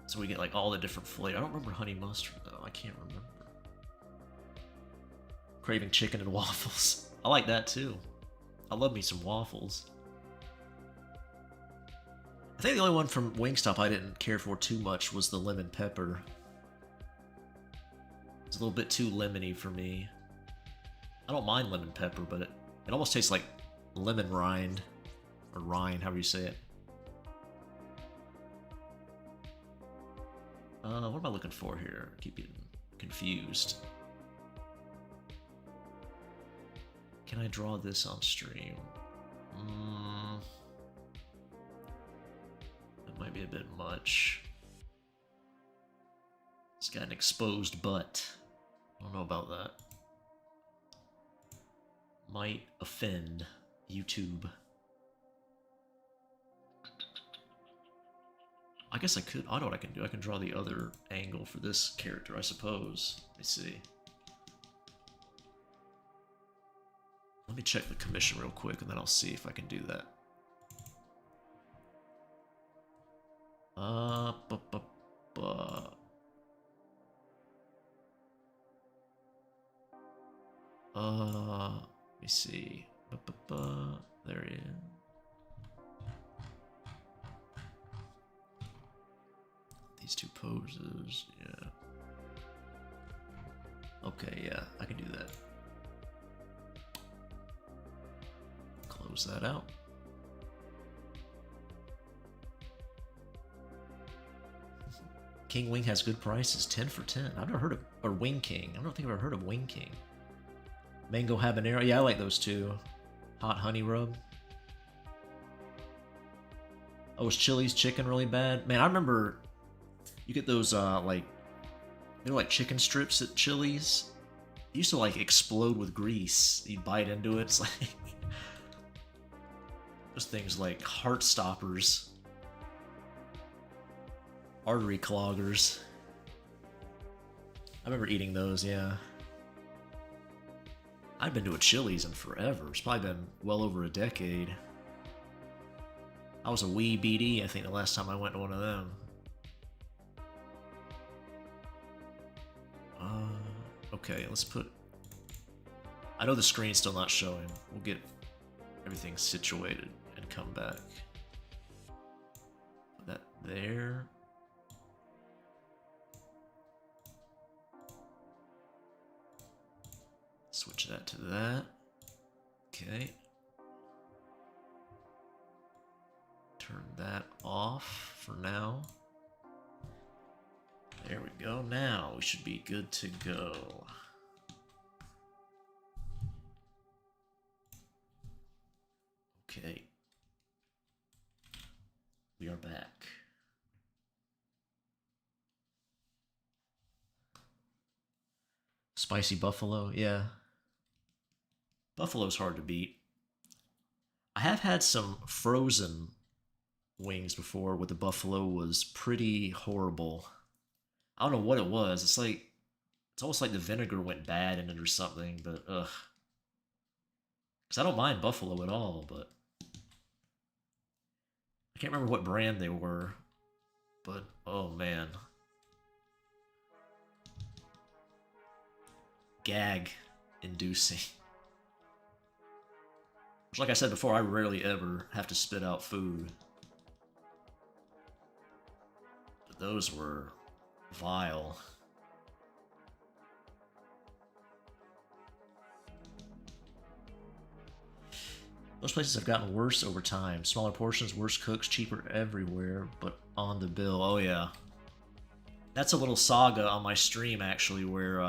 So we get like all the different flavors. I don't remember honey mustard though. I can't remember. Craving chicken and waffles. I like that too. I love me some waffles. I think the only one from Wingstop I didn't care for too much was the lemon pepper. It's a little bit too lemony for me. I don't mind lemon pepper, but it almost tastes like lemon rind. Or rind, however you say it. What am I looking for here? I keep getting confused. Can I draw this on stream? That might be a bit much. It's got an exposed butt. I don't know about that. Might offend YouTube. I guess I could. I know what I can do. I can draw the other angle for this character, I suppose. Let me see. Let me check the commission real quick, and then I'll see if I can do that. Let me see. There he is. These two poses, yeah. Okay, yeah, I can do that. Close that out. King Wing has good prices, 10 for 10. I've never heard of, or Wing King. I don't think I've ever heard of Wing King. Mango habanero, yeah, I like those two. Hot honey rub. Oh, is Chili's chicken really bad? Man, I remember you get those, like, they're like chicken strips at Chili's. It used to like explode with grease. You bite into it, it's like those things like heart stoppers, artery cloggers. I remember eating those, yeah. I've been to a Chili's in forever. It's probably been well over a decade. I was a wee BD, I think, the last time I went to one of them. Okay, let's put... I know the screen's still not showing. We'll get everything situated and come back. Put that there. Switch that to that. Okay. Turn that off for now. There we go. Now we should be good to go. Okay. We are back. Spicy buffalo, yeah. Buffalo's hard to beat. I have had some frozen wings before where the buffalo was pretty horrible. I don't know what it was. It's like, it's almost like the vinegar went bad in it or something, but ugh. Because I don't mind buffalo at all, but I can't remember what brand they were, but oh man. Gag inducing. Which, like I said before, I rarely ever have to spit out food. But those were vile. Those places have gotten worse over time. Smaller portions, worse cooks, cheaper everywhere, but on the bill. Oh yeah. That's a little saga on my stream, actually, where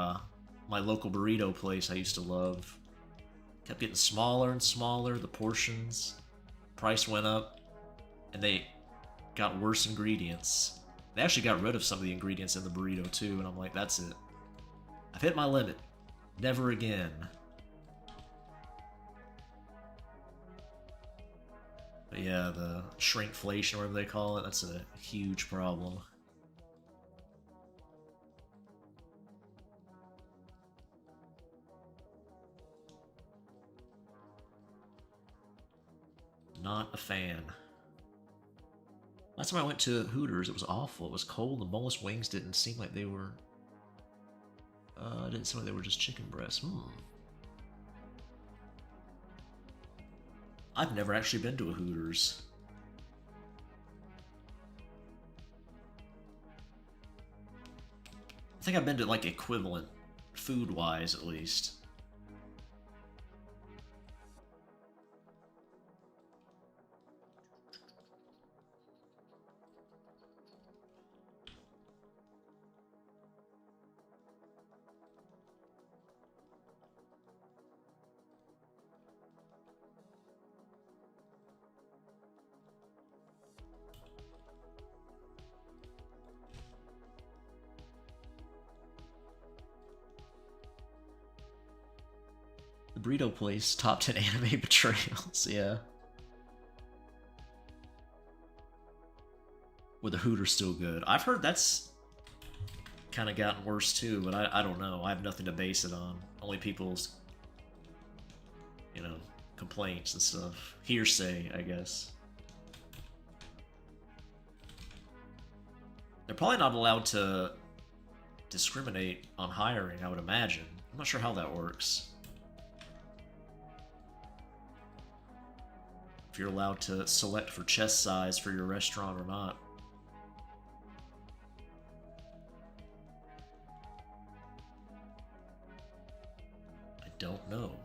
my local burrito place I used to love kept getting smaller and smaller, the portions. Price went up, and they got worse ingredients. They actually got rid of some of the ingredients in the burrito too, and I'm like, that's it. I've hit my limit. Never again. But yeah, the shrinkflation, whatever they call it, that's a huge problem. Not a fan. Last time I went to Hooters, it was awful. It was cold. The boneless wings didn't seem like they were... didn't seem like they were just chicken breasts. I've never actually been to a Hooters. I think I've been to, like, equivalent, food-wise, at least. Burrito place, top 10 anime betrayals, yeah. Were the Hooters still good? I've heard that's kind of gotten worse too, but I don't know. I have nothing to base it on. Only people's, you know, complaints and stuff. Hearsay, I guess. They're probably not allowed to discriminate on hiring, I would imagine. I'm not sure how that works. If you're allowed to select for chest size for your restaurant or not. I don't know.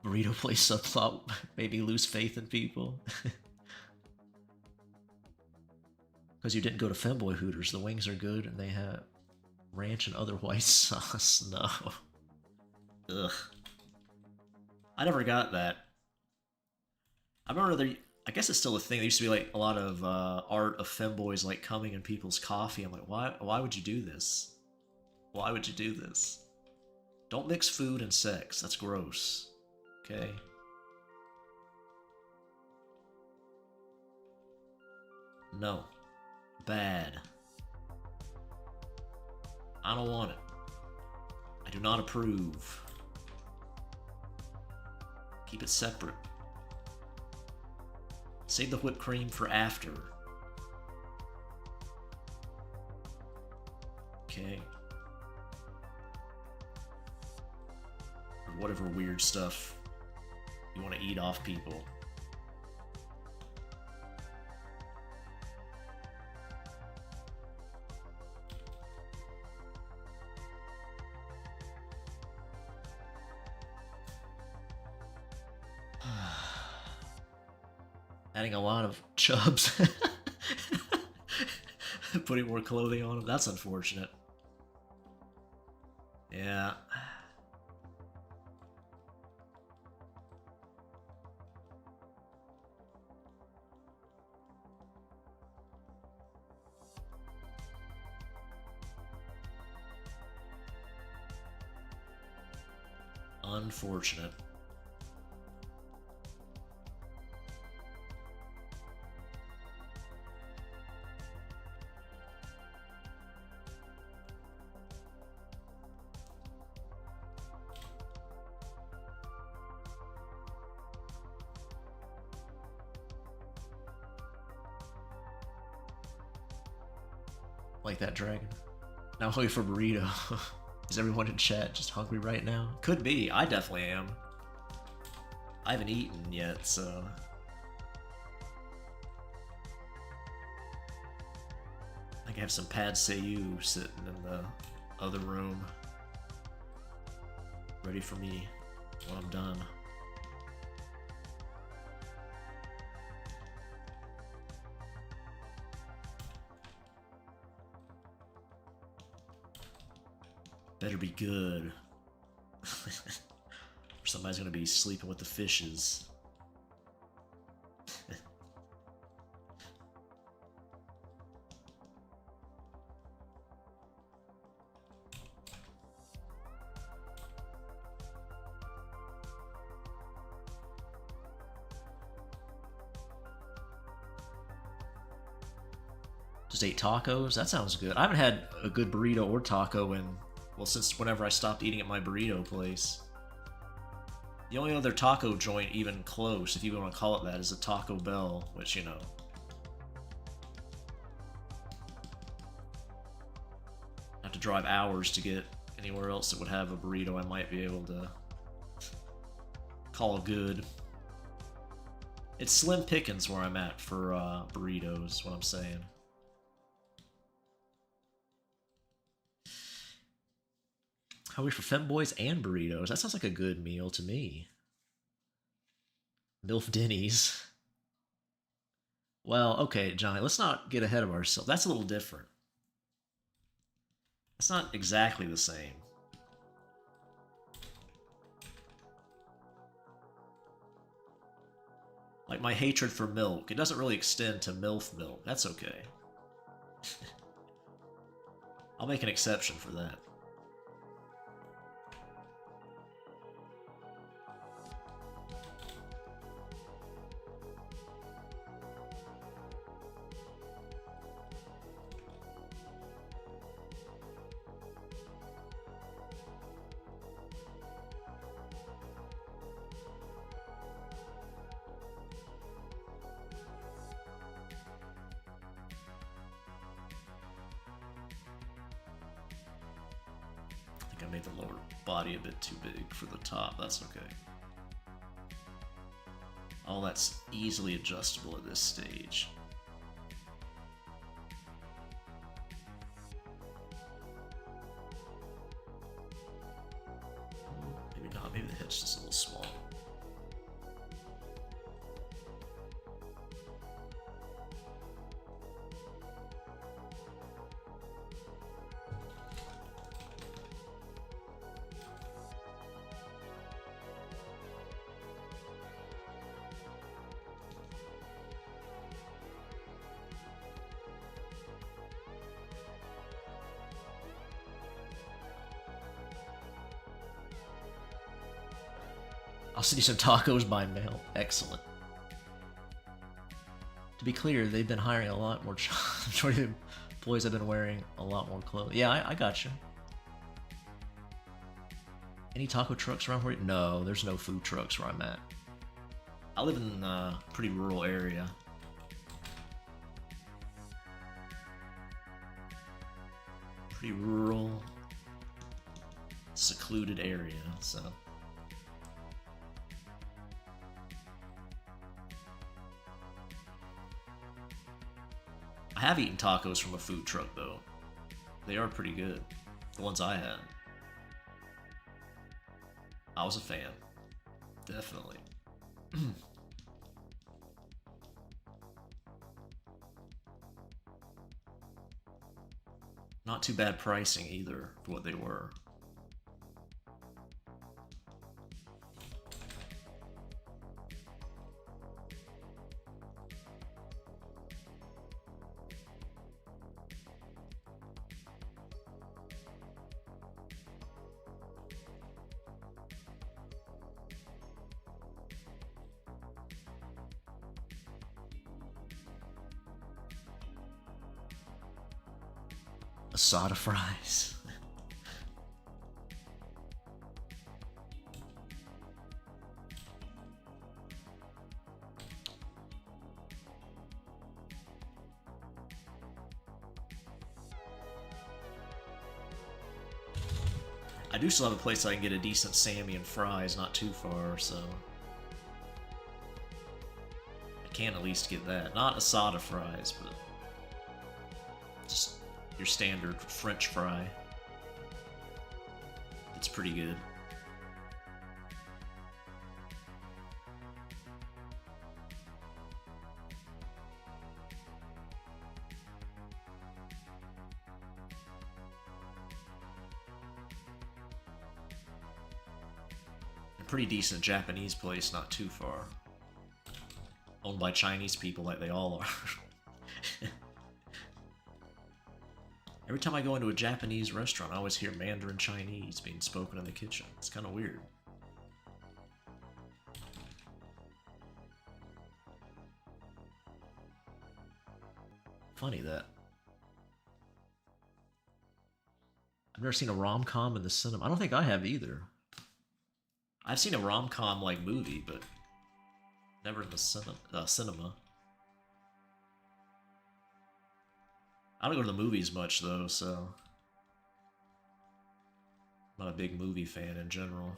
Burrito place subplot made me lose faith in people. Because you didn't go to Femboy Hooters. The wings are good and they have ranch and other white sauce. No. Ugh. I never got that. I remember I guess it's still a thing. There used to be like a lot of art of femboys like coming in people's coffee. I'm like, why would you do this? Why would you do this? Don't mix food and sex. That's gross. Okay? No. Bad. I don't want it. I do not approve. Keep it separate. Save the whipped cream for after. Okay. Or whatever weird stuff you want to eat off people. Adding a lot of chubs. Putting more clothing on them. That's unfortunate. Yeah. Unfortunate. Like that dragon. Now hungry for burrito. Is everyone in chat just hungry right now? Could be. I definitely am. I haven't eaten yet, so... I think I have some pad see ew sitting in the other room. Ready for me when I'm done. Better be good. Or somebody's gonna be sleeping with the fishes. Just ate tacos? That sounds good. I haven't had a good burrito or taco in, well, since whenever I stopped eating at my burrito place. The only other taco joint even close, if you want to call it that, is a Taco Bell, which, you know. I have to drive hours to get anywhere else that would have a burrito I might be able to call good. It's slim pickings where I'm at for burritos, is what I'm saying. Hungry for femboys and burritos. That sounds like a good meal to me. MILF Denny's. Well, okay, Johnny, let's not get ahead of ourselves. That's a little different. It's not exactly the same. Like my hatred for milk, it doesn't really extend to MILF milk. That's okay. I'll make an exception for that. I made the lower body a bit too big for the top. That's okay. All that's easily adjustable at this stage. Maybe not. Maybe the head's just a little small. I'll send you some tacos by mail. Excellent. To be clear, they've been hiring a lot more. Majority of employees have been wearing a lot more clothes. Yeah, I got you. Any taco trucks around here? No, there's no food trucks where I'm at. I live in a pretty rural area. Pretty rural, secluded area, so. I have eaten tacos from a food truck, though. They are pretty good. The ones I had. I was a fan. Definitely. Not too bad pricing either for what they were. Asada fries. I do still have a place I can get a decent Sammy and fries not too far, so I can at least get that. Not asada fries, but just your standard French fry. It's pretty good. A pretty decent Japanese place not too far. Owned by Chinese people like they all are. Every time I go into a Japanese restaurant, I always hear Mandarin Chinese being spoken in the kitchen. It's kind of weird. Funny that. I've never seen a rom-com in the cinema. I don't think I have either. I've seen a rom-com like movie, but never in the cinema. I don't go to the movies much, though, so I'm not a big movie fan in general.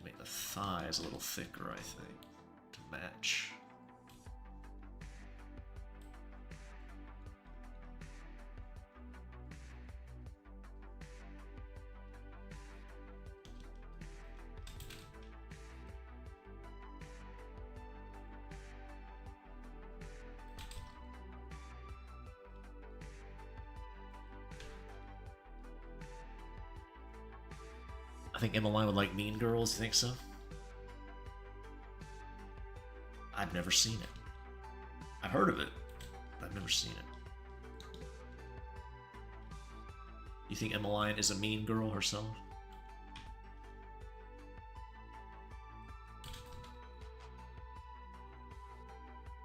Make the thighs a little thicker, I think, to match. I think Emmeline would like Mean Girls, you think so? I've never seen it. I've heard of it, but I've never seen it. You think Emmeline is a mean girl herself?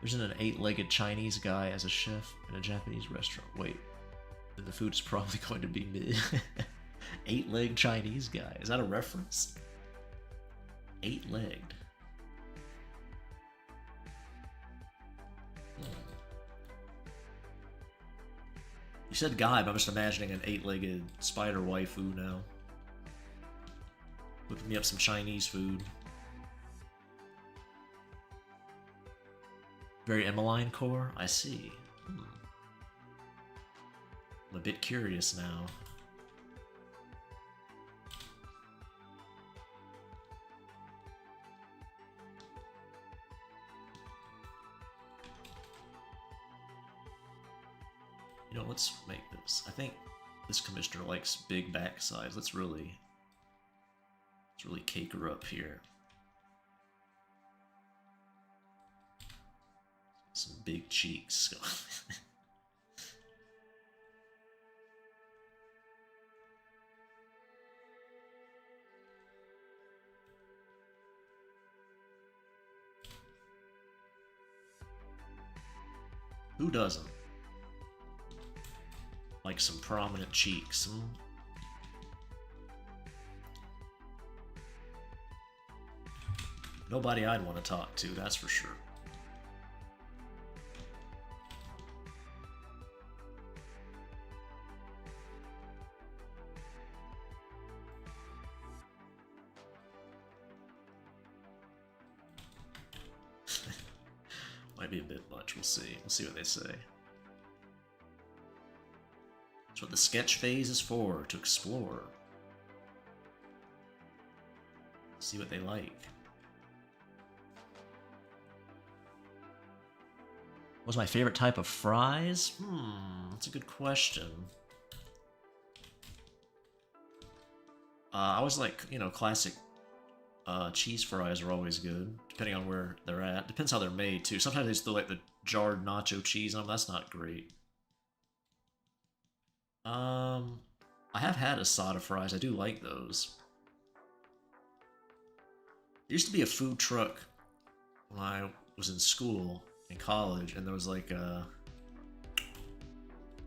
There's an 8-legged Chinese guy as a chef in a Japanese restaurant. Wait, then the food is probably going to be mid. 8-legged Chinese guy. Is that a reference? 8-legged. You said guy, but I'm just imagining an 8-legged spider waifu now. Whipping me up some Chinese food. Very Emmeline core? I see. I'm a bit curious now. You know, let's make this. I think this commissioner likes big backsides. Let's really Let's really cake her up here. Some big cheeks. Who doesn't? Like some prominent cheeks. Hmm? Nobody I'd want to talk to, that's for sure. Might be a bit much, we'll see. We'll see what they say. That's what the sketch phase is for, to explore. See what they like. What's my favorite type of fries? That's a good question. I always like, you know, classic cheese fries are always good, depending on where they're at. Depends how they're made, too. Sometimes they still like the jarred nacho cheese on them. That's not great. I have had asada fries. I do like those. There used to be a food truck when I was in school, in college, and there was like a...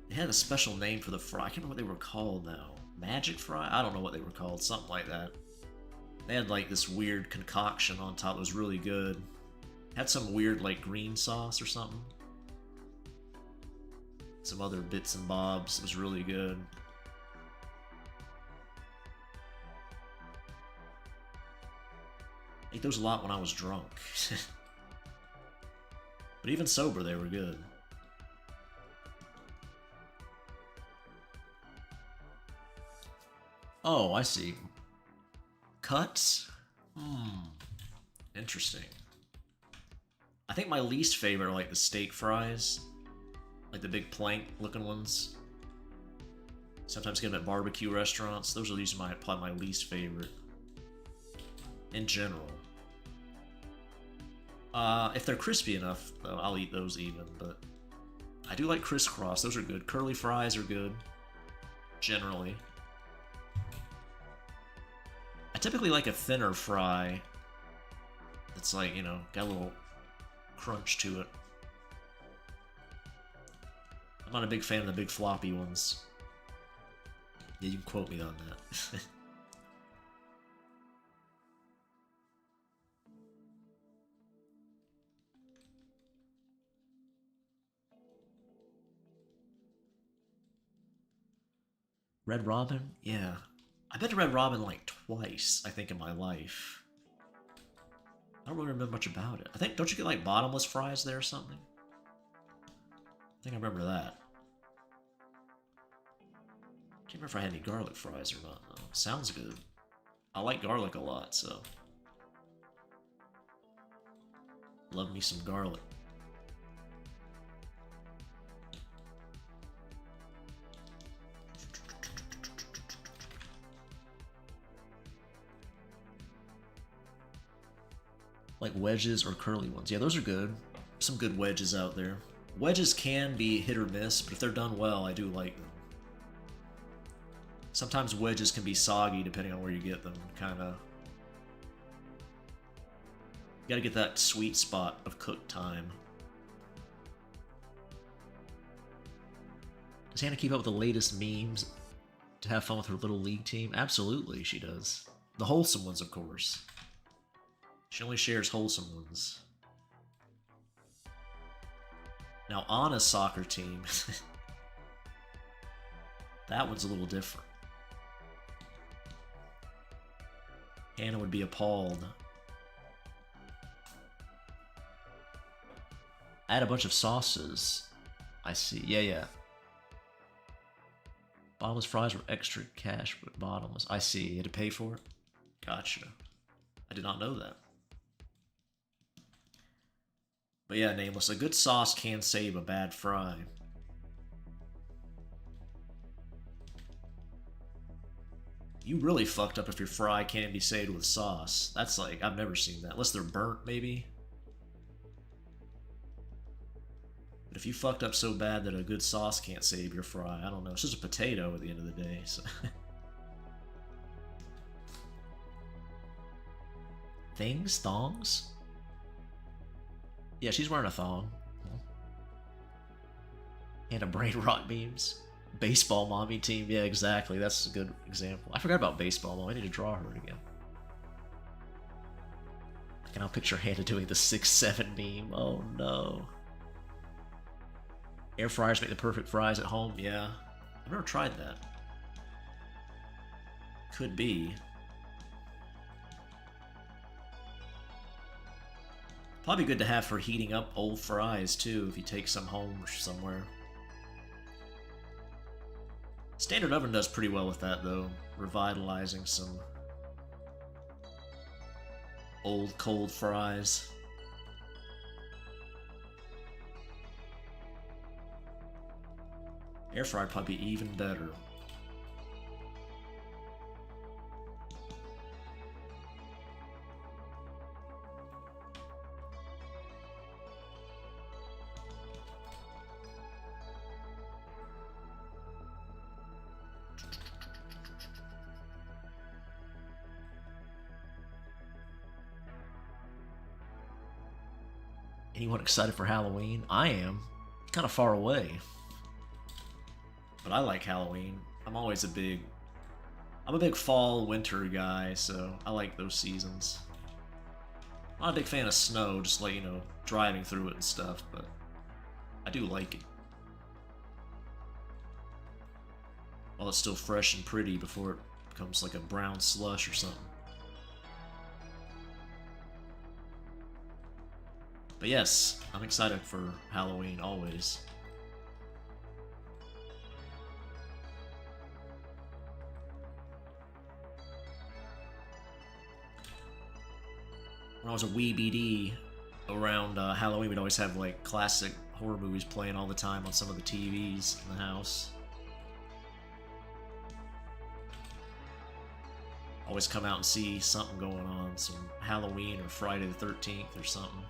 They had a special name for the fry. I can't remember what they were called now. Magic fry? I don't know what they were called. Something like that. They had like this weird concoction on top that was really good. Had some weird like green sauce or something. Some other bits and bobs. It was really good. I ate those a lot when I was drunk. But even sober, they were good. Oh, I see. Cuts? Interesting. I think my least favorite are like the steak fries. Like the big plank looking ones. Sometimes get them at barbecue restaurants. Those are usually probably my least favorite. In general. If they're crispy enough, though, I'll eat those even, but I do like crisscross. Those are good. Curly fries are good. Generally. I typically like a thinner fry that's like, you know, got a little crunch to it. I'm not a big fan of the big floppy ones. Yeah, you can quote me on that. Red Robin? Yeah. I've been to Red Robin like twice, I think, in my life. I don't really remember much about it. I think, don't you get like bottomless fries there or something? I think I remember that. Can't remember if I had any garlic fries or not, though. Sounds good. I like garlic a lot, so. Love me some garlic. Like wedges or curly ones. Yeah, those are good. Some good wedges out there. Wedges can be hit or miss, but if they're done well, I do like them. Sometimes wedges can be soggy depending on where you get them, kinda. You gotta get that sweet spot of cook time. Does Hannah keep up with the latest memes to have fun with her little league team? Absolutely, she does. The wholesome ones, of course. She only shares wholesome ones. Now, Anna's soccer team, that one's a little different. Hannah would be appalled. Add a bunch of sauces. I see. Yeah. Bottomless fries were extra cash, but bottomless. I see. You had to pay for it? Gotcha. I did not know that. But yeah, Nameless, a good sauce can save a bad fry. You really fucked up if your fry can't be saved with sauce. That's like, I've never seen that. Unless they're burnt, maybe? But if you fucked up so bad that a good sauce can't save your fry, I don't know. It's just a potato at the end of the day, so... Things? Thongs? Yeah, she's wearing a thong. And a brain rot memes. Baseball mommy team. Yeah, exactly. That's a good example. I forgot about baseball mom. I need to draw her again. I can now picture Hannah doing the 6-7 meme. Oh no. Air fryers make the perfect fries at home. Yeah. I've never tried that. Could be. Probably good to have for heating up old fries too, if you take some home or somewhere. Standard oven does pretty well with that though, revitalizing some old cold fries. Air fryer probably even better. Anyone excited for Halloween? I am. Kind of far away. But I like Halloween. I'm a big fall, winter guy, so I like those seasons. I'm not a big fan of snow, just like, you know, driving through it and stuff, but I do like it. While it's still fresh and pretty before it becomes like a brown slush or something. But yes, I'm excited for Halloween always. When I was a wee BD, around Halloween, we'd always have like classic horror movies playing all the time on some of the TVs in the house. Always come out and see something going on, some Halloween or Friday the 13th or something.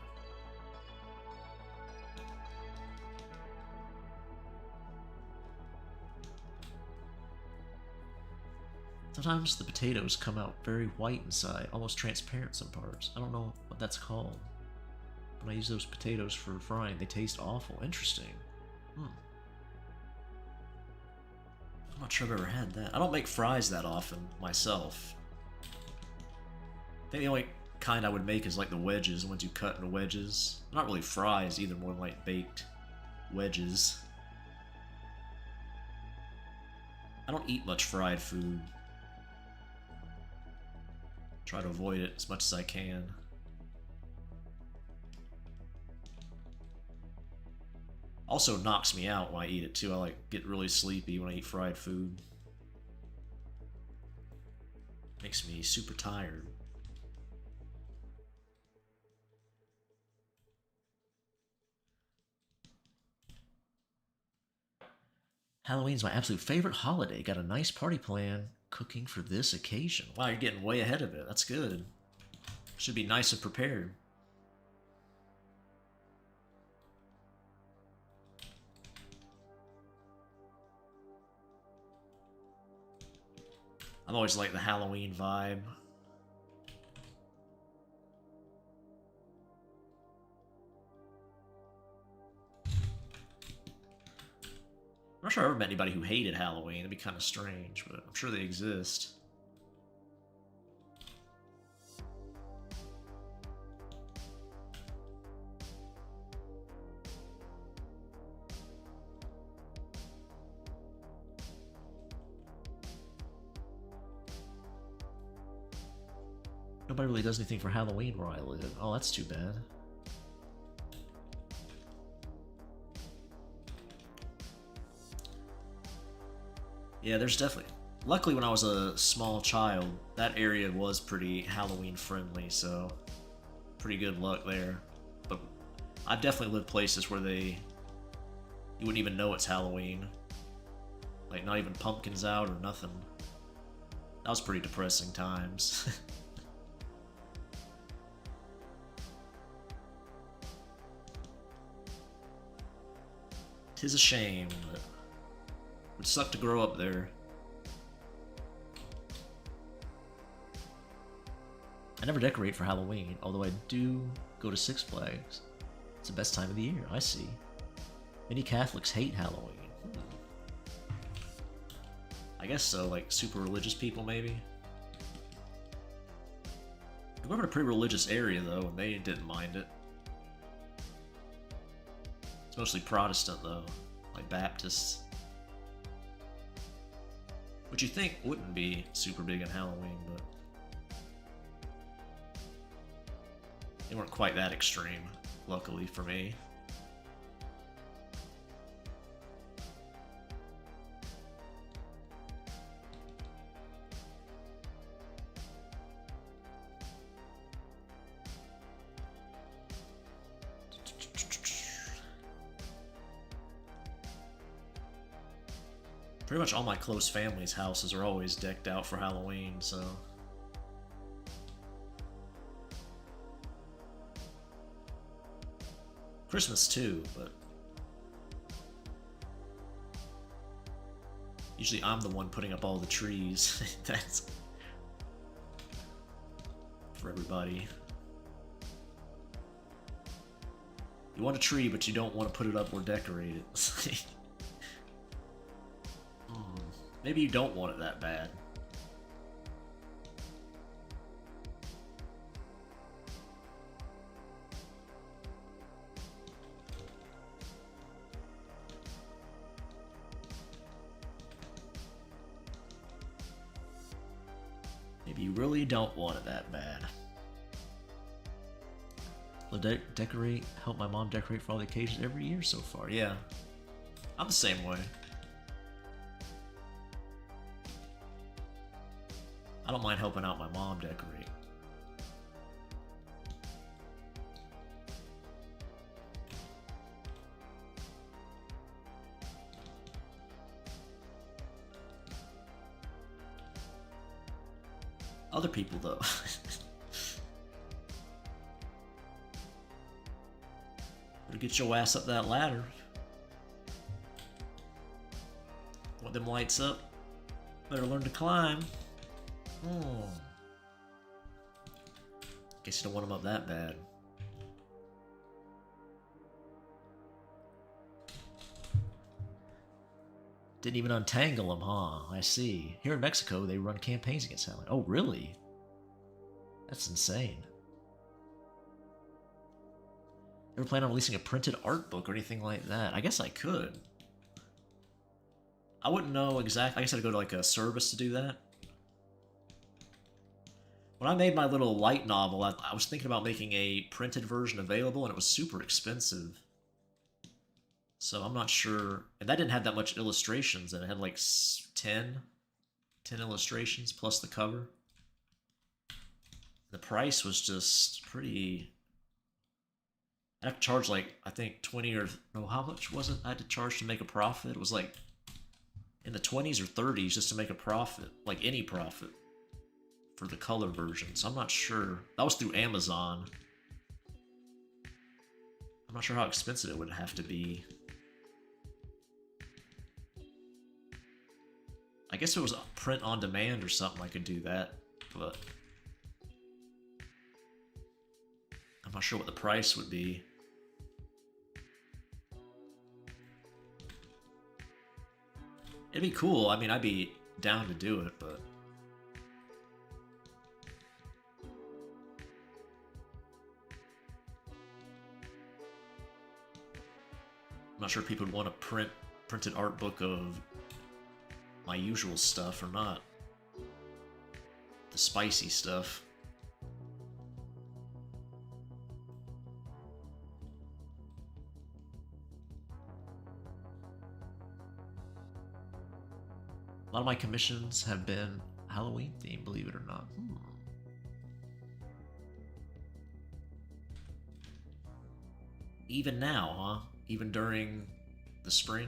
Sometimes the potatoes come out very white inside, almost transparent some parts. I don't know what that's called. When I use those potatoes for frying, they taste awful. Interesting. I'm not sure I've ever had that. I don't make fries that often myself. I think the only kind I would make is like the wedges, the ones you cut into wedges. Not really fries either, more like baked wedges. I don't eat much fried food. Try to avoid it as much as I can. Also knocks me out when I eat it too. I like get really sleepy when I eat fried food. Makes me super tired. Halloween's my absolute favorite holiday. Got a nice party plan. Cooking for this occasion. Wow, you're getting way ahead of it. That's good. Should be nice and prepared. I've always liked the Halloween vibe. I'm not sure I ever met anybody who hated Halloween. That'd be kind of strange, but I'm sure they exist. Nobody really does anything for Halloween where I live. Oh, that's too bad. Yeah, there's definitely... Luckily, when I was a small child, that area was pretty Halloween friendly, so pretty good luck there. But I've definitely lived places where you wouldn't even know it's Halloween. Like, not even pumpkins out or nothing. That was pretty depressing times. 'Tis a shame, but it would suck to grow up there. I never decorate for Halloween, although I do go to Six Flags. It's the best time of the year, I see. Many Catholics hate Halloween. I guess so, like super religious people maybe. I grew up in a pretty religious area though, and they didn't mind it. It's mostly Protestant though, like Baptists. Which you think wouldn't be super big on Halloween, but they weren't quite that extreme, luckily for me. Pretty much all my close family's houses are always decked out for Halloween, so... Christmas too, but... Usually I'm the one putting up all the trees. That's... for everybody. You want a tree, but you don't want to put it up or decorate it. Maybe you don't want it that bad. Maybe you really don't want it that bad. I'll decorate, help my mom decorate for all the occasions every year so far. Yeah, I'm the same way. I don't mind helping out my mom decorate. Other people, though. Better get your ass up that ladder. Want them lights up? Better learn to climb. Oh. Guess you don't want them up that bad. Didn't even untangle them, huh? I see. Here in Mexico, they run campaigns against Halloween. Oh, really? That's insane. Ever plan on releasing a printed art book or anything like that? I guess I could. I wouldn't know exactly. I guess I'd go to like a service to do that. When I made my little light novel, I was thinking about making a printed version available, and it was super expensive. So I'm not sure. And that didn't have that much illustrations, and it had like 10 illustrations plus the cover. The price was just pretty... I'd have to charge like, I think 20 or... No, how much was it I had to charge to make a profit? It was like in the 20s or 30s just to make a profit. Like any profit. For the color version, so I'm not sure. That was through Amazon. I'm not sure how expensive it would have to be. I guess if it was print on demand or something, I could do that, but I'm not sure what the price would be. It'd be cool. I mean, I'd be down to do it, but I'm not sure if people would want a printed art book of my usual stuff or not. The spicy stuff. A lot of my commissions have been Halloween themed, believe it or not. Even now, huh? Even during the spring?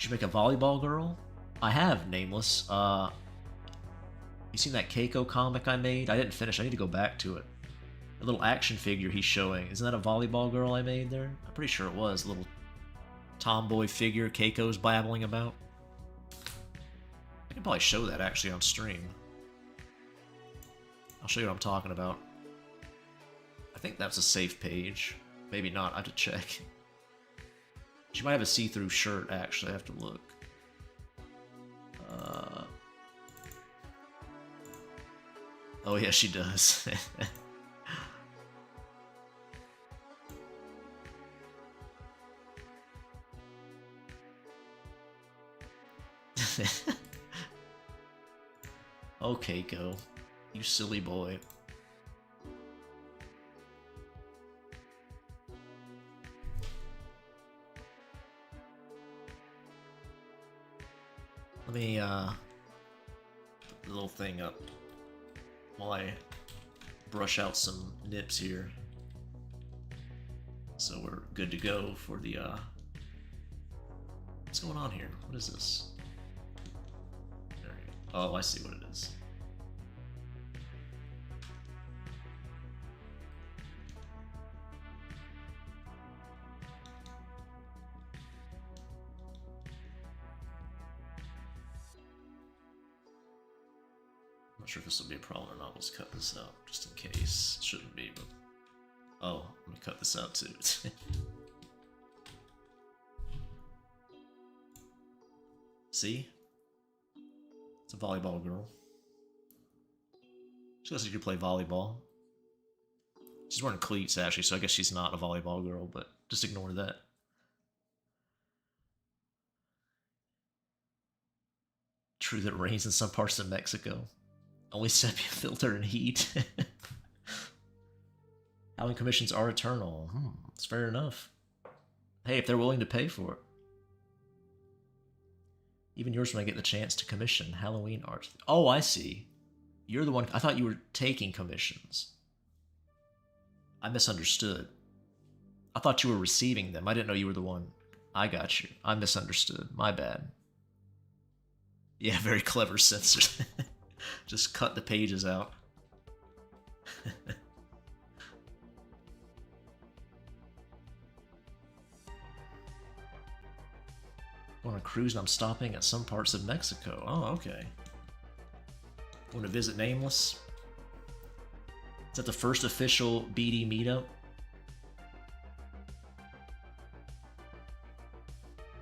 Did you make a volleyball girl? I have, Nameless. You seen that Keiko comic I made? I didn't finish. I need to go back to it. The little action figure he's showing. Isn't that a volleyball girl I made there? I'm pretty sure it was. A little tomboy figure Keiko's babbling about. I can probably show that actually on stream. I'll show you what I'm talking about. I think that's a safe page. Maybe not. I have to check. She might have a see-through shirt, actually. I have to look. Oh, yeah, she does. Okay, go. You silly boy. Let me, put the little thing up while I brush out some nips here. So we're good to go for the, what's going on here? What is this? There you go. Oh, I see what it is. Not sure if this will be a problem or not. Let's cut this out just in case. It shouldn't be, but oh, let me cut this out too. See? It's a volleyball girl. She looks like you play volleyball. She's wearing cleats actually, so I guess she's not a volleyball girl, but just ignore that. True that it rains in some parts of Mexico. Only sepia filter and heat. Halloween commissions are eternal. That's fair enough. Hey, if they're willing to pay for it. Even yours when I get the chance to commission Halloween art. Oh, I see. You're the one. I thought you were taking commissions. I misunderstood. I thought you were receiving them. I didn't know you were the one. I got you. I misunderstood. My bad. Yeah, very clever censor. Just cut the pages out. Going on a cruise and I'm stopping at some parts of Mexico. Oh, okay. Want to visit Nameless? Is that the first official BD meetup?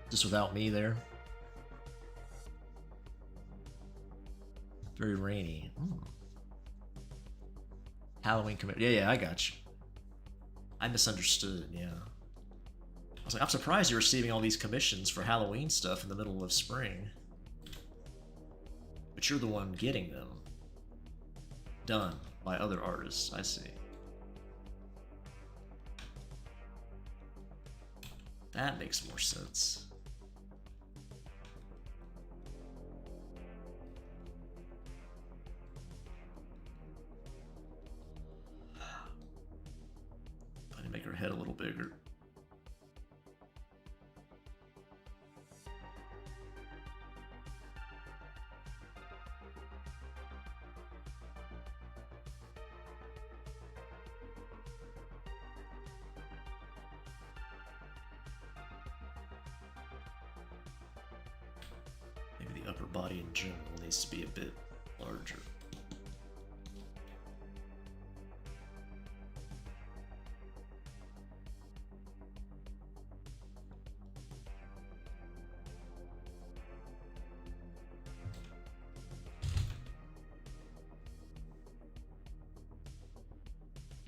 Just without me there. Very rainy. Halloween commit. Yeah, I got you. I misunderstood, yeah. I was like, I'm surprised you're receiving all these commissions for Halloween stuff in the middle of spring. But you're the one getting them. Done by other artists, I see. That makes more sense. I need to make her head a little bigger. Maybe the upper body in general needs to be a bit larger.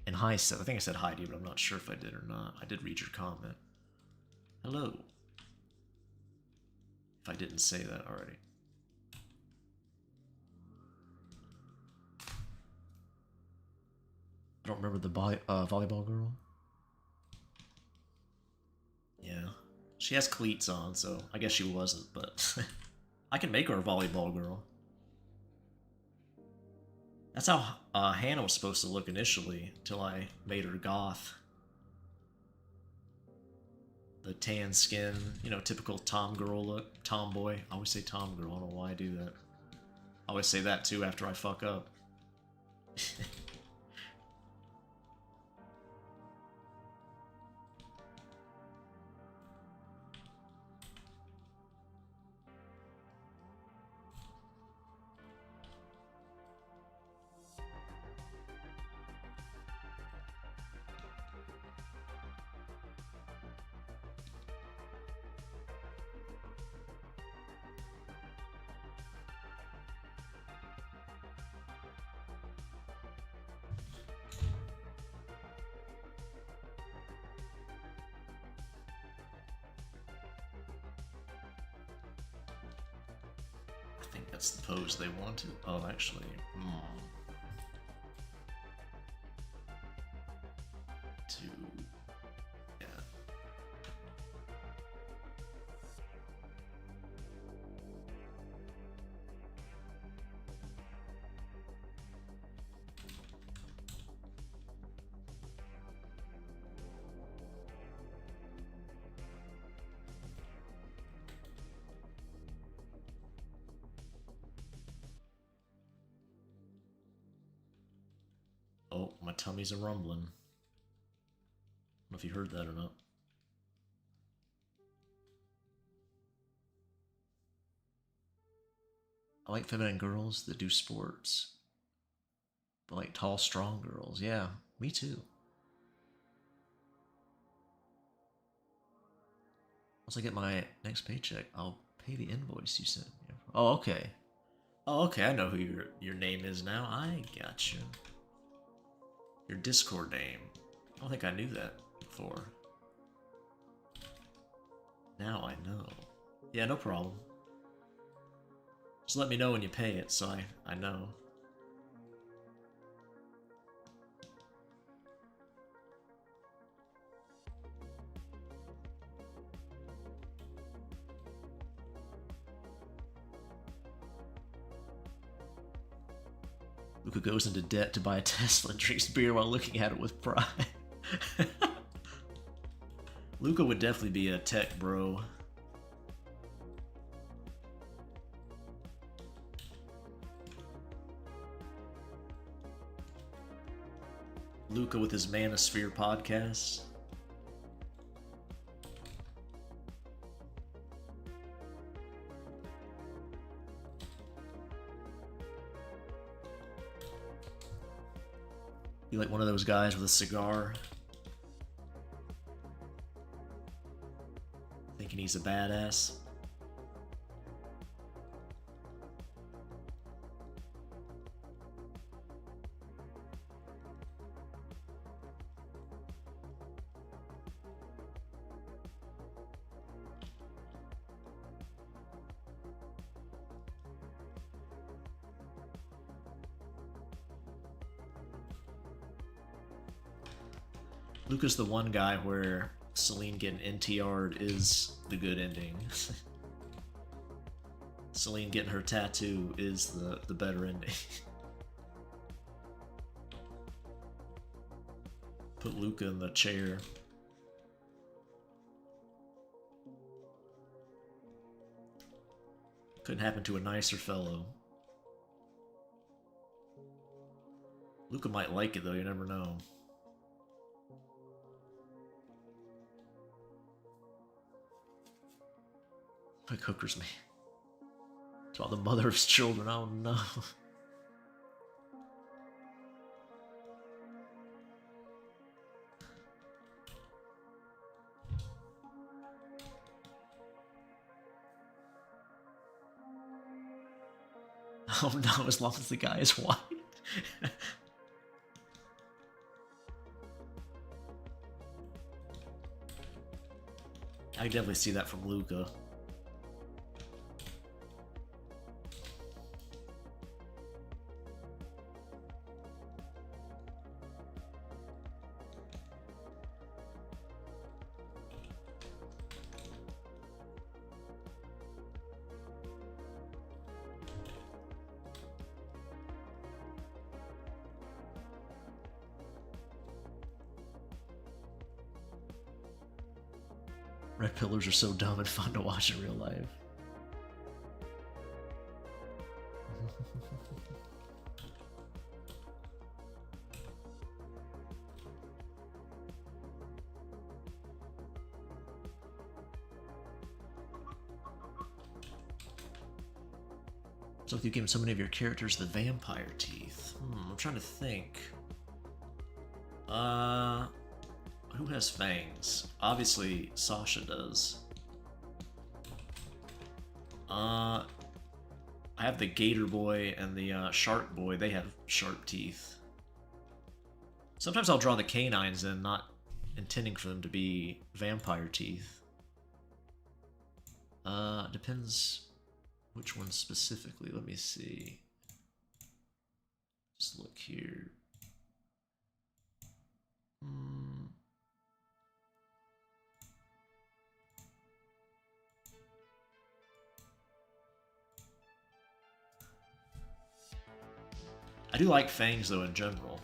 And hi, Seth. I think I said hi to you, but I'm not sure if I did or not. I did read your comment. Hello. If I didn't say that already. I don't remember the volleyball girl. Yeah. She has cleats on, so I guess she wasn't, but I can make her a volleyball girl. That's how Hannah was supposed to look initially, until I made her goth. The tan skin, you know, typical tom girl look, tomboy. I always say tom girl. I don't know why I do that. I always say that too after I fuck up. I think that's the pose they wanted. Oh, actually, to, yeah. Oh, my tummy's a rumbling. I don't know if you heard that or not. I like feminine girls that do sports. But like tall, strong girls. Yeah, me too. Once I get my next paycheck, I'll pay the invoice you sent me. Oh, okay. Oh, okay, I know who your name is now. I got you. Your Discord name. I don't think I knew that before. Now I know. Yeah, no problem. Just let me know when you pay it so I know. Luca goes into debt to buy a Tesla and drinks beer while looking at it with pride. Luca would definitely be a tech bro. Luca with his Manosphere podcast. Be like one of those guys with a cigar. Thinking he's a badass. Luca's the one guy where Celine getting NTR'd is the good ending. Celine getting her tattoo is the better ending. Put Luca in the chair. Couldn't happen to a nicer fellow. Luca might like it though, you never know. Like hookers me. It's about the mother of his children, I don't know. Oh no, as long as the guy is white. I can definitely see that from Luca. Red pillars are so dumb and fun to watch in real life. So if you give so many of your characters the vampire teeth, I'm trying to think. Who has fangs? Obviously, Sasha does. I have the Gator Boy and the Shark Boy. They have sharp teeth. Sometimes I'll draw the canines in, not intending for them to be vampire teeth. Depends which one specifically. Let me see. Just look here. I do like fangs though in general.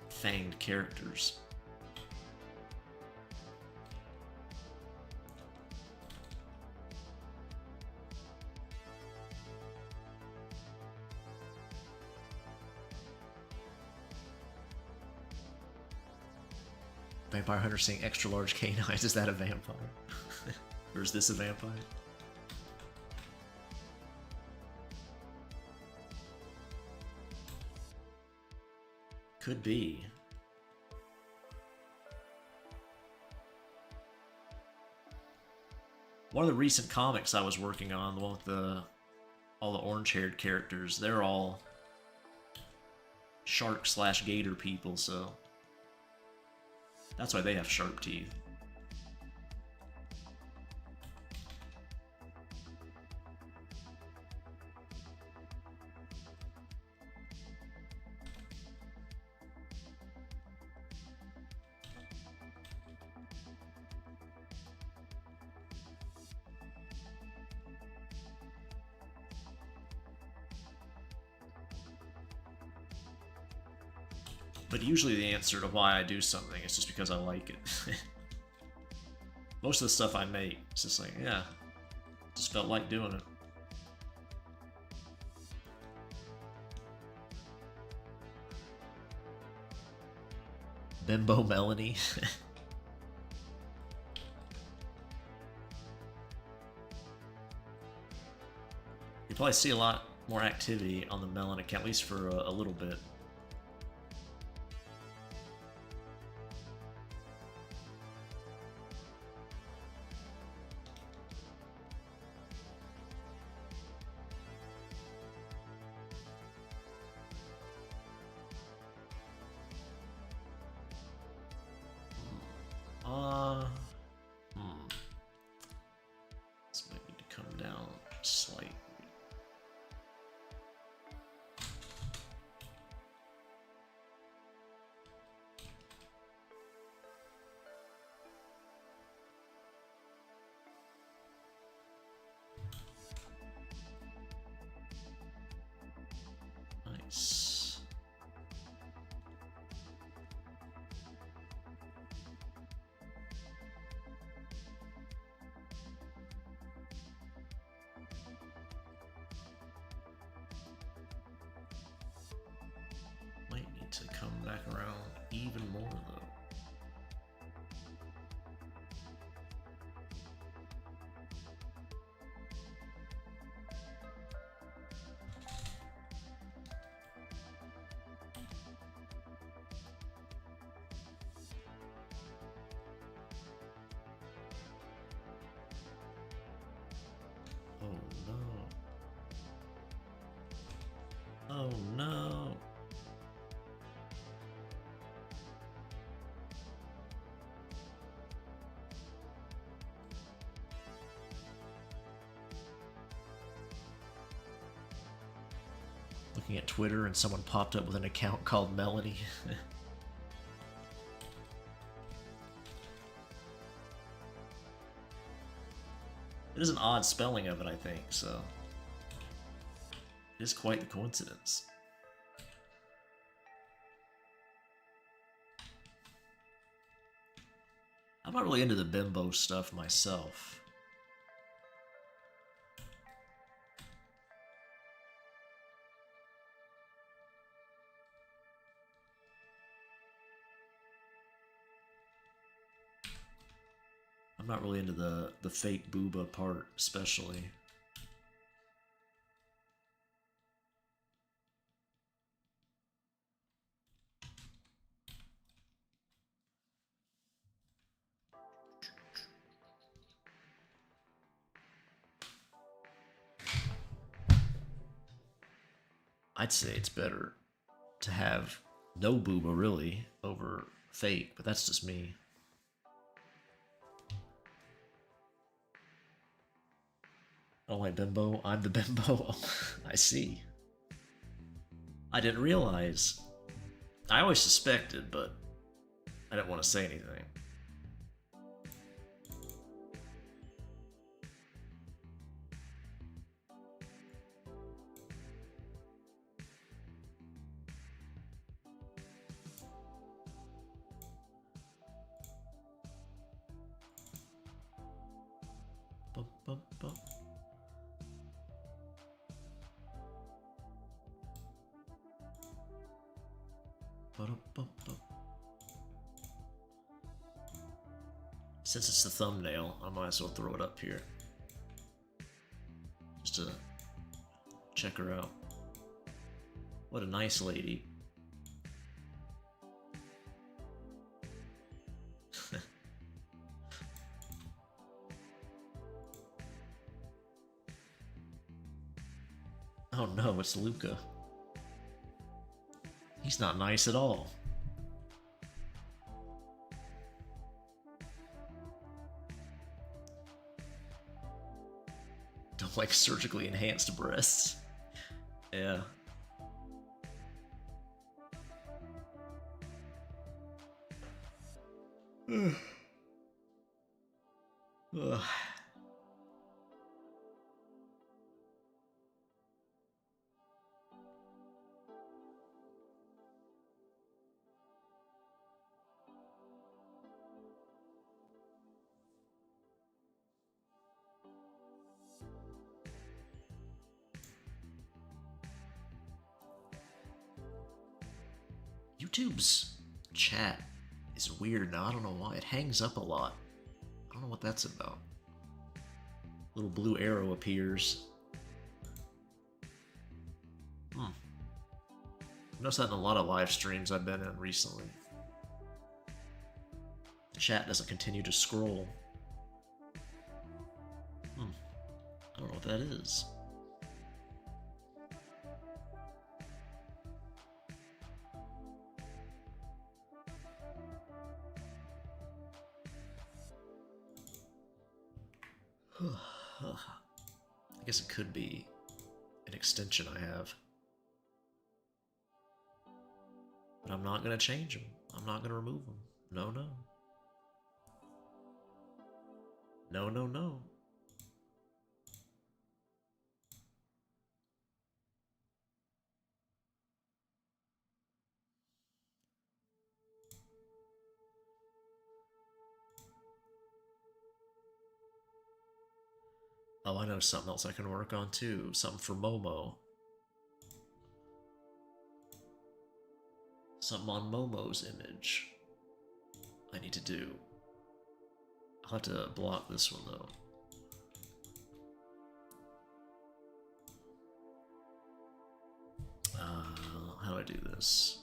Fanged characters. Vampire Hunter saying extra large canines. Is that a vampire? Or is this a vampire? Could be. One of the recent comics I was working on, the one with all the orange-haired characters, they're all shark/gator people, so that's why they have sharp teeth. But usually the answer to why I do something is just because I like it. Most of the stuff I make, it's just like, yeah, just felt like doing it. Bimbo Melanie. You probably see a lot more activity on the Melon account, at least for a little bit. This might need to come down slightly. Nice. Might need to come back around even more though. Oh no. Oh no. Looking at Twitter and someone popped up with an account called Melanie. It is an odd spelling of it, I think, so it is quite the coincidence. I'm not really into the bimbo stuff myself. I'm not really into the fake booba part, especially. I'd say it's better to have no booba really over fake, but that's just me. I don't like bimbo. I'm the bimbo. I see. I didn't realize. I always suspected, but I didn't want to say anything. Bum, bum, bum. Ba-dum-bum-bum. Since it's the thumbnail, I might as well throw it up here. Just to check her out. What a nice lady. Oh no, it's Luca. He's not nice at all. Don't like surgically enhanced breasts. Yeah. Ugh. YouTube's chat is weird now. I don't know why. It hangs up a lot. I don't know what that's about. Little blue arrow appears. I've noticed that in a lot of live streams I've been in recently. The chat doesn't continue to scroll. I don't know what that is. I guess it could be an extension I have. But I'm not going to change them. I'm not going to remove them. No, no. No, no, no. Oh, I know something else I can work on too. Something for Momo. Something on Momo's image I need to do. I'll have to block this one though. How do I do this?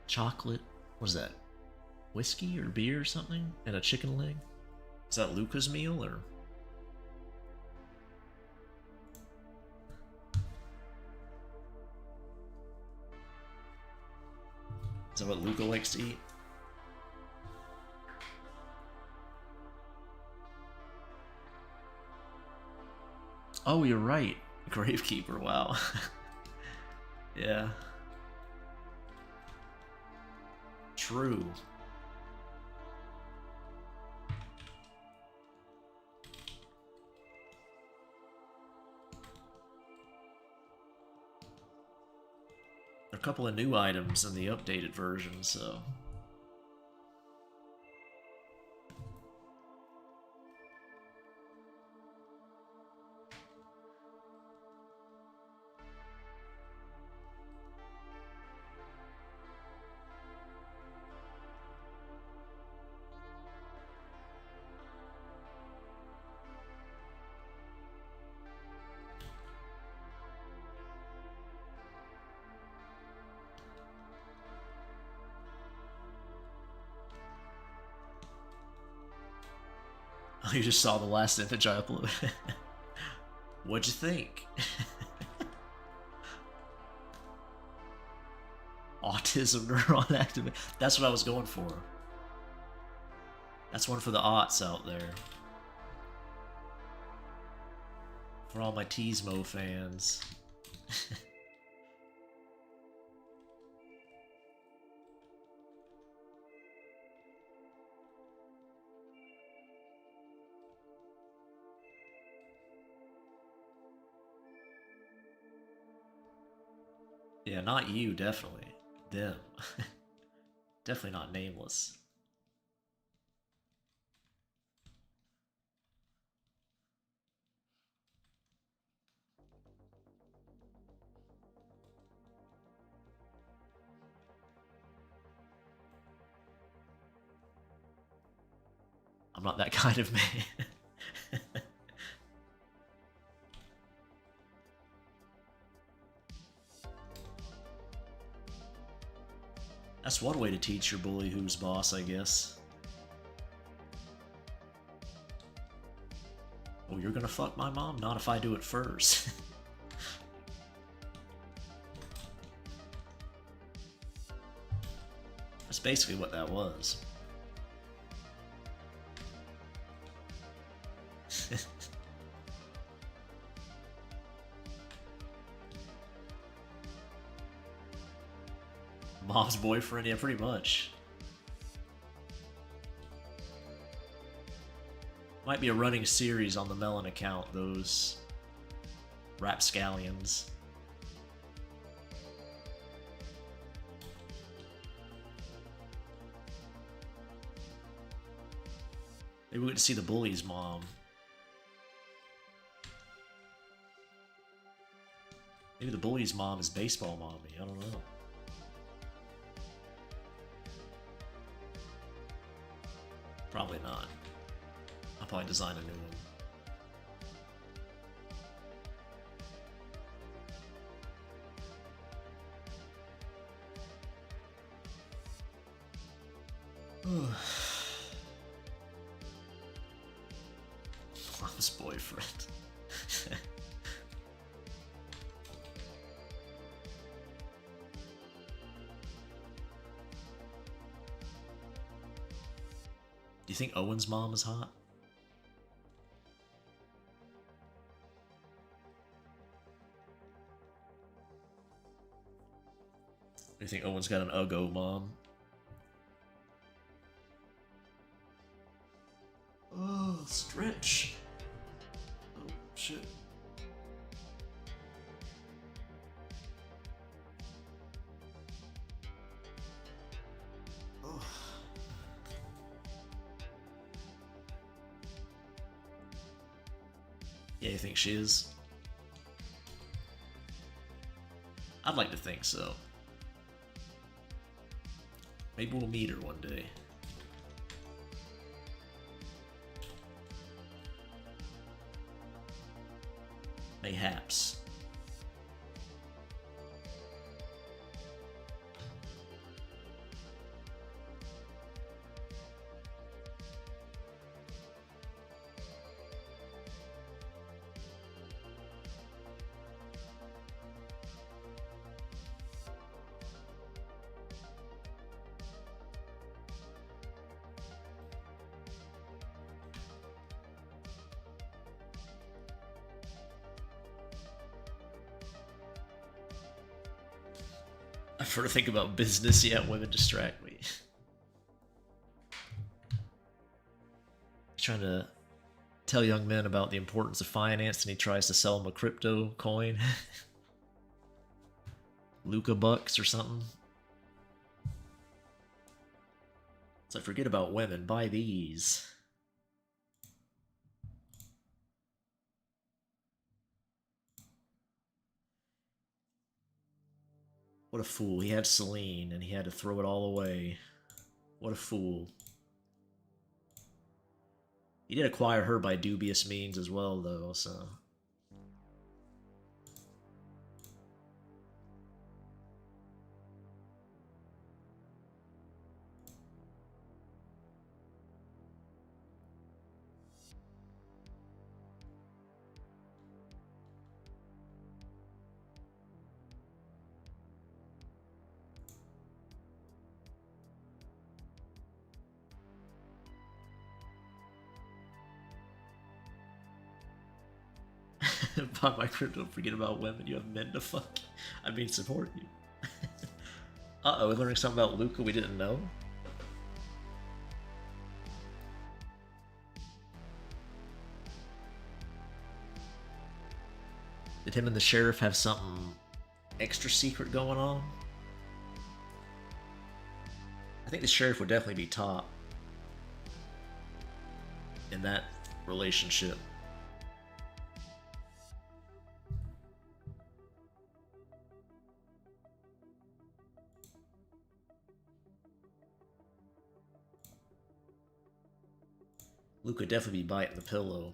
Chocolate? What is that? Whiskey or beer or something? And a chicken leg? Is that Luca's meal or? Is that what Luca likes to eat? Oh, you're right. Gravekeeper, wow. Yeah. True. There are a couple of new items in the updated version, so... Oh, you just saw the last image I uploaded. What'd you think? Autism neuron activate. That's what I was going for. That's one for the aughts out there. For all my Teasmo fans. Yeah, not you, definitely. Them. Definitely not nameless. I'm not that kind of man. That's one way to teach your bully who's boss, I guess. Oh, you're gonna fuck my mom? Not if I do it first. That's basically what that was. Mom's boyfriend? Yeah, pretty much. Might be a running series on the Melon account, those rapscallions. Maybe we get to see the bully's mom. Maybe the bully's mom is baseball mommy, I don't know. Probably not. I'll probably design a new one. Mom's boyfriend. Do you think Owen's mom is hot? Do you think Owen's got an Uggo mom? Oh, stretch. Oh, shit. Oh. Yeah, you think she is? I'd like to think so. Maybe we'll meet her one day. Mayhaps. I prefer to think about business, yeah, women distract me. He's trying to tell young men about the importance of finance and he tries to sell them a crypto coin. Luca bucks or something. So forget about women, buy these. What a fool. He had Celine and he had to throw it all away. What a fool. He did acquire her by dubious means as well, though, so... Buy my crypto, forget about women, you have men to fuck. I mean, support you. Uh-oh, we're learning something about Luca we didn't know? Did him and the sheriff have something extra secret going on? I think the sheriff would definitely be top in that relationship. Luke would definitely be biting the pillow.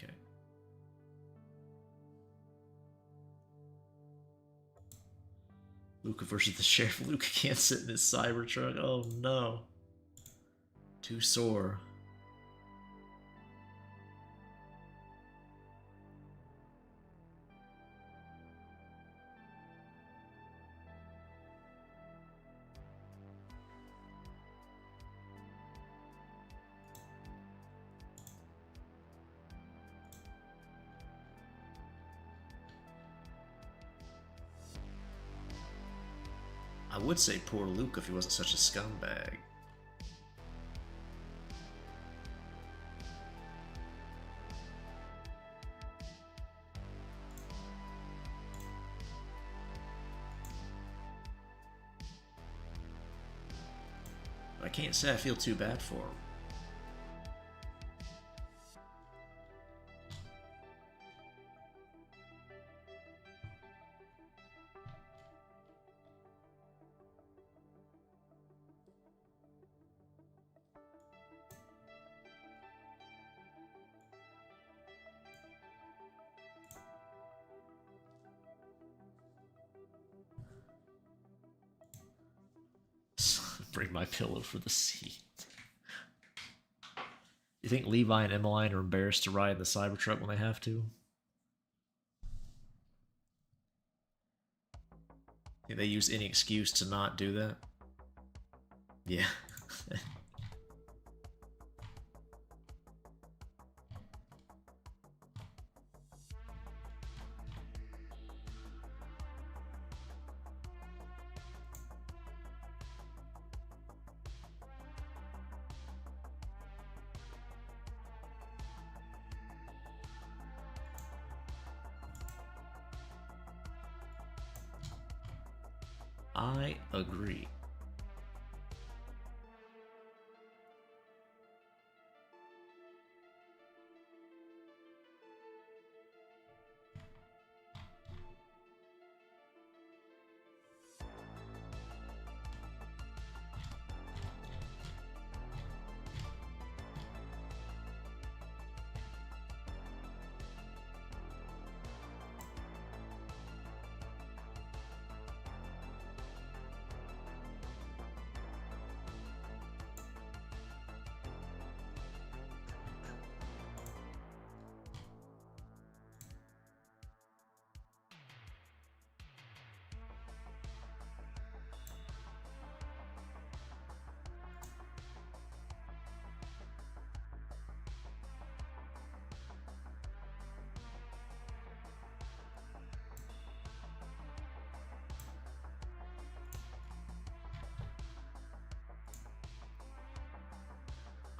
Okay. Luca versus the sheriff. Luca can't sit in his Cybertruck. Oh no. Too sore. I would say poor Luke if he wasn't such a scumbag. But I can't say I feel too bad for him. Bring my pillow for the seat. You think Levi and Emmeline are embarrassed to ride in the Cybertruck when they have to? Think they use any excuse to not do that? Yeah. I agree.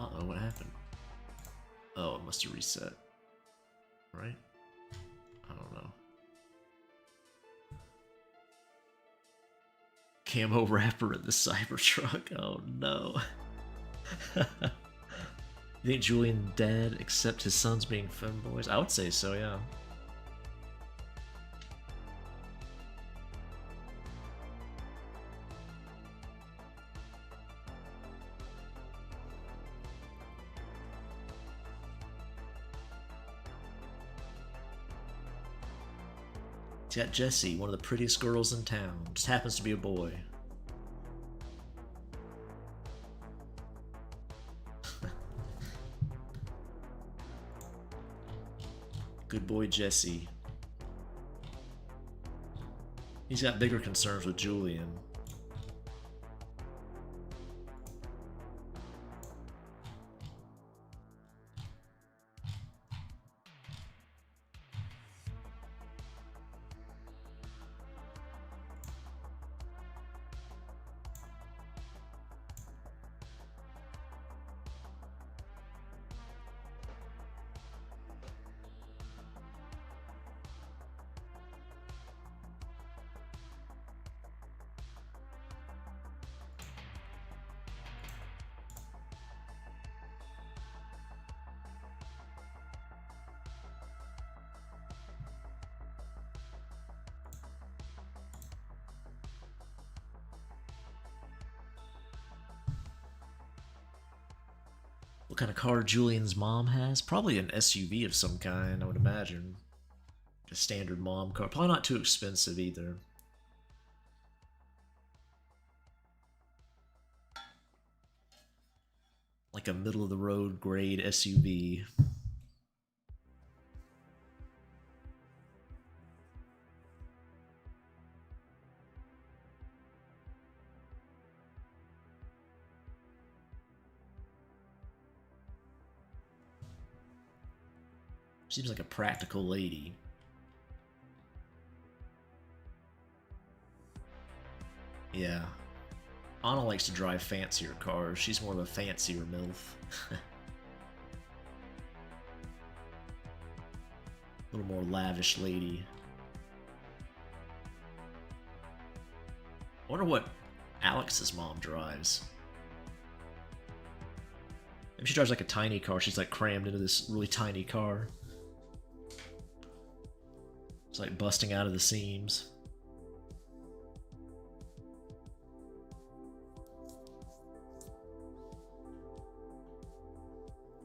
Uh-oh, what happened? Oh, it must have reset. Right? I don't know. Camo wrapper in the Cybertruck. Oh no. You think Julian dead except his sons being femboys? I would say so, yeah. He's got Jessie, one of the prettiest girls in town. Just happens to be a boy. Good boy Jesse. He's got bigger concerns with Julian. What kind of car Julian's mom has? Probably an SUV of some kind, I would imagine. A standard mom car. Probably not too expensive either. Like a middle of the road grade SUV. Seems like a practical lady. Yeah. Anna likes to drive fancier cars. She's more of a fancier MILF. A little more lavish lady. I wonder what Alex's mom drives. Maybe she drives like a tiny car. She's like crammed into this really tiny car. It's like busting out of the seams.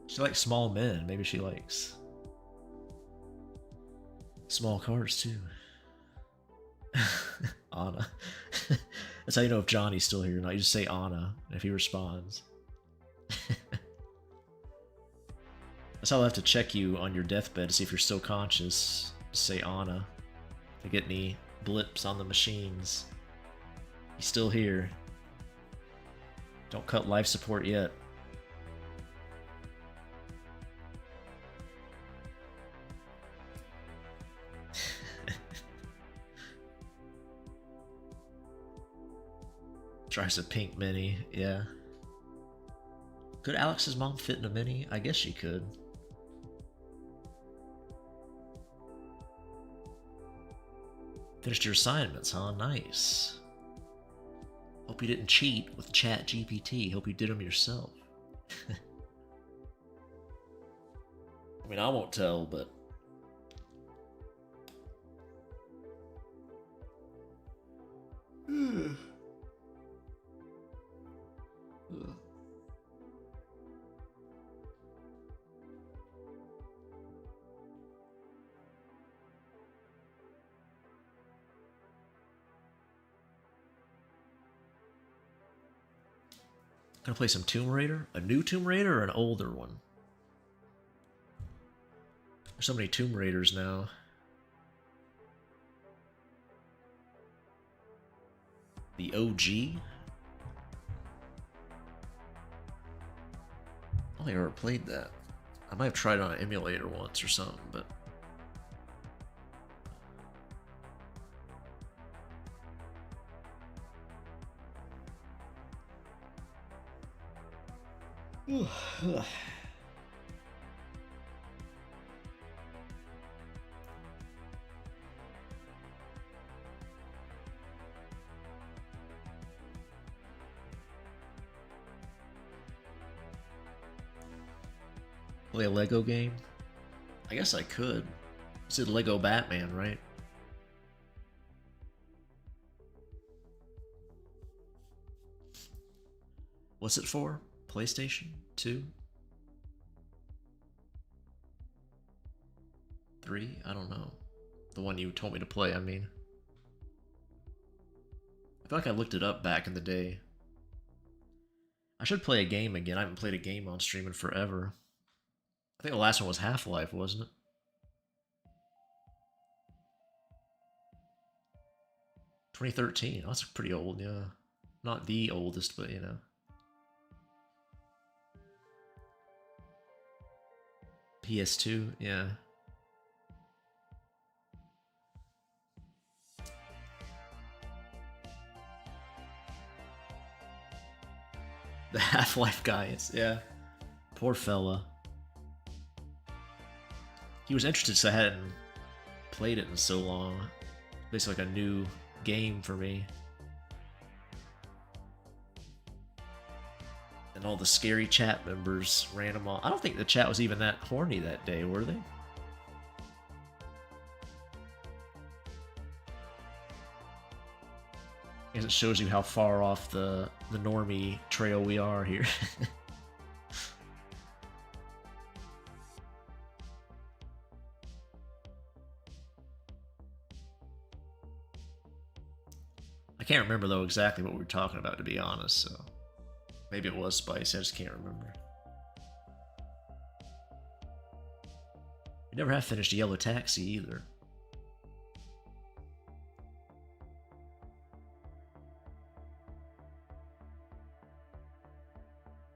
She likes small men. Maybe she likes small cars too. Anna. That's how you know if Johnny's still here or not. You just say Anna if he responds. That's how I'll have to check you on your deathbed to see if you're still conscious. Just say Anna. To get any blips on the machines. He's still here. Don't cut life support yet. Drives a pink Mini, yeah. Could Alex's mom fit in a Mini? I guess she could. Finished your assignments, huh? Nice. Hope you didn't cheat with Chat GPT. Hope you did them yourself. I mean, I won't tell, but... Gonna play some Tomb Raider? A new Tomb Raider or an older one? There's so many Tomb Raiders now. The OG? I don't think I ever played that. I might have tried it on an emulator once or something, but... Play a Lego game? I guess I could. You said Lego Batman, right? What's it for? PlayStation 2? 3? I don't know. The one you told me to play, I mean. I feel like I looked it up back in the day. I should play a game again. I haven't played a game on stream in forever. I think the last one was Half-Life, wasn't it? $2013. Oh, that's pretty old, yeah. Not the oldest, but you know. PS2, yeah. The Half-Life guy, yeah. Poor fella. He was interested because I hadn't played it in so long. Basically like a new game for me. And all the scary chat members ran them all. I don't think the chat was even that horny that day, were they? I guess it shows you how far off the normie trail we are here. I can't remember though exactly what we were talking about, to be honest, so maybe it was spicy, I just can't remember. We never have finished Yellow Taxi either.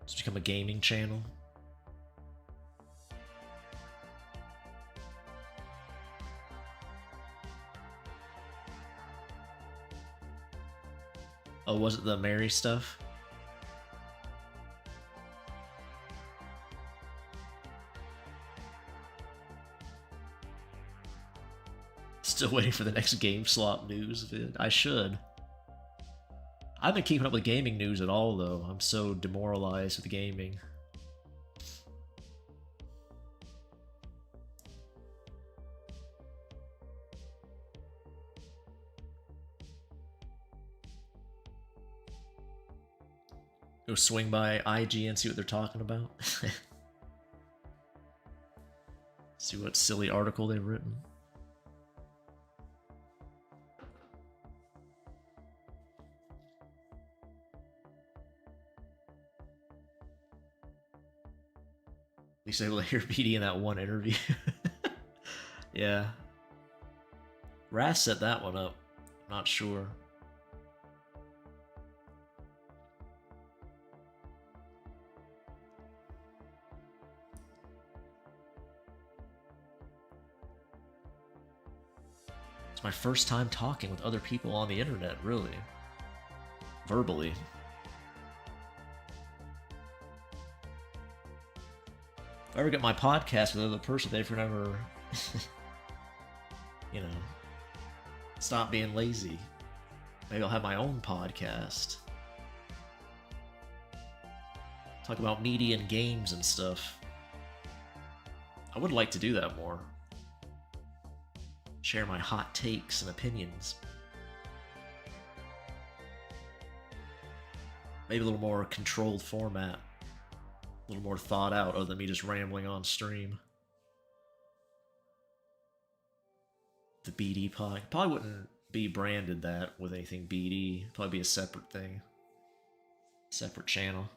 It's become a gaming channel. Oh, was it the Mary stuff? Still waiting for the next GameSlop news vid. I should. I haven't been keeping up with gaming news at all, though. I'm so demoralized with gaming. Go swing by IG and see what they're talking about. See what silly article they've written. At least able to hear BD in that one interview. Yeah. Ras set that one up. Not sure. It's my first time talking with other people on the internet, really. Verbally. If I ever get my podcast with another person, they've never, you know, stop being lazy. Maybe I'll have my own podcast. Talk about media and games and stuff. I would like to do that more. Share my hot takes and opinions. Maybe a little more controlled format. A little more thought out other than me just rambling on stream. The BD pod. Probably wouldn't be branded that with anything BD. Probably be a separate thing. Separate channel.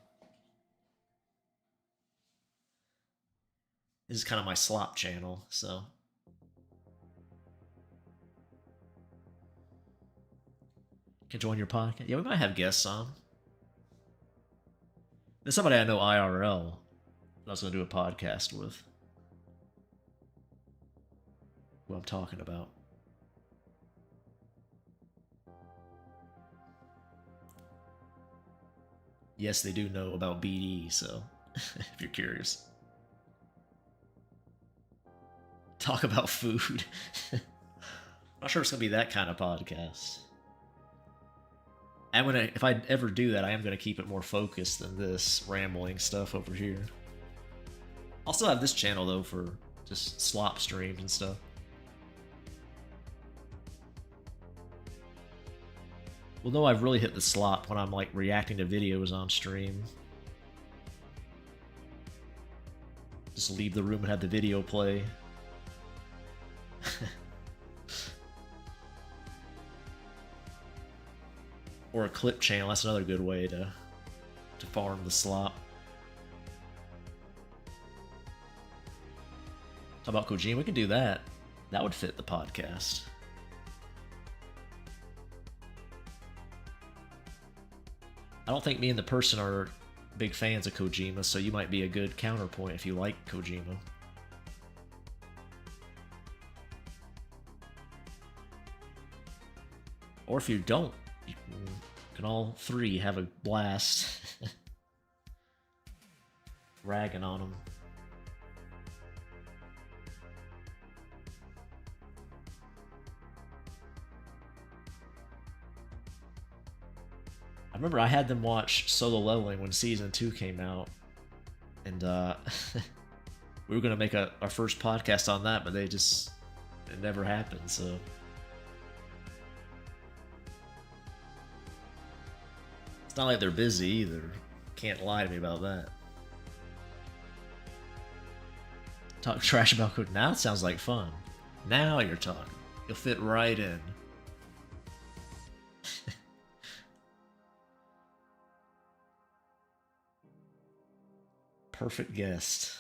This is kind of my slop channel, so. Can join your podcast. Yeah, we might have guests on. There's somebody I know IRL that I was going to do a podcast with. Who I'm talking about. Yes, they do know about BD, so if you're curious. Talk about food. I'm not sure it's going to be that kind of podcast. I'm gonna, if I ever do that, I am gonna keep it more focused than this rambling stuff over here. I'll still have this channel though for just slop streams and stuff. Well, no, I've really hit the slop when I'm like reacting to videos on stream. Just leave the room and have the video play. Or a clip channel, that's another good way to farm the slop. How about Kojima? We could do that. That would fit the podcast. I don't think me and the person are big fans of Kojima, so you might be a good counterpoint if you like Kojima. Or if you don't, you can all three have a blast ragging on him. I remember I had them watch Solo Leveling when Season 2 came out, and we were going to make our first podcast on that, but it never happened, so... It's not like they're busy either. Can't lie to me about that. Talk trash about cooking. Now it sounds like fun. Now you're talking. You'll fit right in. Perfect guest.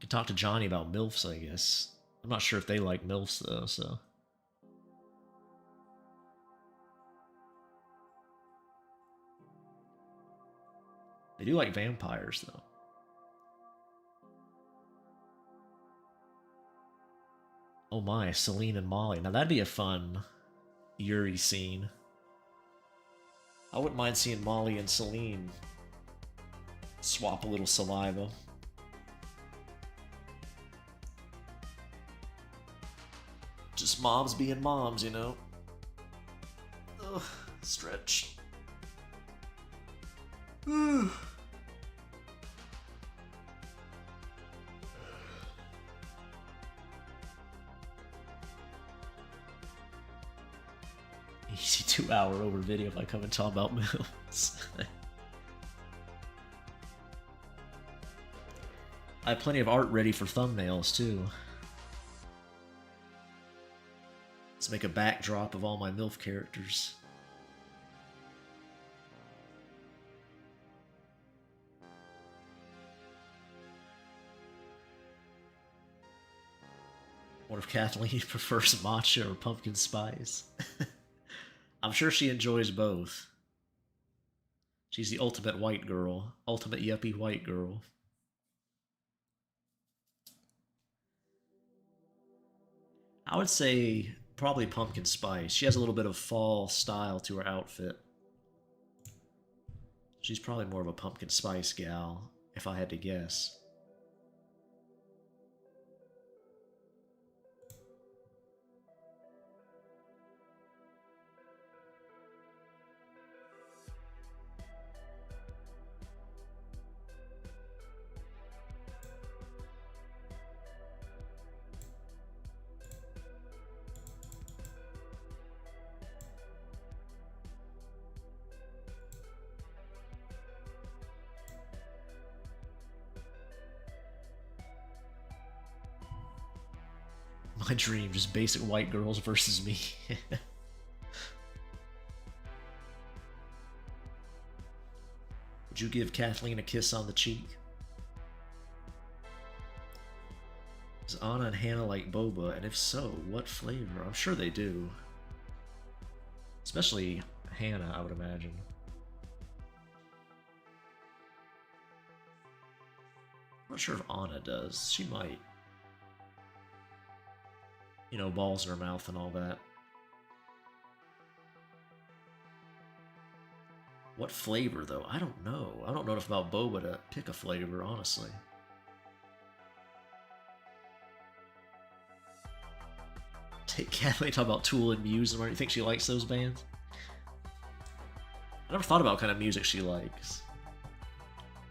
Could talk to Johnny about MILFs, I guess. I'm not sure if they like MILFs, though, so... They do like vampires, though. Oh my, Celine and Molly. Now that'd be a fun Yuri scene. I wouldn't mind seeing Molly and Celine swap a little saliva. Just moms being moms, you know? Ugh, stretch. 2-hour over video if I come and talk about MILFs. I have plenty of art ready for thumbnails, too. Let's make a backdrop of all my MILF characters. What if Kathleen prefers matcha or pumpkin spice? I'm sure she enjoys both. She's the ultimate white girl. Ultimate yuppie white girl. I would say probably pumpkin spice. She has a little bit of fall style to her outfit. She's probably more of a pumpkin spice gal, if I had to guess. my dream, just basic white girls versus me. Would you give Kathleen a kiss on the cheek? Does Anna and Hannah like boba? And if so, what flavor? I'm sure they do. Especially Hannah, I would imagine. I'm not sure if Anna does. She might. You know, balls in her mouth and all that. What flavor, though? I don't know. I don't know enough about boba to pick a flavor, honestly. Take Kathleen talk about Tool and Muse, and where do you think she likes those bands? I never thought about what kind of music she likes.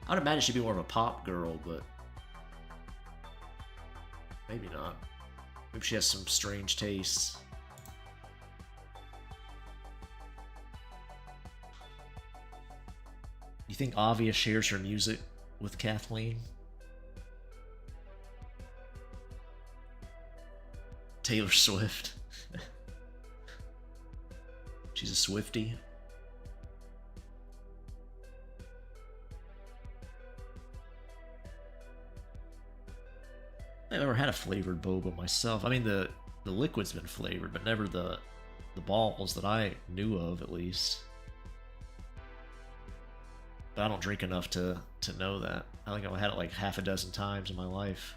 I would imagine she'd be more of a pop girl, but maybe not. Maybe she has some strange tastes. You think Avia shares her music with Kathleen? Taylor Swift. She's a Swiftie. I've never had a flavored boba myself. I mean, the liquid's been flavored, but never the balls that I knew of, at least. But I don't drink enough to know that. I think I've had it like half a dozen times in my life.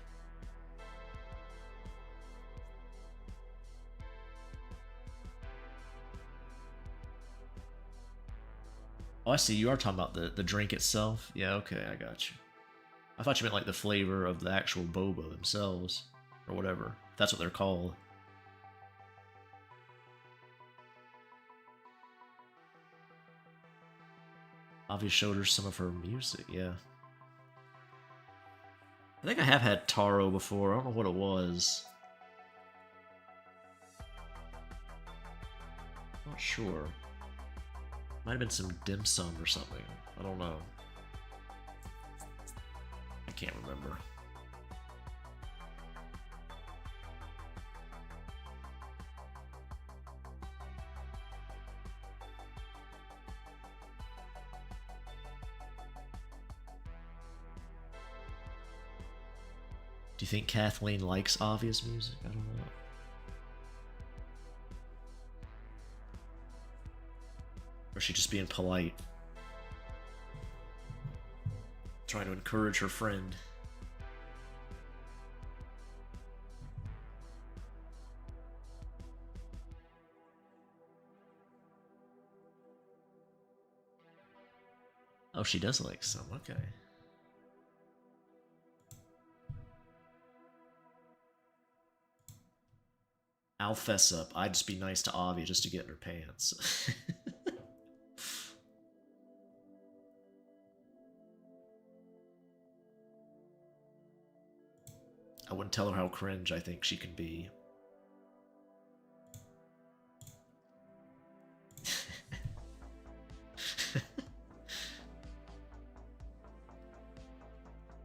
Oh, I see. You are talking about the drink itself? Yeah, okay, I got you. I thought you meant like the flavor of the actual boba themselves, or whatever. That's what they're called. Avi showed her some of her music, yeah. I think I have had taro before. I don't know what it was. Not sure. Might have been some dim sum or something. I don't know. I can't remember. Do you think Kathleen likes Avia's music? I don't know. Or is she just being polite? Trying to encourage her friend. Oh, she does like some, okay. I'll fess up. I'd just be nice to Avi just to get in her pants. I wouldn't tell her how cringe I think she can be.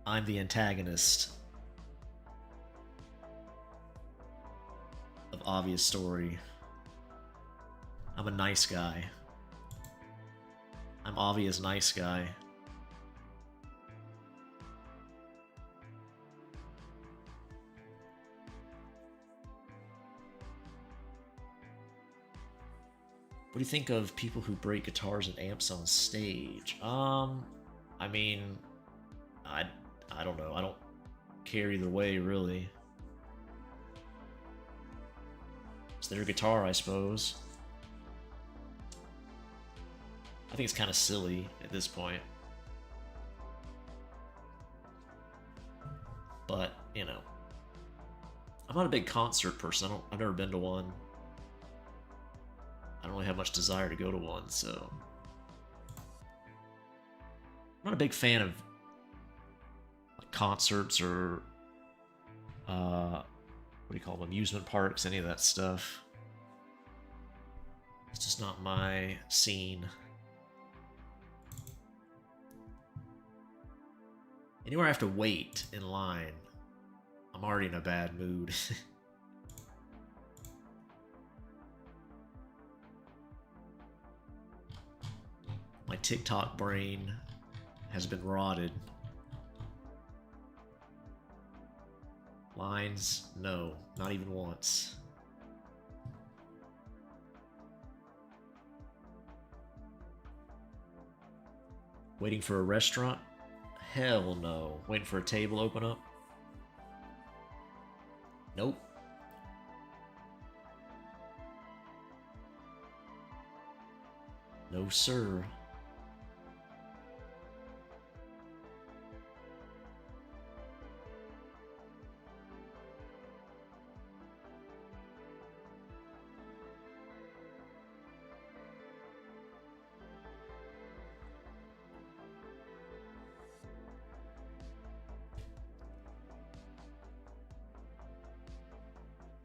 I'm the antagonist of Avia's story. I'm a nice guy. I'm Avia's nice guy. What do you think of people who break guitars and amps on stage? I mean, I don't know. I don't care either way, really. It's their guitar, I suppose. I think it's kind of silly at this point. But, you know. I'm not a big concert person. I've never been to one. I don't really have much desire to go to one, so... I'm not a big fan of concerts or what do you call them, amusement parks, any of that stuff. It's just not my scene. Anywhere I have to wait in line, I'm already in a bad mood. TikTok brain has been rotted. Lines? No, not even once. Waiting for a restaurant? Hell no. Waiting for a table to open up? Nope. No, sir.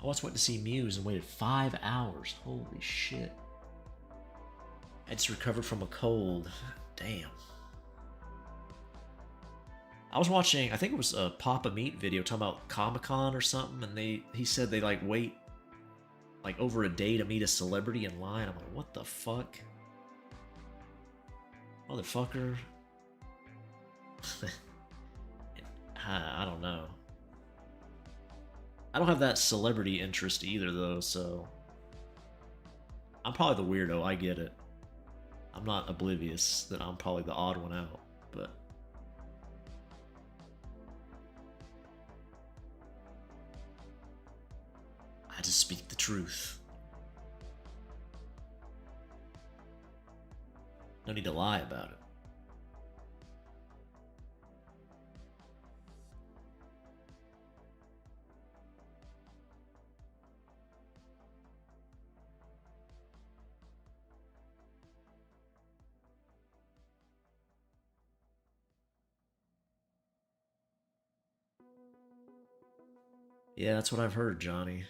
I once went to see Muse and waited 5 hours. Holy shit. I just recovered from a cold. Damn. I was watching, I think it was a Papa Meat video talking about Comic-Con or something, and he said they like wait like over a day to meet a celebrity in line. I'm like, what the fuck? Motherfucker. I don't know. I don't have that celebrity interest either, though, so... I'm probably the weirdo, I get it. I'm not oblivious that I'm probably the odd one out, but... I just speak the truth. No need to lie about it. Yeah, that's what I've heard, Johnny.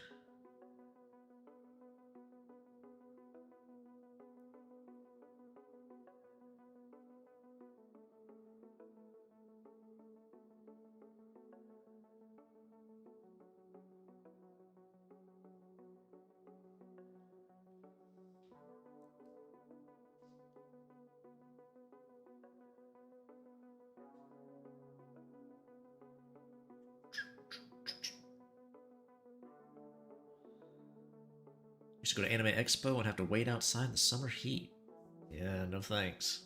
Used to go to Anime Expo and have to wait outside in the summer heat. Yeah, no thanks.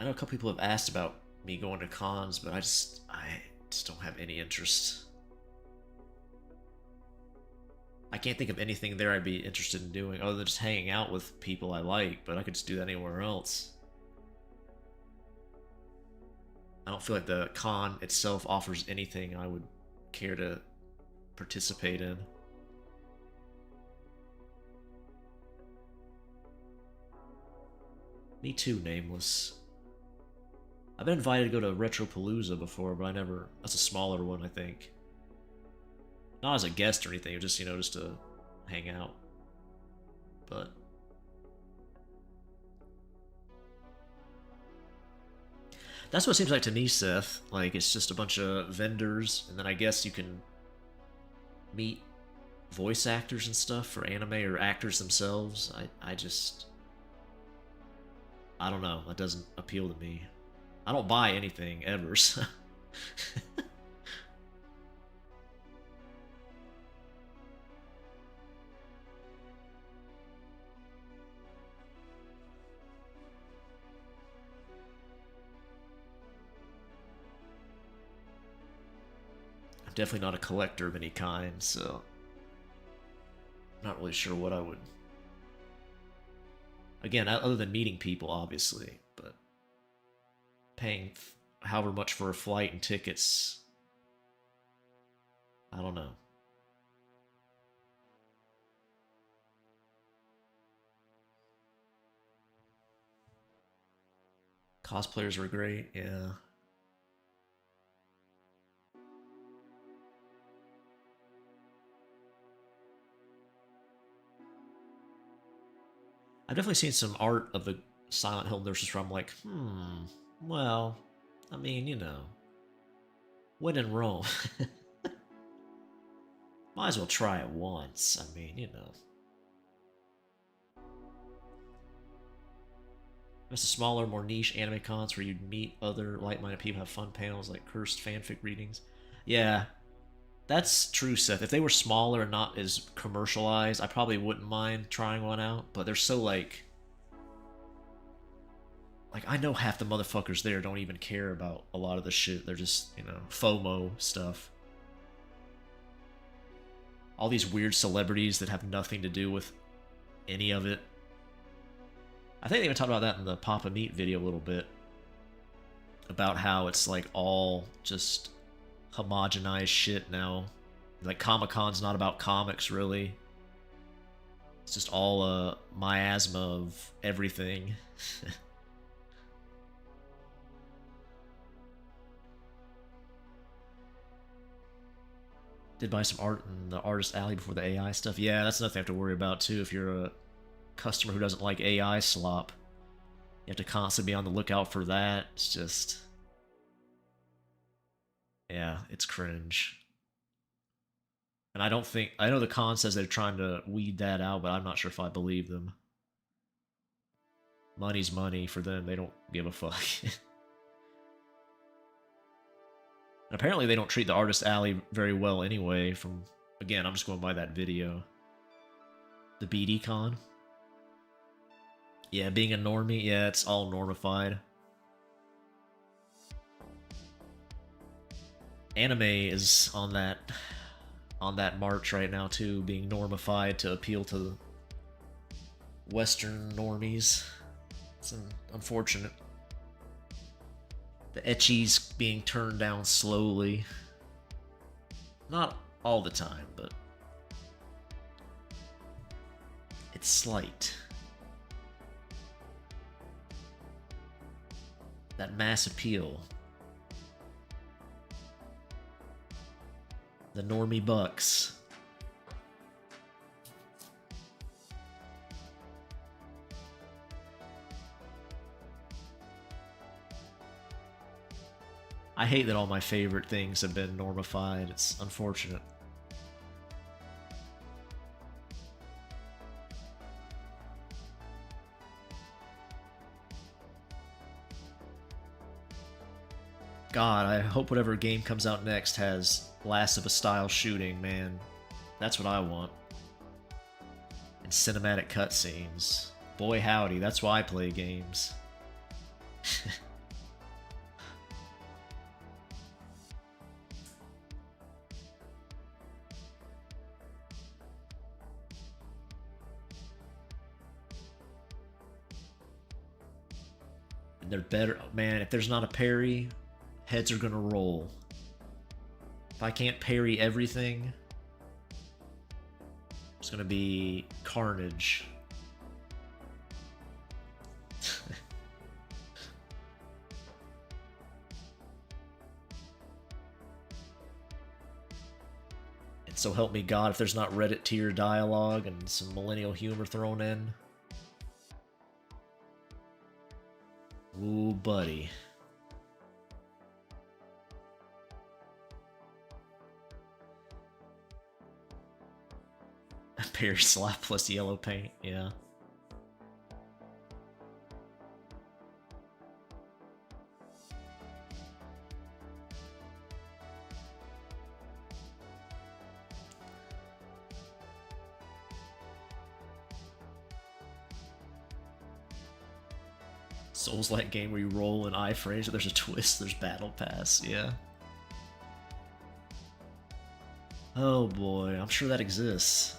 I know a couple people have asked about me going to cons, but I just don't have any interest. I can't think of anything there I'd be interested in doing other than just hanging out with people I like, but I could just do that anywhere else. I don't feel like the con itself offers anything I would care to participate in. Me too, Nameless. I've been invited to go to Retropalooza before, but I never... That's a smaller one, I think. Not as a guest or anything, just, you know, just to hang out. But... That's what it seems like to me, Seth. Like, it's just a bunch of vendors, and then I guess you can meet voice actors and stuff for anime, or actors themselves. I just... I don't know, that doesn't appeal to me. I don't buy anything, ever, so... I'm definitely not a collector of any kind, so... I'm not really sure what I would... Again, other than meeting people, obviously, but... Paying however much for a flight and tickets... I don't know. Cosplayers were great, yeah. I've definitely seen some art of the Silent Hill nurses where I'm like, well, I mean, you know, when in Rome. Might as well try it once. I mean, you know. It's a smaller, more niche anime cons where you'd meet other like-minded people, have fun panels like cursed fanfic readings. Yeah, that's true, Seth. If they were smaller and not as commercialized, I probably wouldn't mind trying one out. But they're so like I know half the motherfuckers there don't even care about a lot of the shit. They're just, FOMO stuff. All these weird celebrities that have nothing to do with any of it. I think they even talked about that in the Papa Meat video a little bit. About how it's like all just homogenized shit now. Like Comic-Con's not about comics really. It's just all a miasma of everything. Did buy some art in the artist alley before the AI stuff. Yeah, that's nothing I have to worry about too if you're a customer who doesn't like AI slop. You have to constantly be on the lookout for that. It's just... yeah, it's cringe. And I don't think... I know the con says they're trying to weed that out, but I'm not sure if I believe them. Money's money for them. They don't give a fuck. And apparently they don't treat the artist alley very well anyway from... again, I'm just going by that video. The BD con. Yeah, being a normie, yeah, it's all normified. Anime is on that march right now too, being normified to appeal to Western normies. It's unfortunate. The ecchies being turned down slowly. Not all the time, but it's slight. That mass appeal. The normie bucks. I hate that all my favorite things have been normified. It's unfortunate. God, I hope whatever game comes out next has Last of Us style shooting, man. That's what I want. And cinematic cutscenes. Boy howdy, that's why I play games. And they're better, man, if there's not a parry, heads are gonna roll. If I can't parry everything, it's gonna be carnage. And so help me God if there's not Reddit tier dialogue and some millennial humor thrown in. Ooh, buddy. Parry slap plus yellow paint, yeah. Souls-like game where you roll an iframes, there's a twist, there's battle pass, yeah. Oh boy, I'm sure that exists.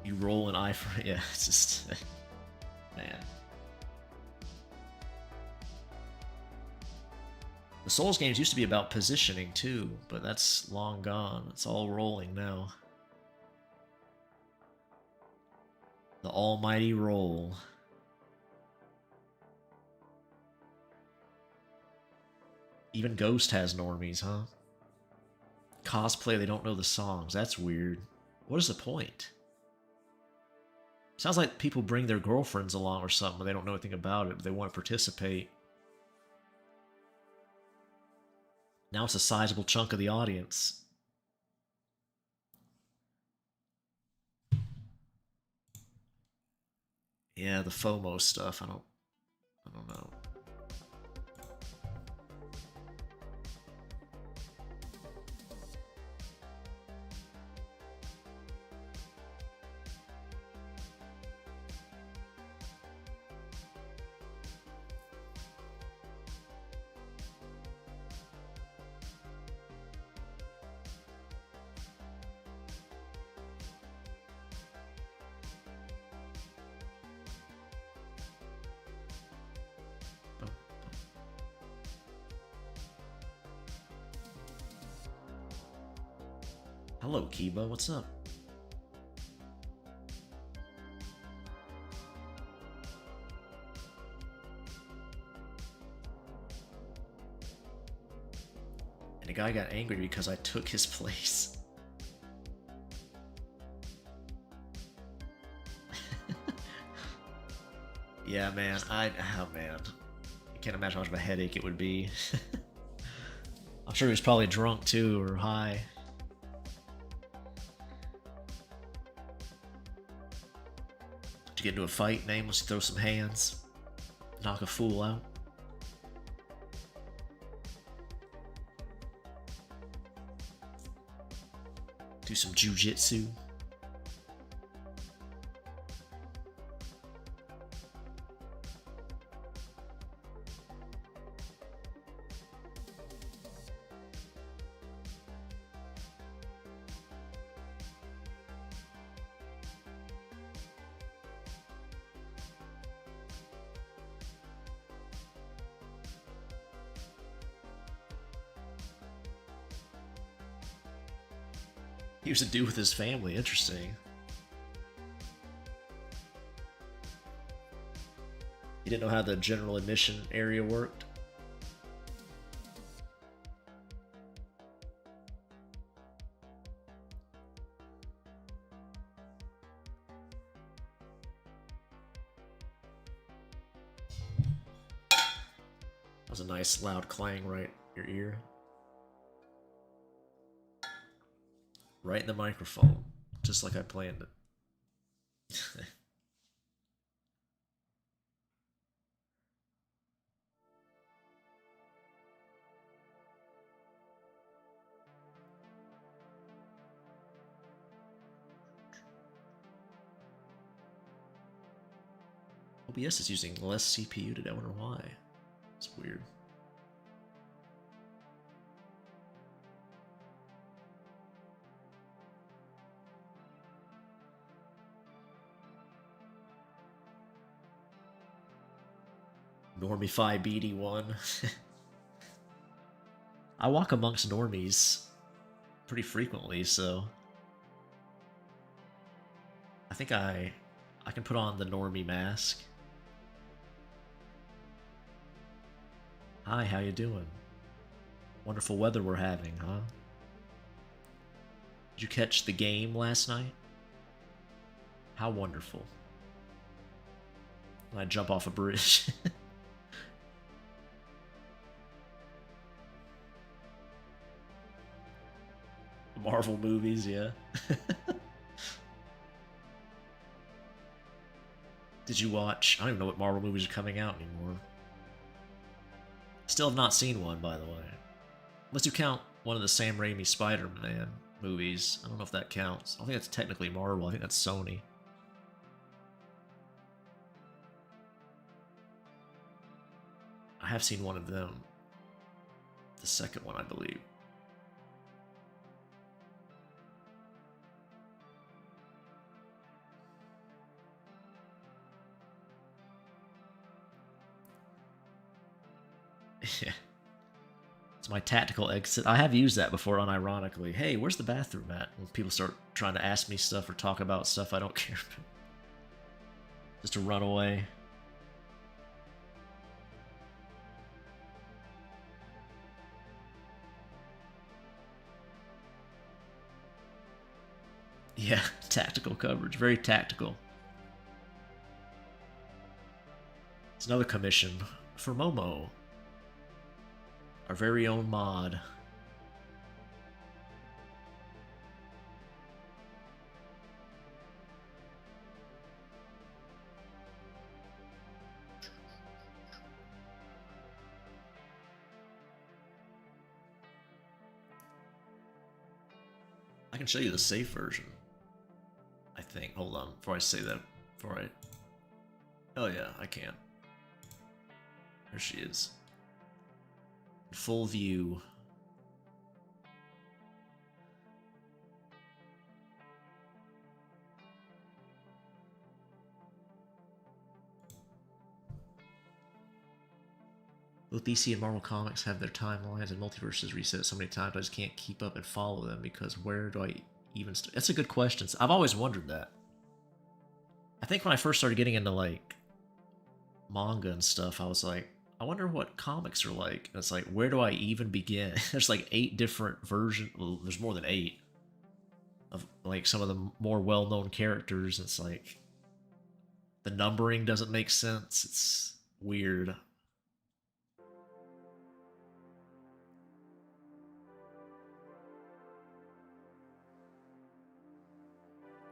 You roll an iframe, yeah, it's just... man. The Souls games used to be about positioning too, but that's long gone. It's all rolling now. The almighty roll. Even Ghost has normies, huh? Cosplay, they don't know the songs. That's weird. What is the point? Sounds like people bring their girlfriends along or something, but they don't know anything about it, but they want to participate. Now it's a sizable chunk of the audience. Yeah, the FOMO stuff. I don't know. Hello, Kiba. What's up? And a guy got angry because I took his place. Yeah, man. Oh man, I can't imagine how much of a headache it would be. I'm sure he was probably drunk too, or high. To get into a fight, nameless, throw some hands, knock a fool out. Do some jujitsu. He used to do with his family. Interesting. He didn't know how the general admission area worked. That was a nice loud clang right in your ear. Right in the microphone. Just like I planned it. OBS is using less CPU today. I wonder why. It's weird. Normify BD1. I walk amongst normies pretty frequently, so I think I can put on the normie mask. Hi, how you doing? Wonderful weather we're having, huh? Did you catch the game last night? How wonderful. I jump off a bridge. Marvel movies, yeah. Did you watch? I don't even know what Marvel movies are coming out anymore. Still have not seen one, by the way. Unless you count one of the Sam Raimi Spider-Man movies. I don't know if that counts. I don't think that's technically Marvel. I think that's Sony. I have seen one of them. The second one, I believe. Yeah. It's my tactical exit. I have used that before unironically. Hey, where's the bathroom at? When people start trying to ask me stuff or talk about stuff I don't care about. Just to run away. Yeah, tactical coverage. Very tactical. It's another commission for Momo. Our very own mod. I can show you the safe version. I think. Hold on, before I say that. Before I... Oh yeah, I can. There she is. Full view. Both DC and Marvel Comics have their timelines and multiverses reset so many times I just can't keep up and follow them because where do I even start? That's a good question. I've always wondered that. I think when I first started getting into like manga and stuff, I was like, I wonder what comics are like. And it's like, where do I even begin? There's like 8 different versions. Well, there's more than 8 of like some of the more well-known characters. It's like the numbering doesn't make sense. It's weird.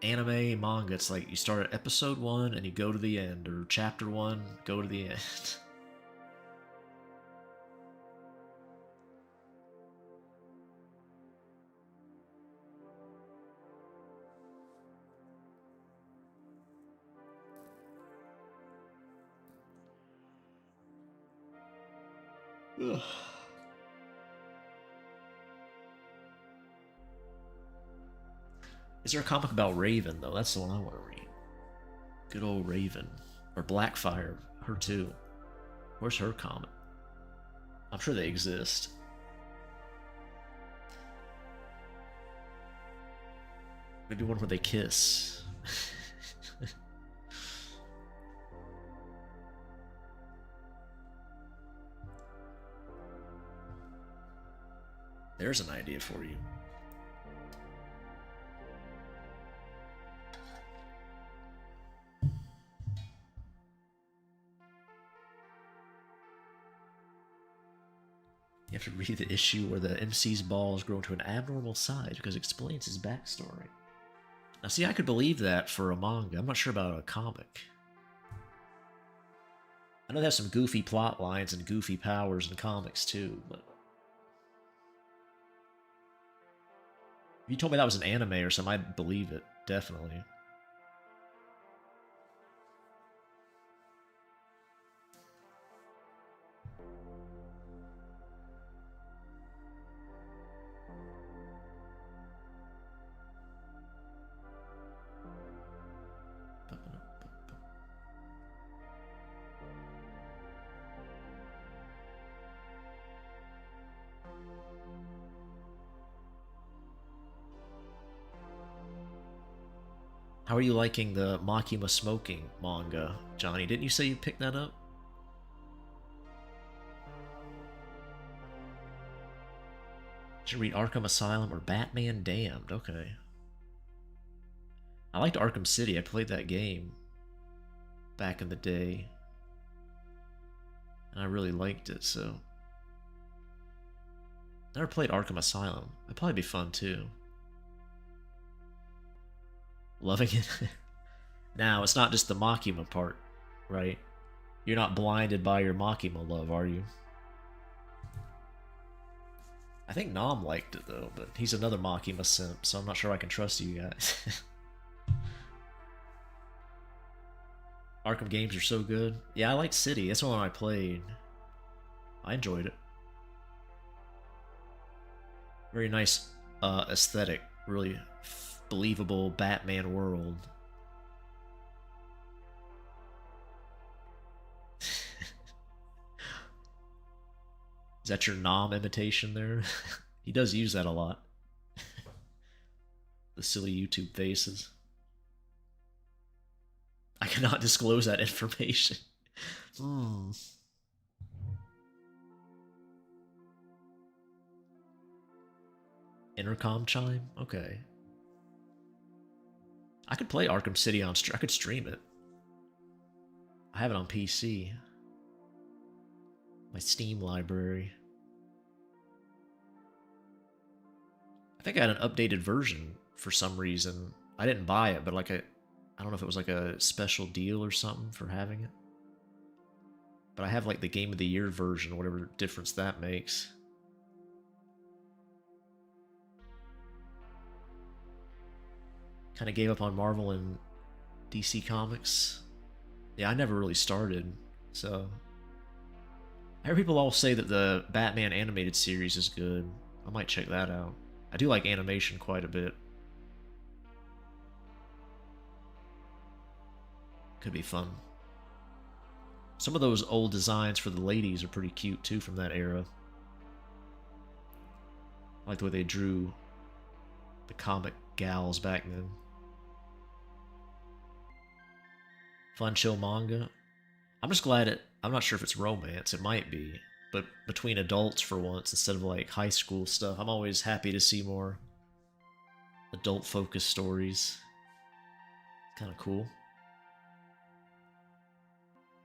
Anime, manga, it's like you start at episode 1 and you go to the end, or chapter 1, go to the end. Ugh. Is there a comic about Raven, though? That's the one I want to read. Good old Raven. Or Blackfire. Her, too. Where's her comic? I'm sure they exist. Maybe one where they kiss. There's an idea for you. You have to read the issue where the MC's balls grow to an abnormal size because it explains his backstory. Now, see, I could believe that for a manga. I'm not sure about a comic. I know they have some goofy plot lines and goofy powers in comics too, but if you told me that was an anime or something, I'd believe it, definitely. How are you liking the Makima smoking manga, Johnny? Didn't you say you picked that up? Should read Arkham Asylum or Batman Damned. Okay. I liked Arkham City. I played that game back in the day. And I really liked it, so. Never played Arkham Asylum. It'd probably be fun too. Loving it. Now, it's not just the Makima part, right? You're not blinded by your Makima love, are you? I think Nam liked it, though, but he's another Makima simp, so I'm not sure I can trust you guys. Arkham games are so good. Yeah, I liked City. That's the one I played. I enjoyed it. Very nice aesthetic. Really believable Batman world. Is that your Nom imitation there? He does use that a lot. The silly YouTube faces. I cannot disclose that information. Intercom chime? Okay. I could play Arkham City on I could stream it. I have it on PC. My Steam library. I think I had an updated version for some reason. I didn't buy it, but like I don't know if it was like a special deal or something for having it. But I have like the Game of the Year version, whatever difference that makes. kind of gave up on Marvel and DC Comics. Yeah, I never really started, so I hear people all say that the Batman animated series is good. I might check that out. I do like animation quite a bit. Could be fun. Some of those old designs for the ladies are pretty cute too from that era. I like the way they drew the comic gals back then. Fun chill manga. I'm just glad I'm not sure if it's romance, it might be, but between adults for once instead of like high school stuff. I'm always happy to see more adult focused stories. Kind of cool.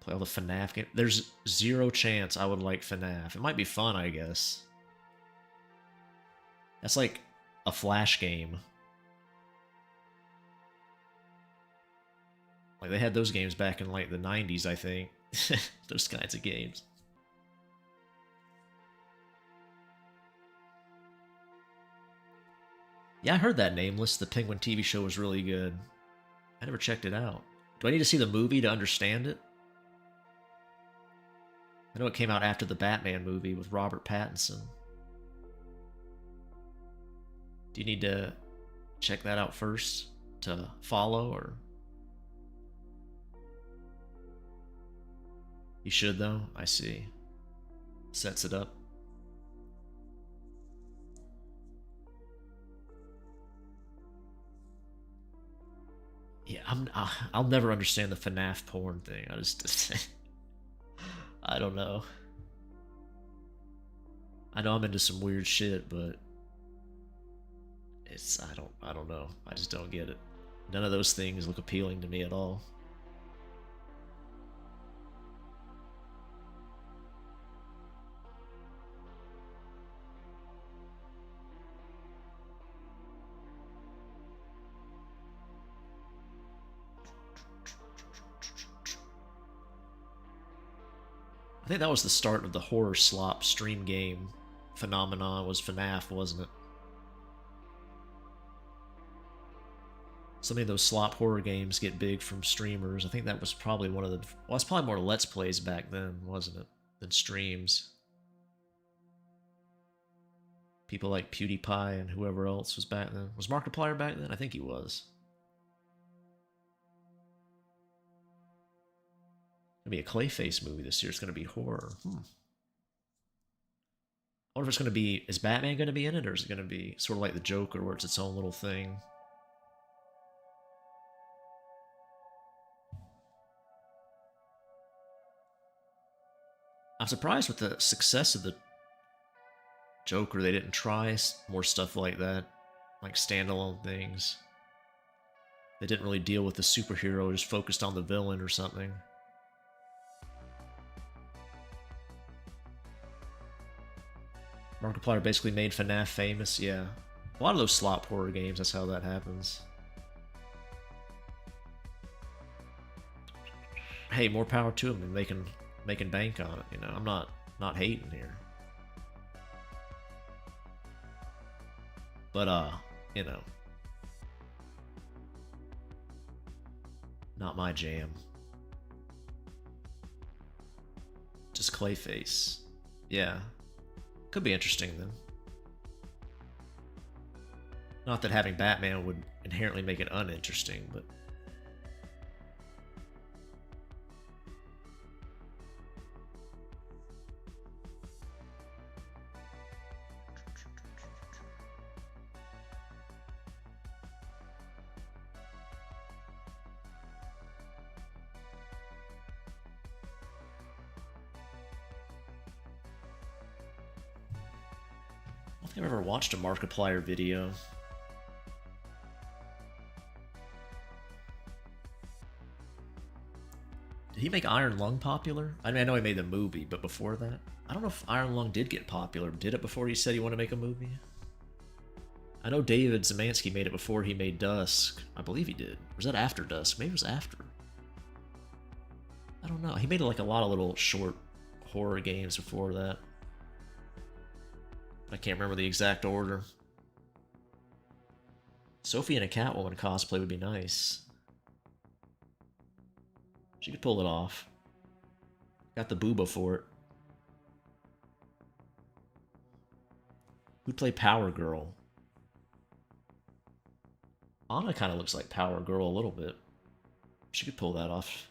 Play all the FNAF games. There's zero chance I would like FNAF. It might be fun, I guess. That's like a Flash game. Like they had those games back in like the 90s, I think. Those kinds of games. Yeah, I heard that Nameless. The Penguin TV show was really good. I never checked it out. Do I need to see the movie to understand it? I know it came out after the Batman movie with Robert Pattinson. Do you need to check that out first to follow, or? You should, though? I see. Sets it up. Yeah, I'll never understand the FNAF porn thing. I just... I don't know. I know I'm into some weird shit, but... I don't know. I just don't get it. None of those things look appealing to me at all. I think that was the start of the horror slop stream game phenomenon, was FNAF, wasn't it? So many of those slop horror games get big from streamers. I think that was probably one of the... Well, it's probably more Let's Plays back then, wasn't it? Than streams. People like PewDiePie and whoever else was back then. Was Markiplier back then? I think he was. Gonna be a Clayface movie this year. It's gonna be horror. I wonder if it's gonna be... Is Batman gonna be in it, or is it gonna be sort of like the Joker, where it's its own little thing? I'm surprised with the success of the Joker, they didn't try more stuff like that, like standalone things. They didn't really deal with the superhero, just focused on the villain or something. Markiplier basically made FNAF famous, yeah. A lot of those slop horror games, that's how that happens. Hey, more power to them, and making bank on it, you know. I'm not hating here. But you know, not my jam. Just Clayface. Yeah. Could be interesting then. Not that having Batman would inherently make it uninteresting, but... I don't think I've ever watched a Markiplier video. Did he make Iron Lung popular? I mean, I know he made the movie, but before that? I don't know if Iron Lung did get popular. Did it before he said he wanted to make a movie? I know David Zemansky made it before he made Dusk. I believe he did. Or was that after Dusk? Maybe it was after. I don't know. He made like a lot of little short horror games before that. I can't remember the exact order. Sophie in a Catwoman cosplay would be nice. She could pull it off. Got the booba for it. Who'd play Power Girl? Anna kind of looks like Power Girl a little bit. She could pull that off.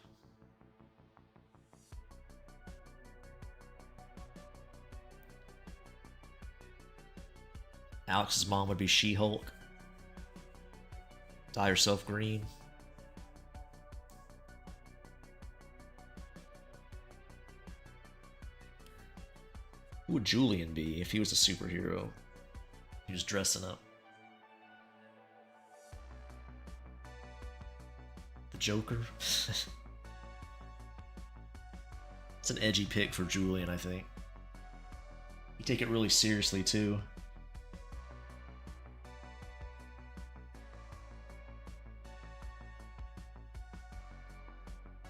Alex's mom would be She-Hulk. Dye herself green. Who would Julian be if he was a superhero? He was dressing up. The Joker? It's an edgy pick for Julian, I think. You take it really seriously, too.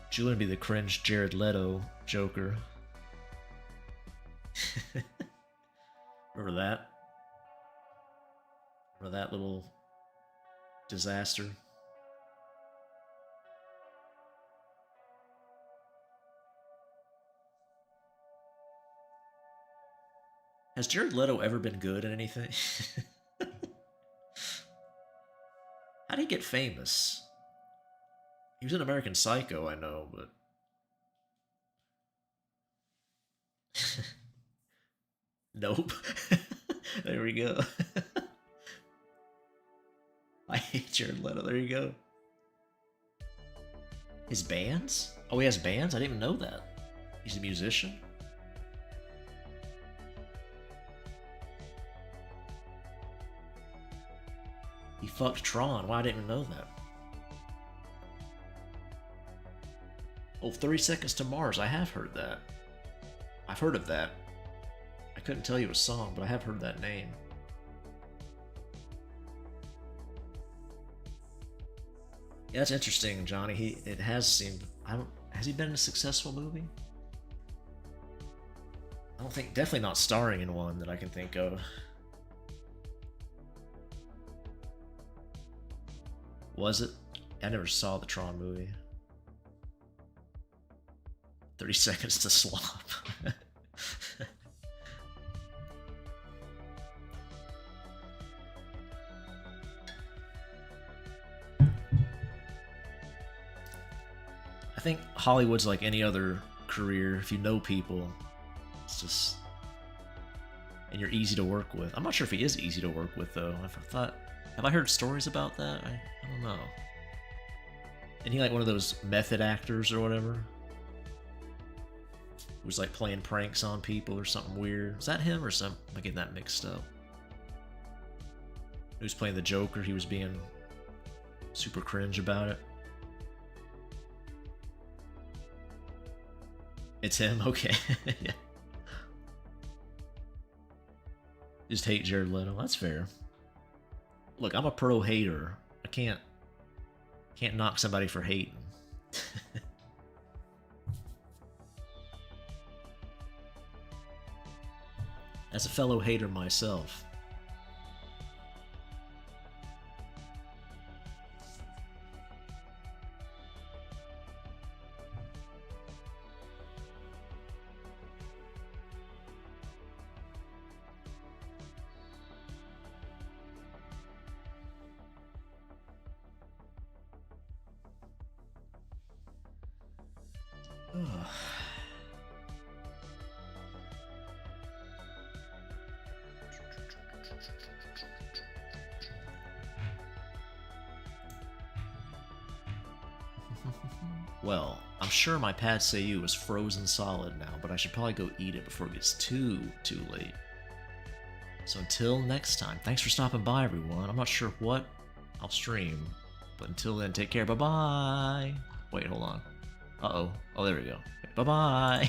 Julian would be the cringe Jared Leto Joker. Remember that? Remember that little disaster? Has Jared Leto ever been good at anything? How'd he get famous? He was in American Psycho, I know, but... Nope. There we go. I hate Jared Leto, there you go. His bands? Oh, he has bands? I didn't even know that. He's a musician? He fucked Tron. Why, I didn't even know that. Oh, 30 Seconds to Mars. I have heard that. I've heard of that. I couldn't tell you a song, but I have heard that name. Yeah, that's interesting, Johnny. It has seemed... Has he been in a successful movie? I don't think... Definitely not starring in one that I can think of. Was it? I never saw the Tron movie. 30 Seconds to Slop. I think Hollywood's like any other career. If you know people, it's just... And you're easy to work with. I'm not sure if he is easy to work with, though. Have I heard stories about that? I don't know. Isn't he like one of those method actors or whatever? Who's like playing pranks on people or something weird? Is that him or am I getting that mixed up? He was playing the Joker. He was being super cringe about it. It's him? Okay. Yeah. Just hate Jared Leto. That's fair. Look, I'm a pro hater. I can't knock somebody for hating. As a fellow hater myself. Well, I'm sure my pad Seiyu is frozen solid now, but I should probably go eat it before it gets too late. So until next time, thanks for stopping by, everyone. I'm not sure what I'll stream, but until then, take care. Bye-bye. Wait, hold on. Uh-oh. Oh, there we go. Bye-bye.